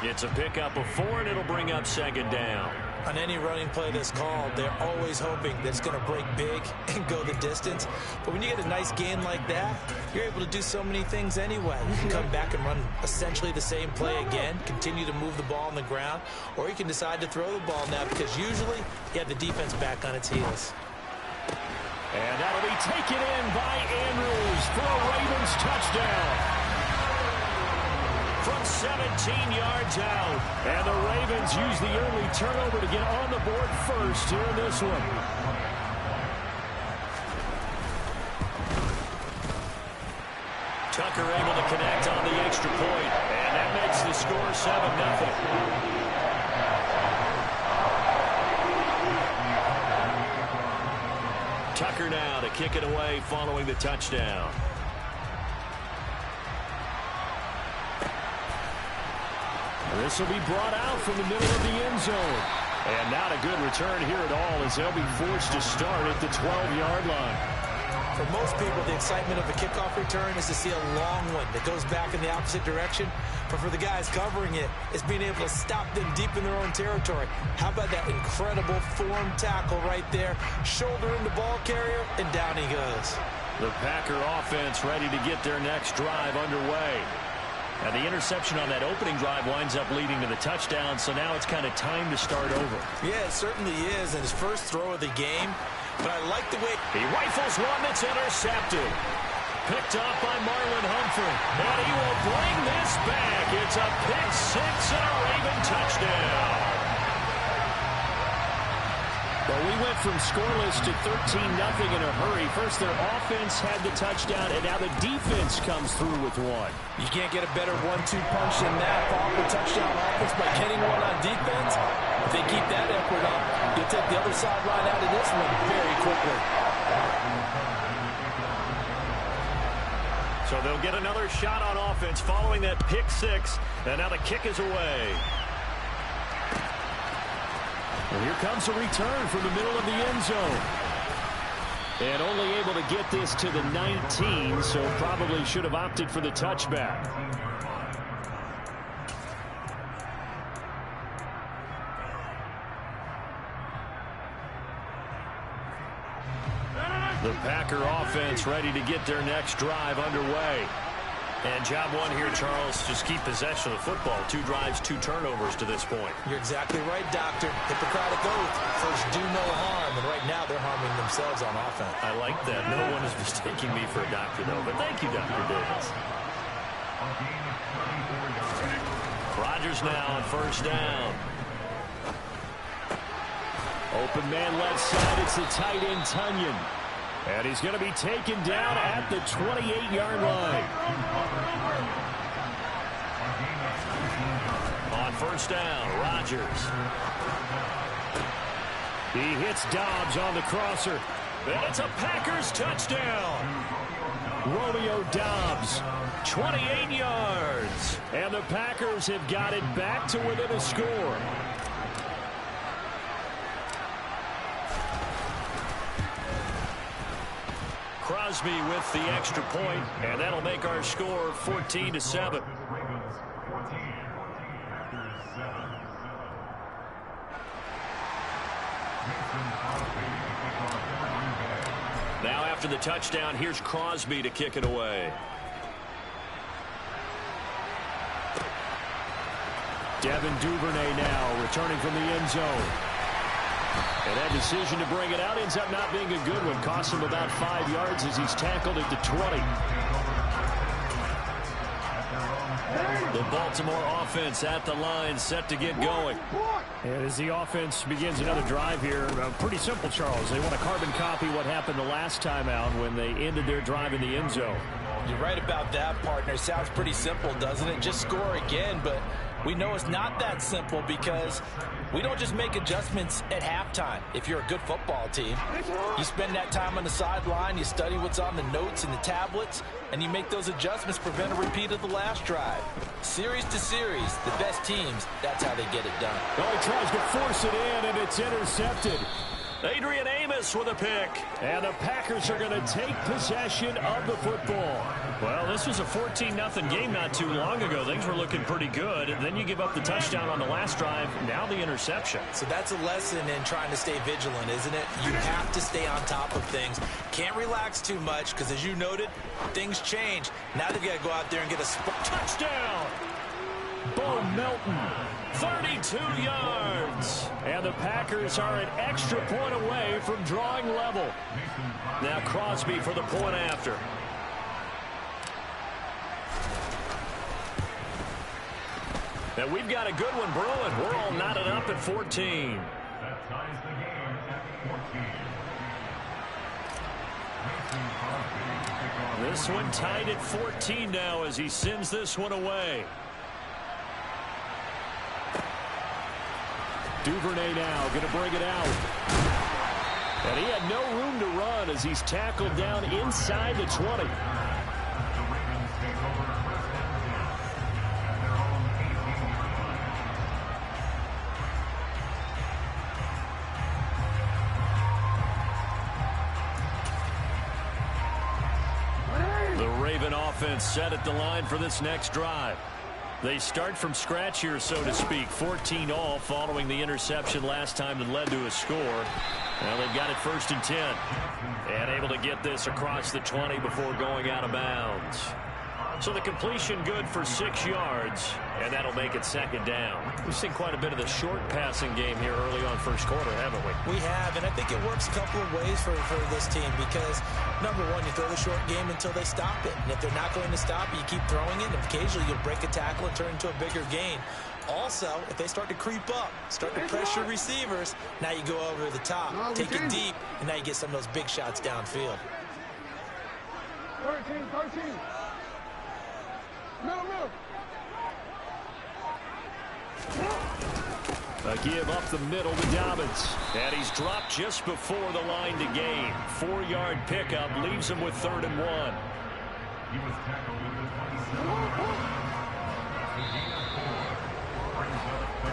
It's a pickup of 4, and it'll bring up 2nd down. On any running play that's called, they're always hoping that it's going to break big and go the distance. But when you get a nice gain like that, you're able to do so many things anyway. You can come back and run essentially the same play again, continue to move the ball on the ground, or you can decide to throw the ball now because usually you have the defense back on its heels. And that'll be taken in by Andrews for a Ravens touchdown. From 17 yards out. And the Ravens use the early turnover to get on the board first here in this one. Tucker able to connect on the extra point. And that makes the score 7-0. Tucker now to kick it away following the touchdown. This will be brought out from the middle of the end zone. And not a good return here at all as they'll be forced to start at the 12-yard line. For most people, the excitement of a kickoff return is to see a long one that goes back in the opposite direction. But for the guys covering it, it's being able to stop them deep in their own territory. How about that incredible form tackle right there? Shoulder in the ball carrier, and down he goes. The Packer offense ready to get their next drive underway. And the interception on that opening drive winds up leading to the touchdown, so now it's kind of time to start over. Yeah, it certainly is, and his first throw of the game. But I like the way he rifles one that's intercepted. Picked up by Marlon Humphrey. And he will bring this back. It's a pick 6 and a Raven touchdown. Well, we went from scoreless to 13-0 in a hurry. First, their offense had the touchdown, and now the defense comes through with one. You can't get a better 1-2 punch than that. Follow the touchdown offense by getting one on defense. If they keep that effort up, you'll take the other sideline out of this one very quickly. So they'll get another shot on offense following that pick 6, and now the kick is away. And here comes a return from the middle of the end zone. And only able to get this to the 19, so probably should have opted for the touchback. The Packer offense ready to get their next drive underway. And job one here, Charles, just keep possession of the football. 2 drives, 2 turnovers to this point. You're exactly right, Doctor. Hippocratic oath. First, do no harm. And right now, they're harming themselves on offense. I like that. No one is mistaking me for a doctor, though. But thank you, Dr. Davis. Rodgers now on first down. Open man left side. It's the tight end, Tunyon. And he's going to be taken down at the 28-yard line. On first down. Rodgers. He hits Dobbs on the crosser. And it's a Packers touchdown. Romeo Dobbs, 28 yards. And the Packers have got it back to within a score. Crosby with the extra point, and that'll make our score 14-7. Now after the touchdown, here's Crosby to kick it away. Devin Duvernay now returning from the end zone. And that decision to bring it out ends up not being a good one. Costs him about 5 yards as he's tackled at the 20. The Baltimore offense at the line, set to get going. And as the offense begins another drive here, pretty simple, Charles. They want to carbon copy what happened the last time out when they ended their drive in the end zone. You're right about that, partner. Sounds pretty simple, doesn't it? Just score again, but we know it's not that simple because we don't just make adjustments at halftime. If you're a good football team, you spend that time on the sideline, you study what's on the notes and the tablets, and you make those adjustments, prevent a repeat of the last drive. Series to series, the best teams, that's how they get it done. Oh, he tries to force it in, and it's intercepted. Adrian Amos with a pick. And the Packers are going to take possession of the football. Well, this was a 14-0 game not too long ago. Things were looking pretty good. And then you give up the touchdown on the last drive. Now the interception. So that's a lesson in trying to stay vigilant, isn't it? You have to stay on top of things. Can't relax too much because, as you noted, things change. Now they've got to go out there and get a touchdown. Bo Melton, 32 yards. And the Packers are an extra point away from drawing level. Now Crosby for the point after. And we've got a good one brewing. We're all knotted up at 14. That ties the game at 14. This one tied at 14 now as he sends this one away. Duvernay now going to bring it out. And he had no room to run as he's tackled down inside the 20. The Ravens take over first and 10 at their own 18-yard line. The Raven offense set at the line for this next drive. They start from scratch here, so to speak. 14 all following the interception last time that led to a score. Well, they've got it 1st and 10. And able to get this across the 20 before going out of bounds. So the completion good for 6 yards, and that'll make it 2nd down. We've seen quite a bit of the short passing game here early on first quarter, haven't we? We have, and I think it works a couple of ways for this team because, number one, you throw the short game until they stop it. And if they're not going to stop it, you keep throwing it, and occasionally you'll break a tackle and turn into a bigger gain. Also, if they start to creep up, start to pressure receivers, now you go over the top, take it deep, and now you get some of those big shots downfield. 13. Middle. A give up the middle to Dobbins. And he's dropped just before the line to gain. 4-yard pickup leaves him with 3rd and 1. He was tackled at the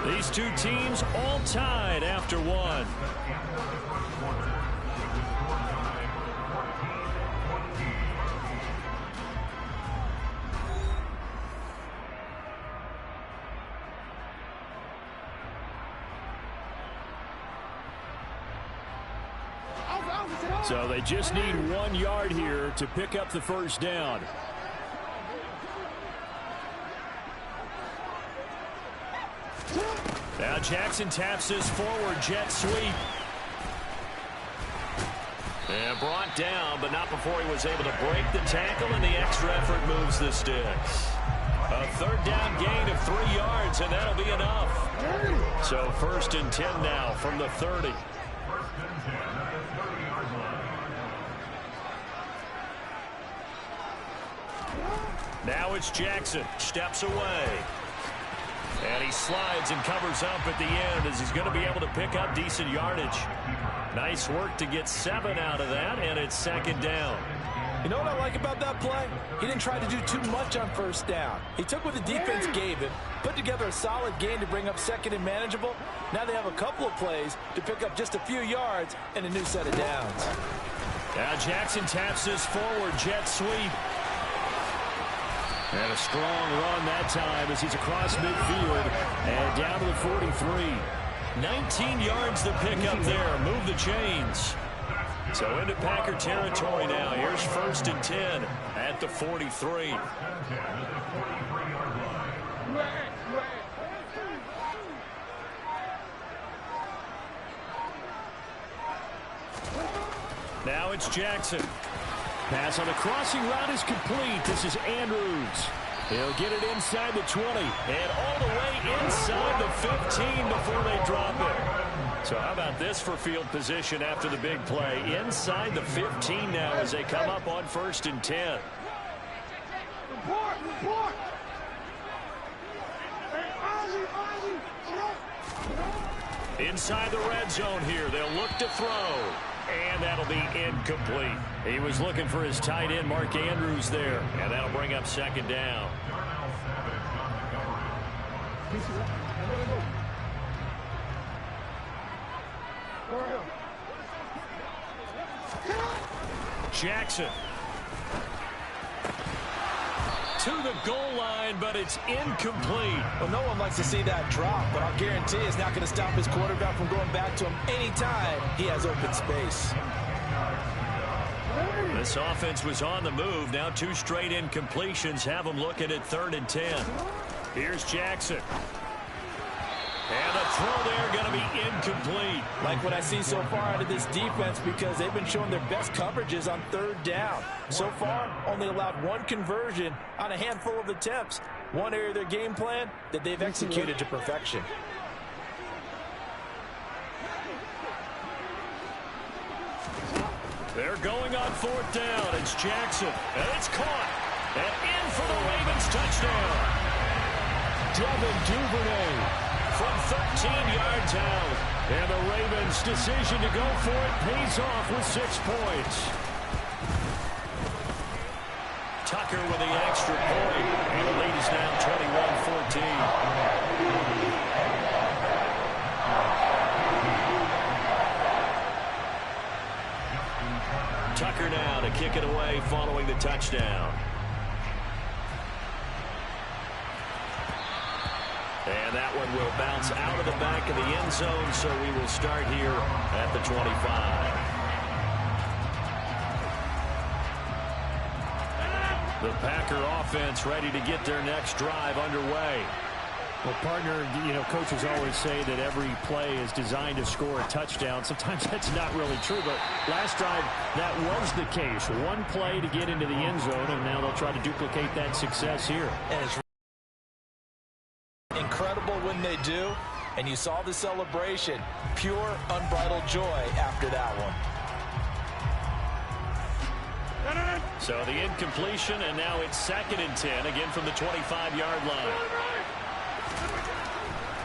27. These two teams all tied after one. So they just need 1 yard here to pick up the 1st down. Now Jackson taps this forward jet sweep. And brought down, but not before he was able to break the tackle, and the extra effort moves the sticks. A 3rd down gain of 3 yards, and that'll be enough. So 1st and 10 now from the 30. 1st and 10 at the 30-yard line. Now it's Jackson. Steps away. And he slides and covers up at the end as he's going to be able to pick up decent yardage. Nice work to get 7 out of that, and it's second down. You know what I like about that play? He didn't try to do too much on first down. He took what the defense gave him, put together a solid gain to bring up second and manageable. Now they have a couple of plays to pick up just a few yards and a new set of downs. Now Jackson taps this forward jet sweep. And a strong run that time as he's across midfield and down to the 43. 19 yards to pick up there. Move the chains. So into Packer territory now. Here's 1st and 10 at the 43. Now it's Jackson. Pass on the crossing route is complete. This is Andrews. He'll get it inside the 20 and all the way inside the 15 before they drop it. So how about this for field position after the big play? Inside the 15 now as they come up on 1st and 10. Inside the red zone here. They'll look to throw. And that'll be incomplete. He was looking for his tight end, Mark Andrews, there. And that'll bring up second down. Jackson. To the goal line, but it's incomplete. Well, no one likes to see that drop, but I'll guarantee it's not going to stop his quarterback from going back to him anytime he has open space. This offense was on the move. Now 2 straight incompletions have them looking at 3rd and 10. Here's Jackson. And the throw there going to be incomplete. Like what I see so far out of this defense because they've been showing their best coverages on 3rd down. So far, only allowed 1 conversion on a handful of attempts. One area of their game plan that they've executed to perfection. They're going on 4th down. It's Jackson. And it's caught. And in for the Ravens touchdown. Devin Duvernay from 13 yards out. And the Ravens' decision to go for it pays off with 6 points. Tucker with the extra point. And the lead is now 21-14. Tucker now to kick it away following the touchdown. And that one will bounce out of the back of the end zone, so we will start here at the 25. The Packer offense ready to get their next drive underway. Well, partner, you know, coaches always say that every play is designed to score a touchdown. Sometimes that's not really true, but last drive, that was the case. 1 play to get into the end zone, and now they'll try to duplicate that success here. And it's incredible when they do, and you saw the celebration. Pure, unbridled joy after that one. So the incompletion, and now it's 2nd and 10, again from the 25-yard line.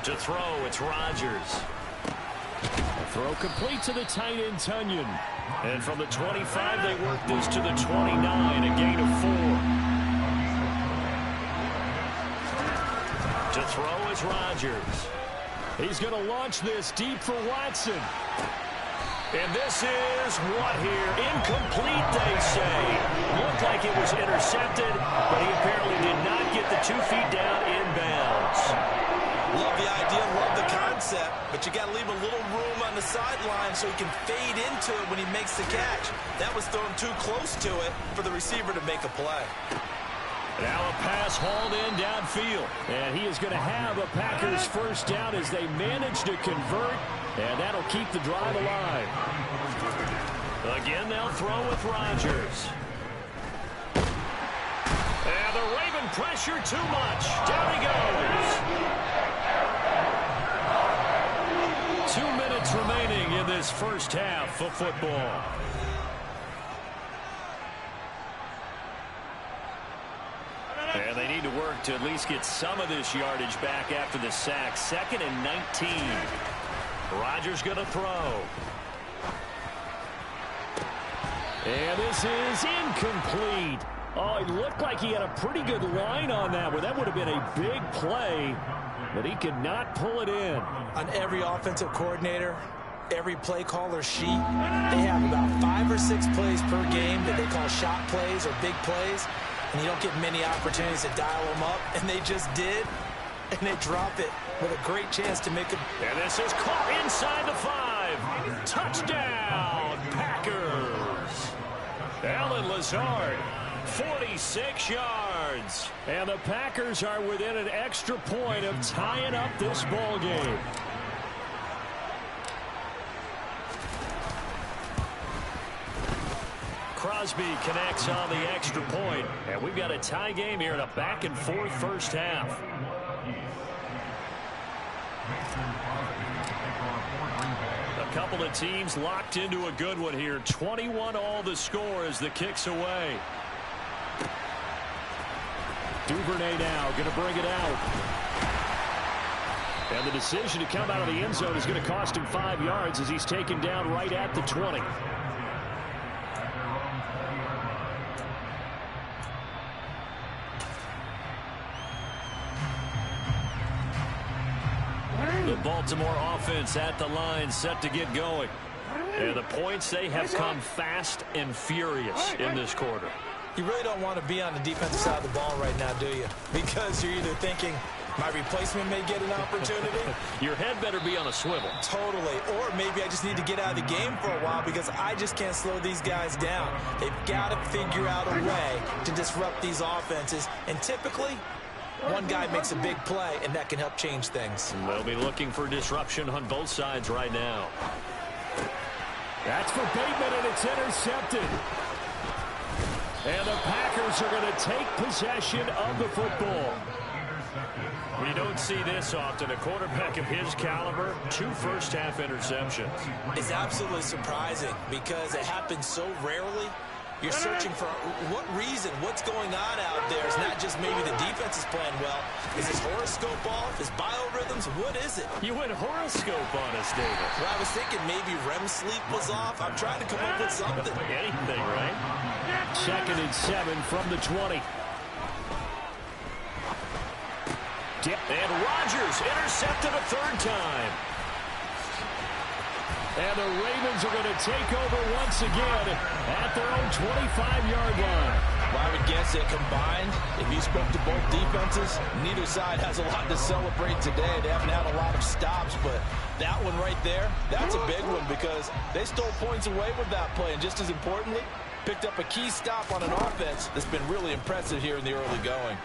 To throw, it's Rodgers. Throw complete to the tight end, Tunyon. And from the 25, they work this to the 29, a gain of 4. To throw is Rodgers. He's going to launch this deep for Watson. And this is what here? Incomplete, they say. Looked like it was intercepted, but he apparently did not get the 2 feet down inbounds. Love the idea, love the concept, but you got to leave a little room on the sideline so he can fade into it when he makes the catch. That was thrown too close to it for the receiver to make a play. Now a pass hauled in downfield. And he is going to have a Packers first down as they manage to convert. And that'll keep the drive alive. Again, they'll throw with Rodgers. And the Raven pressure too much. Down he goes. 2 minutes remaining in this first half of football. And they need to work mark to at least get some of this yardage back after the sack. 2nd and 19. Rodgers going to throw. And this is incomplete. Oh, it looked like he had a pretty good line on that one. That would have been a big play, but he could not pull it in. On every offensive coordinator, every play caller sheet, they have about 5 or 6 plays per game that they call shot plays or big plays, and you don't get many opportunities to dial them up, and they just did, and they drop it with a great chance to make a... And this is caught inside the 5. Touchdown, Packers. Alan Lazard, 46 yards. And the Packers are within an extra point of tying up this ball game. Crosby connects on the extra point, and we've got a tie game here in a back-and-forth first half. A couple of teams locked into a good one here. 21-all the score as the kick's away. Duvernay now going to bring it out. And the decision to come out of the end zone is going to cost him 5 yards as he's taken down right at the 20. The Baltimore offense at the line, set to get going. And the points, they have come fast and furious in this quarter. You really don't want to be on the defensive side of the ball right now, do you? Because you're either thinking, my replacement may get an opportunity. Your head better be on a swivel. Totally. Or maybe I just need to get out of the game for a while because I just can't slow these guys down. They've got to figure out a way to disrupt these offenses. And typically, one guy makes a big play, and that can help change things. They'll be looking for disruption on both sides right now. That's for Bateman, and it's intercepted. And the Packers are going to take possession of the football. We don't see this often. A quarterback of his caliber, 2 first-half interceptions. It's absolutely surprising because it happens so rarely. You're searching for what reason, what's going on out there. It's not just maybe the defense is playing well. Is his horoscope off? His biorhythms? What is it? You went horoscope on us, David. Well, I was thinking maybe REM sleep was off. I'm trying to come up with something. Anything, right? 2nd and 7 from the 20. And Rodgers intercepted a 3rd time. And the Ravens are going to take over once again at their own 25-yard line. Well, I would guess that combined, if you spoke to both defenses, neither side has a lot to celebrate today. They haven't had a lot of stops, but that one right there, that's a big one because they stole points away with that play. And just as importantly, picked up a key stop on an offense that's been really impressive here in the early going.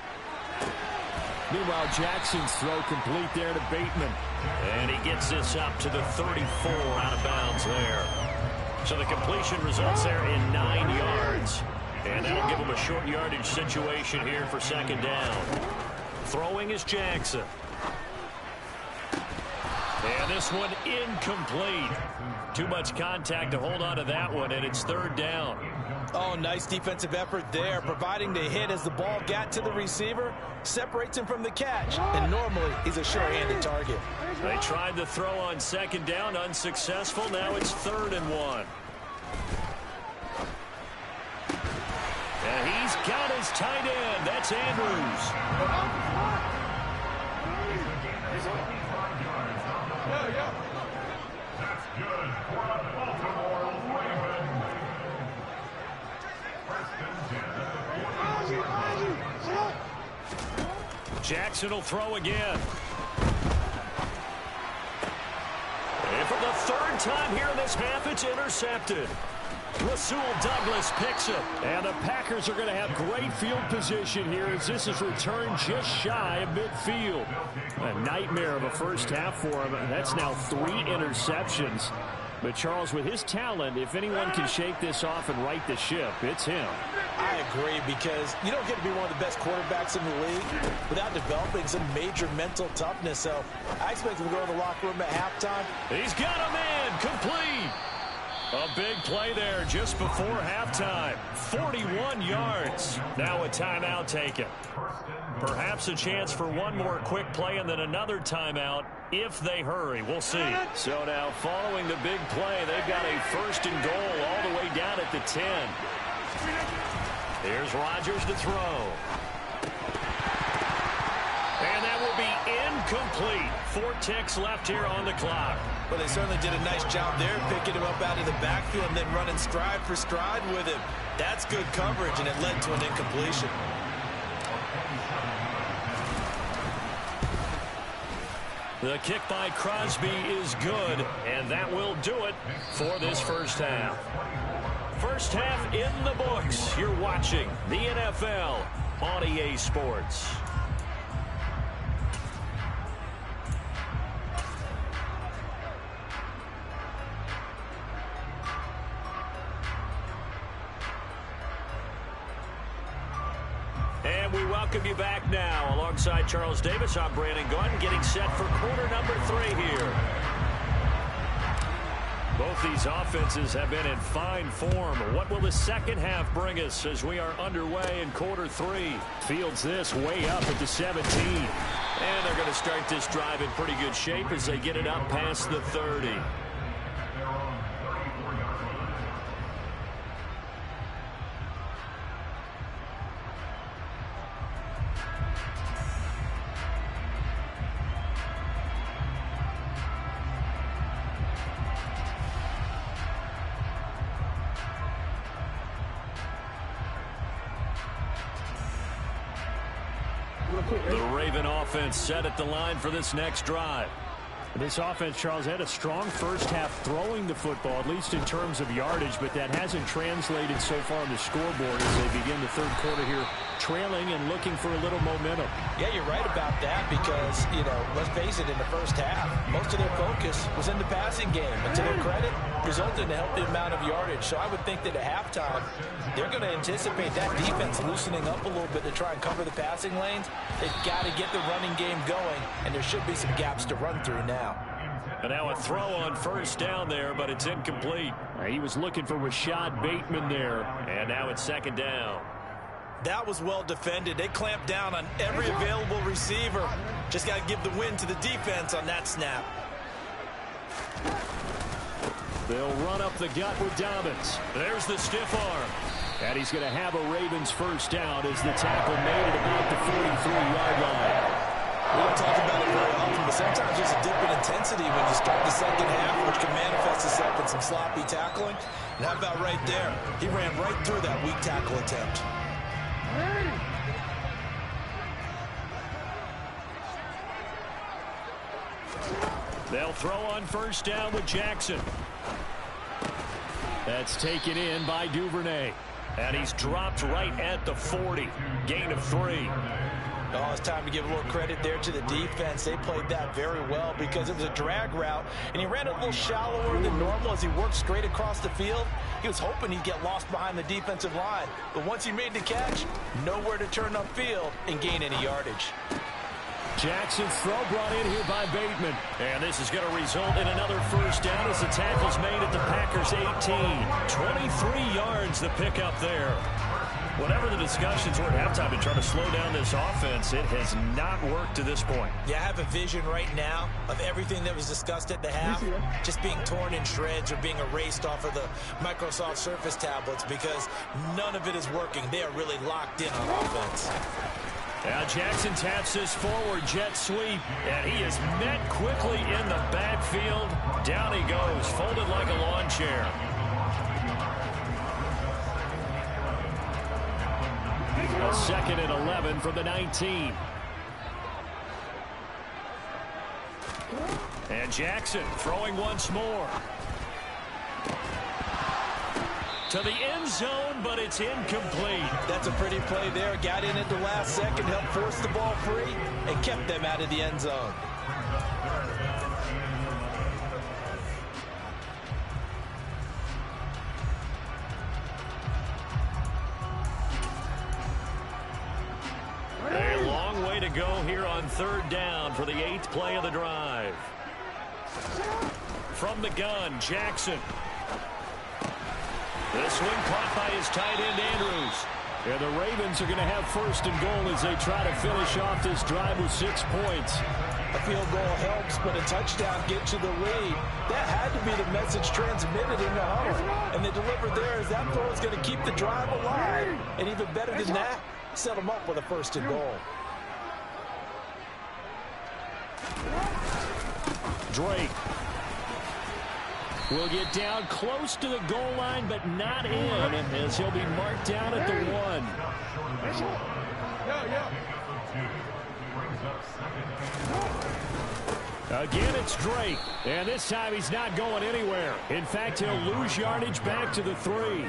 Meanwhile, Jackson's throw complete there to Bateman. And he gets this up to the 34 out of bounds there. So the completion results there in 9 yards. And that'll give him a short yardage situation here for 2nd down. Throwing is Jackson. And this one incomplete. Too much contact to hold on to that one, and it's 3rd down. Oh, nice defensive effort there, providing the hit as the ball got to the receiver, separates him from the catch, and normally he's a sure-handed target. They tried the throw on 2nd down, unsuccessful. Now it's 3rd and 1. And he's got his tight end. That's Andrews. That's good for the Baltimore Ravens. Jackson will throw again. And for the 3rd time here in this half, it's intercepted. Rasul Douglas picks it. And the Packers are going to have great field position here as this is returned just shy of midfield. A nightmare of a first half for him. That's now 3 interceptions. But, Charles, with his talent, if anyone can shake this off and right the ship, it's him. I agree because you don't get to be one of the best quarterbacks in the league without developing some major mental toughness. So I expect him to go to the locker room at halftime. He's got a man complete. A big play there just before halftime. 41 yards. Now a timeout taken. Perhaps a chance for one more quick play and then another timeout if they hurry. We'll see. So now following the big play, they've got a 1st and goal all the way down at the 10. Here's Rodgers to throw. And that will be incomplete. 4 ticks left here on the clock. Well, they certainly did a nice job there, picking him up out of the backfield and then running stride for stride with him. That's good coverage, and it led to an incompletion. The kick by Crosby is good, and that will do it for this first half. First half in the books. You're watching the NFL on EA Sports. And we welcome you back now. Alongside Charles Davis, I'm Brandon Gunn, getting set for quarter number 3 here. Both these offenses have been in fine form. What will the second half bring us as we are underway in quarter 3? Fields this way up at the 17. And they're going to start this drive in pretty good shape as they get it up past the 30. The Raven offense set at the line for this next drive. This offense, Charles, had a strong first half throwing the football, at least in terms of yardage, but that hasn't translated so far on the scoreboard as they begin the third quarter here, trailing and looking for a little momentum. Yeah, you're right about that because, let's face it, in the first half, most of their focus was in the passing game. And to their credit, resulted in a healthy amount of yardage. So I would think that at halftime, they're going to anticipate that defense loosening up a little bit to try and cover the passing lanes. They've got to get the running game going, and there should be some gaps to run through now. And now a throw on first down there, but it's incomplete. He was looking for Rashad Bateman there, and now it's second down. That was well defended. They clamped down on every available receiver. Just got to give the win to the defense on that snap. They'll run up the gut with Dobbins. There's the stiff arm. And he's going to have a Ravens first down as the tackle made it about the 43-yard line. We don't talk about it very often, but sometimes there's a dip in intensity when you start the second half, which can manifest itself in some sloppy tackling. And how about right there? He ran right through that weak tackle attempt. They'll throw on first down with Jackson. That's taken in by Duvernay. And he's dropped right at the 40. Gain of 3. Oh, it's time to give a little credit there to the defense. They played that very well because it was a drag route, and he ran a little shallower than normal as he worked straight across the field. He was hoping he'd get lost behind the defensive line, but once he made the catch, nowhere to turn upfield and gain any yardage. Jackson's throw brought in here by Bateman. And this is going to result in another first down as the tackle's made at the Packers' 18. 23 yards the pickup there. Whatever the discussions were at halftime to try to slow down this offense, it has not worked to this point. Yeah, I have a vision right now of everything that was discussed at the half just being torn in shreds or being erased off of the Microsoft Surface tablets because none of it is working. They are really locked in on offense. Now Jackson taps this forward jet sweep, and he is met quickly in the backfield. Down he goes, folded like a lawn chair. A second and 11 from the 19. And Jackson throwing once more. To the end zone, but it's incomplete. That's a pretty play there. Got in at the last second, helped force the ball free, and kept them out of the end zone. A long way to go here on third down for the 8th play of the drive. From the gun, Jackson. This one caught by his tight end, Andrews. And the Ravens are going to have first and goal as they try to finish off this drive with 6 points. A field goal helps, but a touchdown gets you the lead. That had to be the message transmitted in the huddle. And they delivered there as that throw is going to keep the drive alive. And even better than that, set them up with a first and goal. Drake will get down close to the goal line, but not in, as he'll be marked down at the 1. Again, it's Drake, and this time he's not going anywhere. In fact, he'll lose yardage back to the 3.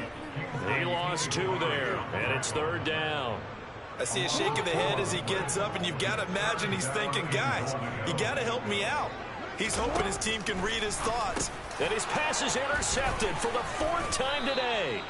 He lost 2 there, and it's third down. I see a shake of the head as he gets up, and you've got to imagine he's thinking, guys, you got to help me out. He's hoping his team can read his thoughts. And his pass is intercepted for the 4th time today.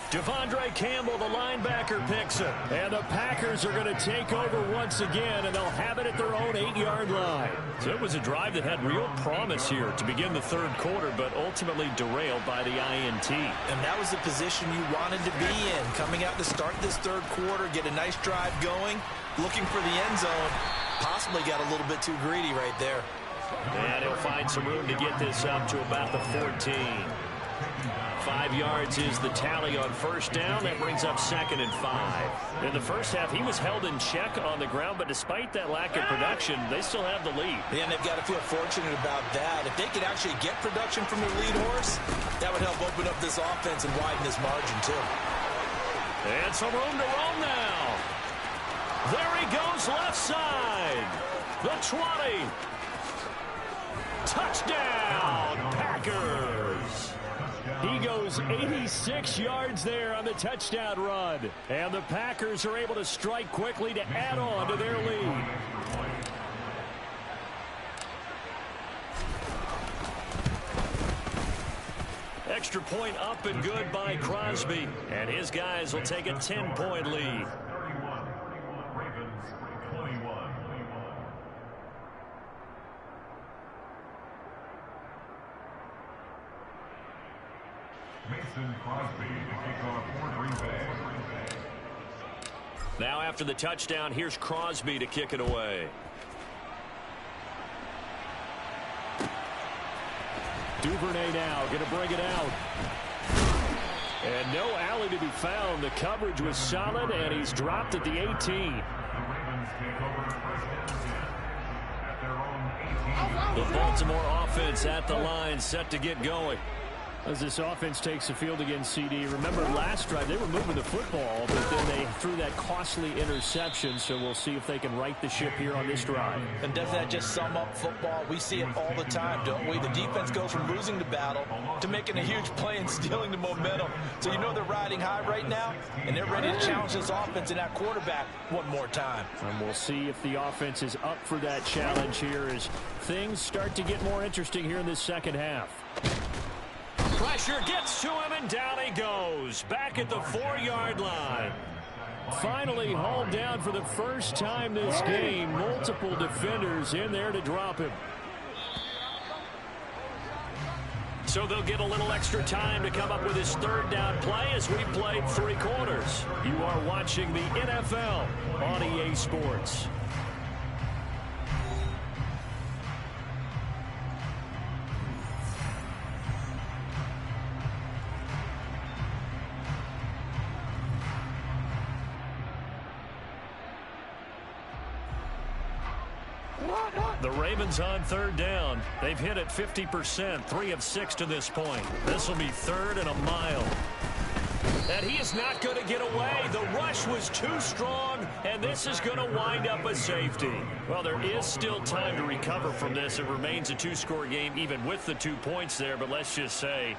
Devondre Campbell, the linebacker, picks it. And the Packers are going to take over once again, and they'll have it at their own 8-yard line. So it was a drive that had real promise here to begin the third quarter, but ultimately derailed by the INT. And that was the position you wanted to be in. Coming out to start this third quarter, get a nice drive going, looking for the end zone. Possibly got a little bit too greedy right there. And he'll find some room to get this up to about the 14. 5 yards is the tally on first down. That brings up 2nd and 5. In the first half, he was held in check on the ground, but despite that lack of production, they still have the lead. Yeah, and they've got to feel fortunate about that. If they could actually get production from their lead horse, that would help open up this offense and widen this margin, too. And some room to roam now. There he goes, left side. The 20. Touchdown, Packers. He goes 86 yards there on the touchdown run. And the Packers are able to strike quickly to add on to their lead. Extra point up and good by Crosby. And his guys will take a 10-point lead. Now after the touchdown, here's Crosby to kick it away. Duvernay now going to bring it out. And no alley to be found. The coverage was solid, and he's dropped at the 18. The Baltimore offense at the line, set to get going. As this offense takes the field against CD. Remember last drive they were moving the football, but then they threw that costly interception, so we'll see if they can right the ship here on this drive. And doesn't that just sum up football? We see it all the time, don't we? The defense goes from losing the battle to making a huge play and stealing the momentum. So you know they're riding high right now, and they're ready to challenge this offense and that quarterback one more time. And we'll see if the offense is up for that challenge here as things start to get more interesting here in this second half. Pressure gets to him, and down he goes. Back at the 4-yard line. Finally hauled down for the first time this game. Multiple defenders in there to drop him. So they'll get a little extra time to come up with his third down play as we played 3 quarters. You are watching the NFL on EA Sports. The Ravens on third down. They've hit it 50%, 3 of 6 to this point. This will be 3rd and a mile. And he is not going to get away. The rush was too strong, and this is going to wind up a safety. Well, there is still time to recover from this. It remains a 2-score game, even with the 2 points there, but let's just say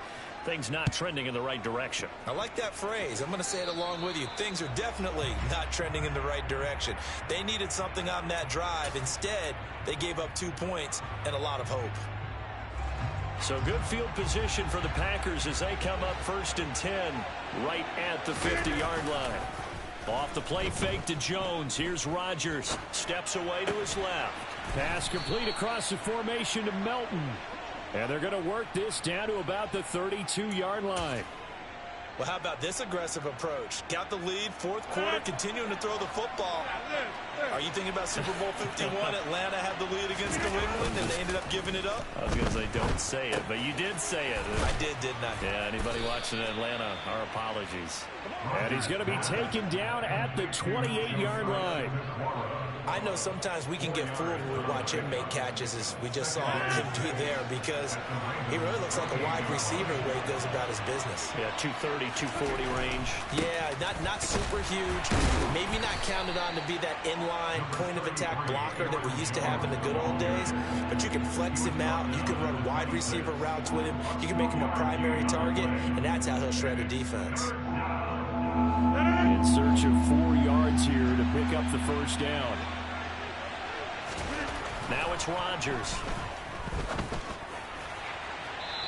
things not trending in the right direction. I like that phrase. I'm going to say it along with you. Things are definitely not trending in the right direction. They needed something on that drive. Instead, they gave up 2 points and a lot of hope. So good field position for the Packers as they come up 1st and 10 right at the 50-yard line. Off the play fake to Jones. Here's Rodgers. Steps away to his left. Pass complete across the formation to Melton. And they're going to work this down to about the 32-yard line. Well, how about this aggressive approach? Got the lead, fourth quarter, continuing to throw the football. Are you thinking about Super Bowl 51? Atlanta had the lead against New England, and they ended up giving it up? I was going to say, don't say it, but you did say it. I did, didn't I? Yeah, anybody watching Atlanta, our apologies. And he's going to be taken down at the 28-yard line. I know sometimes we can get fooled when we watch him make catches, as we just saw him do there, because he really looks like a wide receiver the way he goes about his business. Yeah, 230, 240 range. Yeah, not super huge. Maybe not counted on to be that inline point-of-attack blocker that we used to have in the good old days, but you can flex him out. You can run wide receiver routes with him. You can make him a primary target, and that's how he'll shred a defense. In search of 4 yards here to pick up the first down. Now it's Rodgers.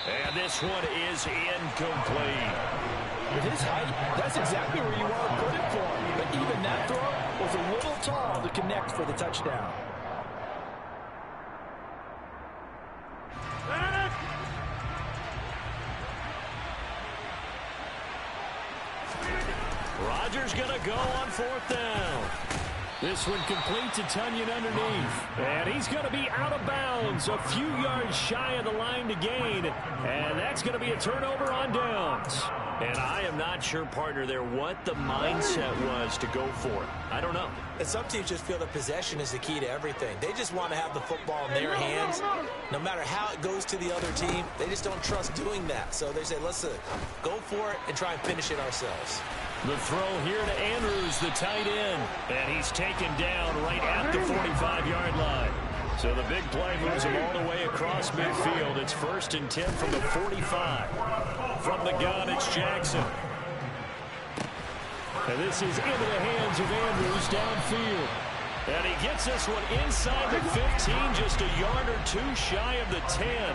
And this one is incomplete. With his height, that's exactly where you want to put it for him. But even that throw was a little tall to connect for the touchdown. Rodgers going to go on fourth down. This one complete to Tunyon underneath. And he's going to be out of bounds, a few yards shy of the line to gain. And that's going to be a turnover on downs. And I am not sure, partner, there what the mindset was to go for it. I don't know. And some teams just feel that possession is the key to everything. They just want to have the football in their hands. No matter how it goes to the other team, they just don't trust doing that. So they say, let's go for it and try and finish it ourselves. The throw here to Andrews, the tight end. And he's taken down right at the 45-yard line. So the big play moves him all the way across midfield. It's 1st and 10 from the 45. From the gun, it's Jackson. And this is into the hands of Andrews downfield. And he gets this one inside the 15, just a yard or two shy of the 10.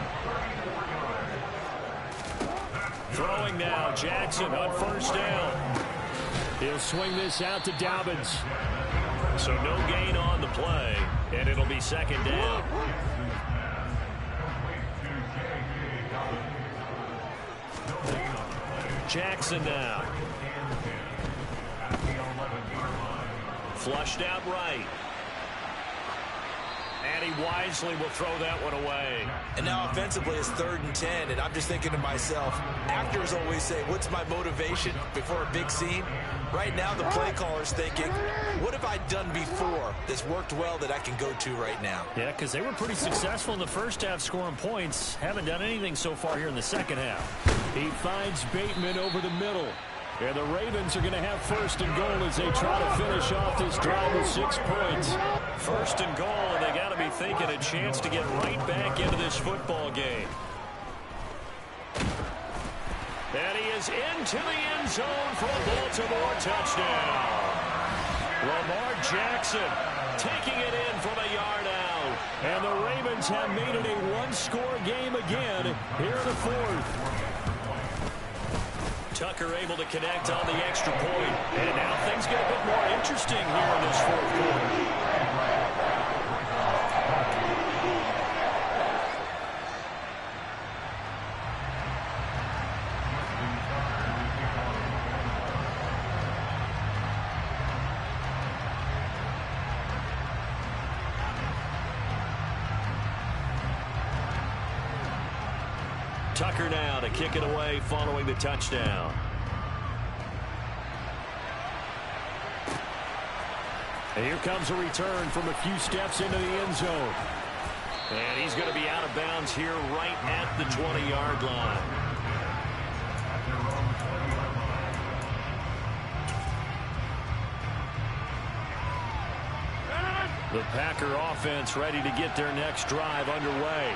Throwing now, Jackson on first down. He'll swing this out to Dobbins. So no gain on the play, and it'll be second down. Jackson now. Flushed out right. And he wisely will throw that one away. And now offensively it's 3rd and 10, and I'm just thinking to myself, actors always say, what's my motivation before a big scene? Right now the play caller's thinking, what have I done before that's worked well that I can go to right now? Yeah, because they were pretty successful in the first half scoring points. Haven't done anything so far here in the second half. He finds Bateman over the middle. And the Ravens are going to have 1st and goal as they try to finish off this drive with 6 points. 1st and goal, and they got to be thinking a chance to get right back into this football game. And he is into the end zone for a Baltimore touchdown. Lamar Jackson taking it in from a yard out. And the Ravens have made it a one-score game again here in the 4th. Tucker able to connect on the extra point. And now things get a bit more interesting here in this 4th quarter. Tucker now to kick it away following the touchdown. And here comes a return from a few steps into the end zone. And he's going to be out of bounds here right at the 20-yard line. The Packer offense ready to get their next drive underway.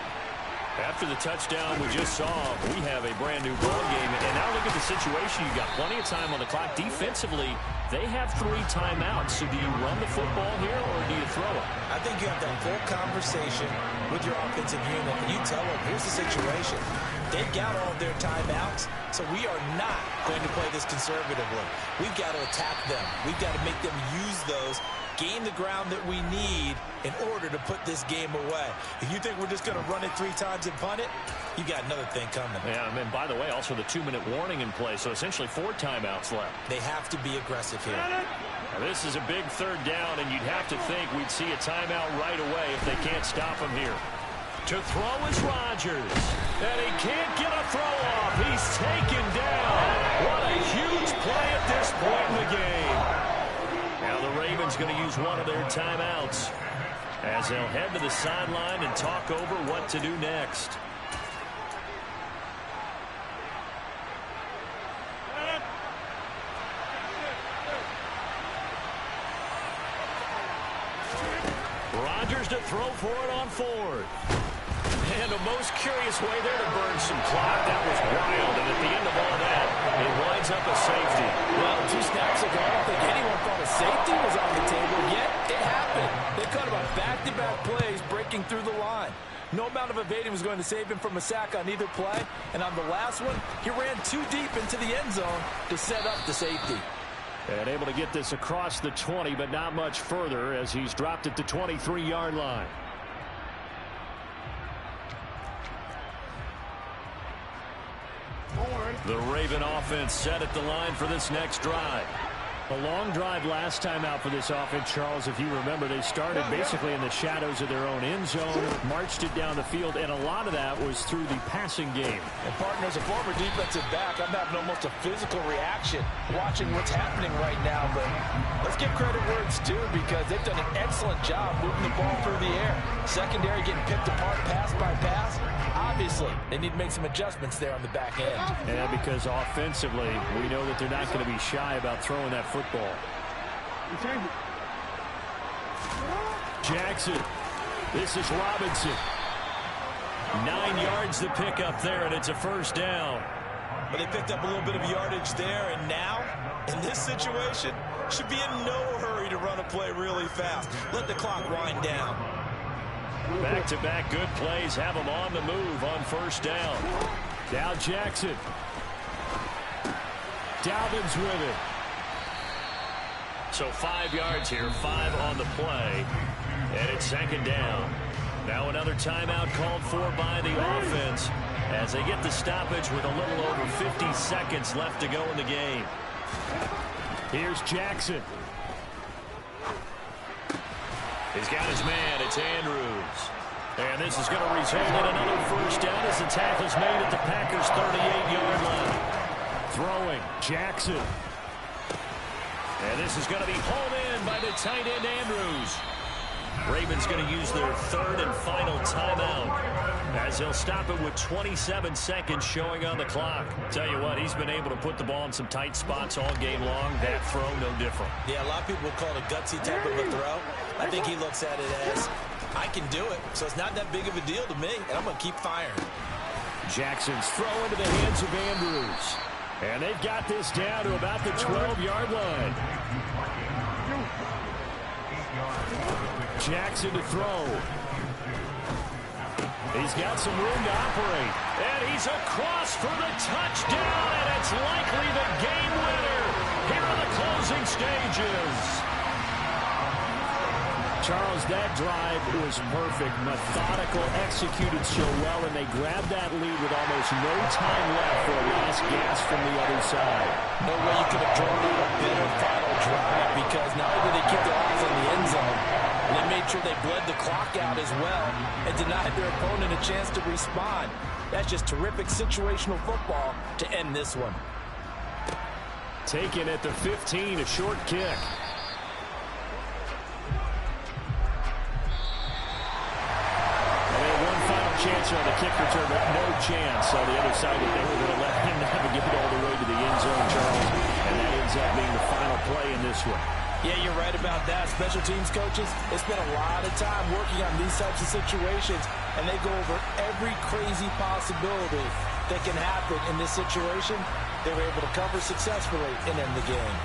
After the touchdown we just saw, we have a brand-new ball game. And now look at the situation. You've got plenty of time on the clock. Defensively, they have 3 timeouts. So do you run the football here or do you throw it? I think you have that full conversation with your offensive unit, and you tell them, here's the situation. They've got all of their timeouts, so we are not going to play this conservatively. We've got to attack them. We've got to make them use those, gain the ground that we need in order to put this game away. If you think we're just going to run it 3 times and punt it, you got another thing coming. Yeah, and by the way, also the 2-minute warning in play, so essentially 4 timeouts left. They have to be aggressive here. Now, this is a big 3rd down, and you'd have to think we'd see a timeout right away if they can't stop him here. To throw is Rodgers, and he can't get a throw off. He's taken down. What a huge play at this point in the game. Now the Ravens going to use one of their timeouts as they'll head to the sideline and talk over what to do next. Rodgers to throw for it on 4th. And the most curious way there to burn some clock. That was wild. And at the end of all that, it winds up a safety. Well, 2 snaps ago, I don't think anyone thought a safety was on the table, yet it happened. They cut about back-to-back plays breaking through the line. No amount of evading was going to save him from a sack on either play. And on the last one, he ran too deep into the end zone to set up the safety. And able to get this across the 20, but not much further as he's dropped at the 23-yard line. The Raven offense set at the line for this next drive. A long drive last time out for this offense, Charles. If you remember, they started basically in the shadows of their own end zone, marched it down the field, and a lot of that was through the passing game. And partner, as a former defensive back, I'm having almost a physical reaction watching what's happening right now. But let's give credit where it's due, because they've done an excellent job moving the ball through the air. Secondary getting picked apart pass by pass. Obviously, they need to make some adjustments there on the back end. And because offensively, we know that they're not going to be shy about throwing that football. Jackson. This is Robinson. 9 yards to pick up there, and it's a 1st down. But they picked up a little bit of yardage there, and now, in this situation, should be in no hurry to run a play really fast. Let the clock wind down. Back-to-back good plays have them on the move on 1st down. Now Jackson. Dalvin's with it. So 5 yards here, 5 on the play, and it's 2nd down. Now another timeout called for by the offense as they get the stoppage with a little over 50 seconds left to go in the game. Here's Jackson. He's got his man. It's Andrews. And this is going to result in another 1st down as the tackle's made at the Packers' 38-yard line. Throwing, Jackson. And this is going to be hauled in by the tight end, Andrews. Ravens going to use their 3rd and final timeout as they'll stop it with 27 seconds showing on the clock. Tell you what, he's been able to put the ball in some tight spots all game long. That throw, no different. Yeah, a lot of people will call it a gutsy type of a throw. I think he looks at it as, I can do it, so it's not that big of a deal to me, and I'm going to keep firing. Jackson's throw into the hands of Andrews. And they've got this down to about the 12-yard line. Jackson to throw. He's got some room to operate. And he's across for the touchdown, and it's likely the game winner here in the closing stages. Charles, that drive was perfect, methodical, executed so well, and they grabbed that lead with almost no time left for a last gasp from the other side. No way you could have drawn up a better final drive, because not only did they keep their eyes on the end zone, they made sure they bled the clock out as well and denied their opponent a chance to respond. That's just terrific situational football to end this one. Taken at the 15, a short kick. Chance on the kick return, but no chance on the other side that they were going to let him navigate all the way to the end zone, Charles, and that ends up being the final play in this one. Yeah, you're right about that. Special teams coaches, they spend a lot of time working on these types of situations, and they go over every crazy possibility that can happen in this situation. They were able to cover successfully and end the game.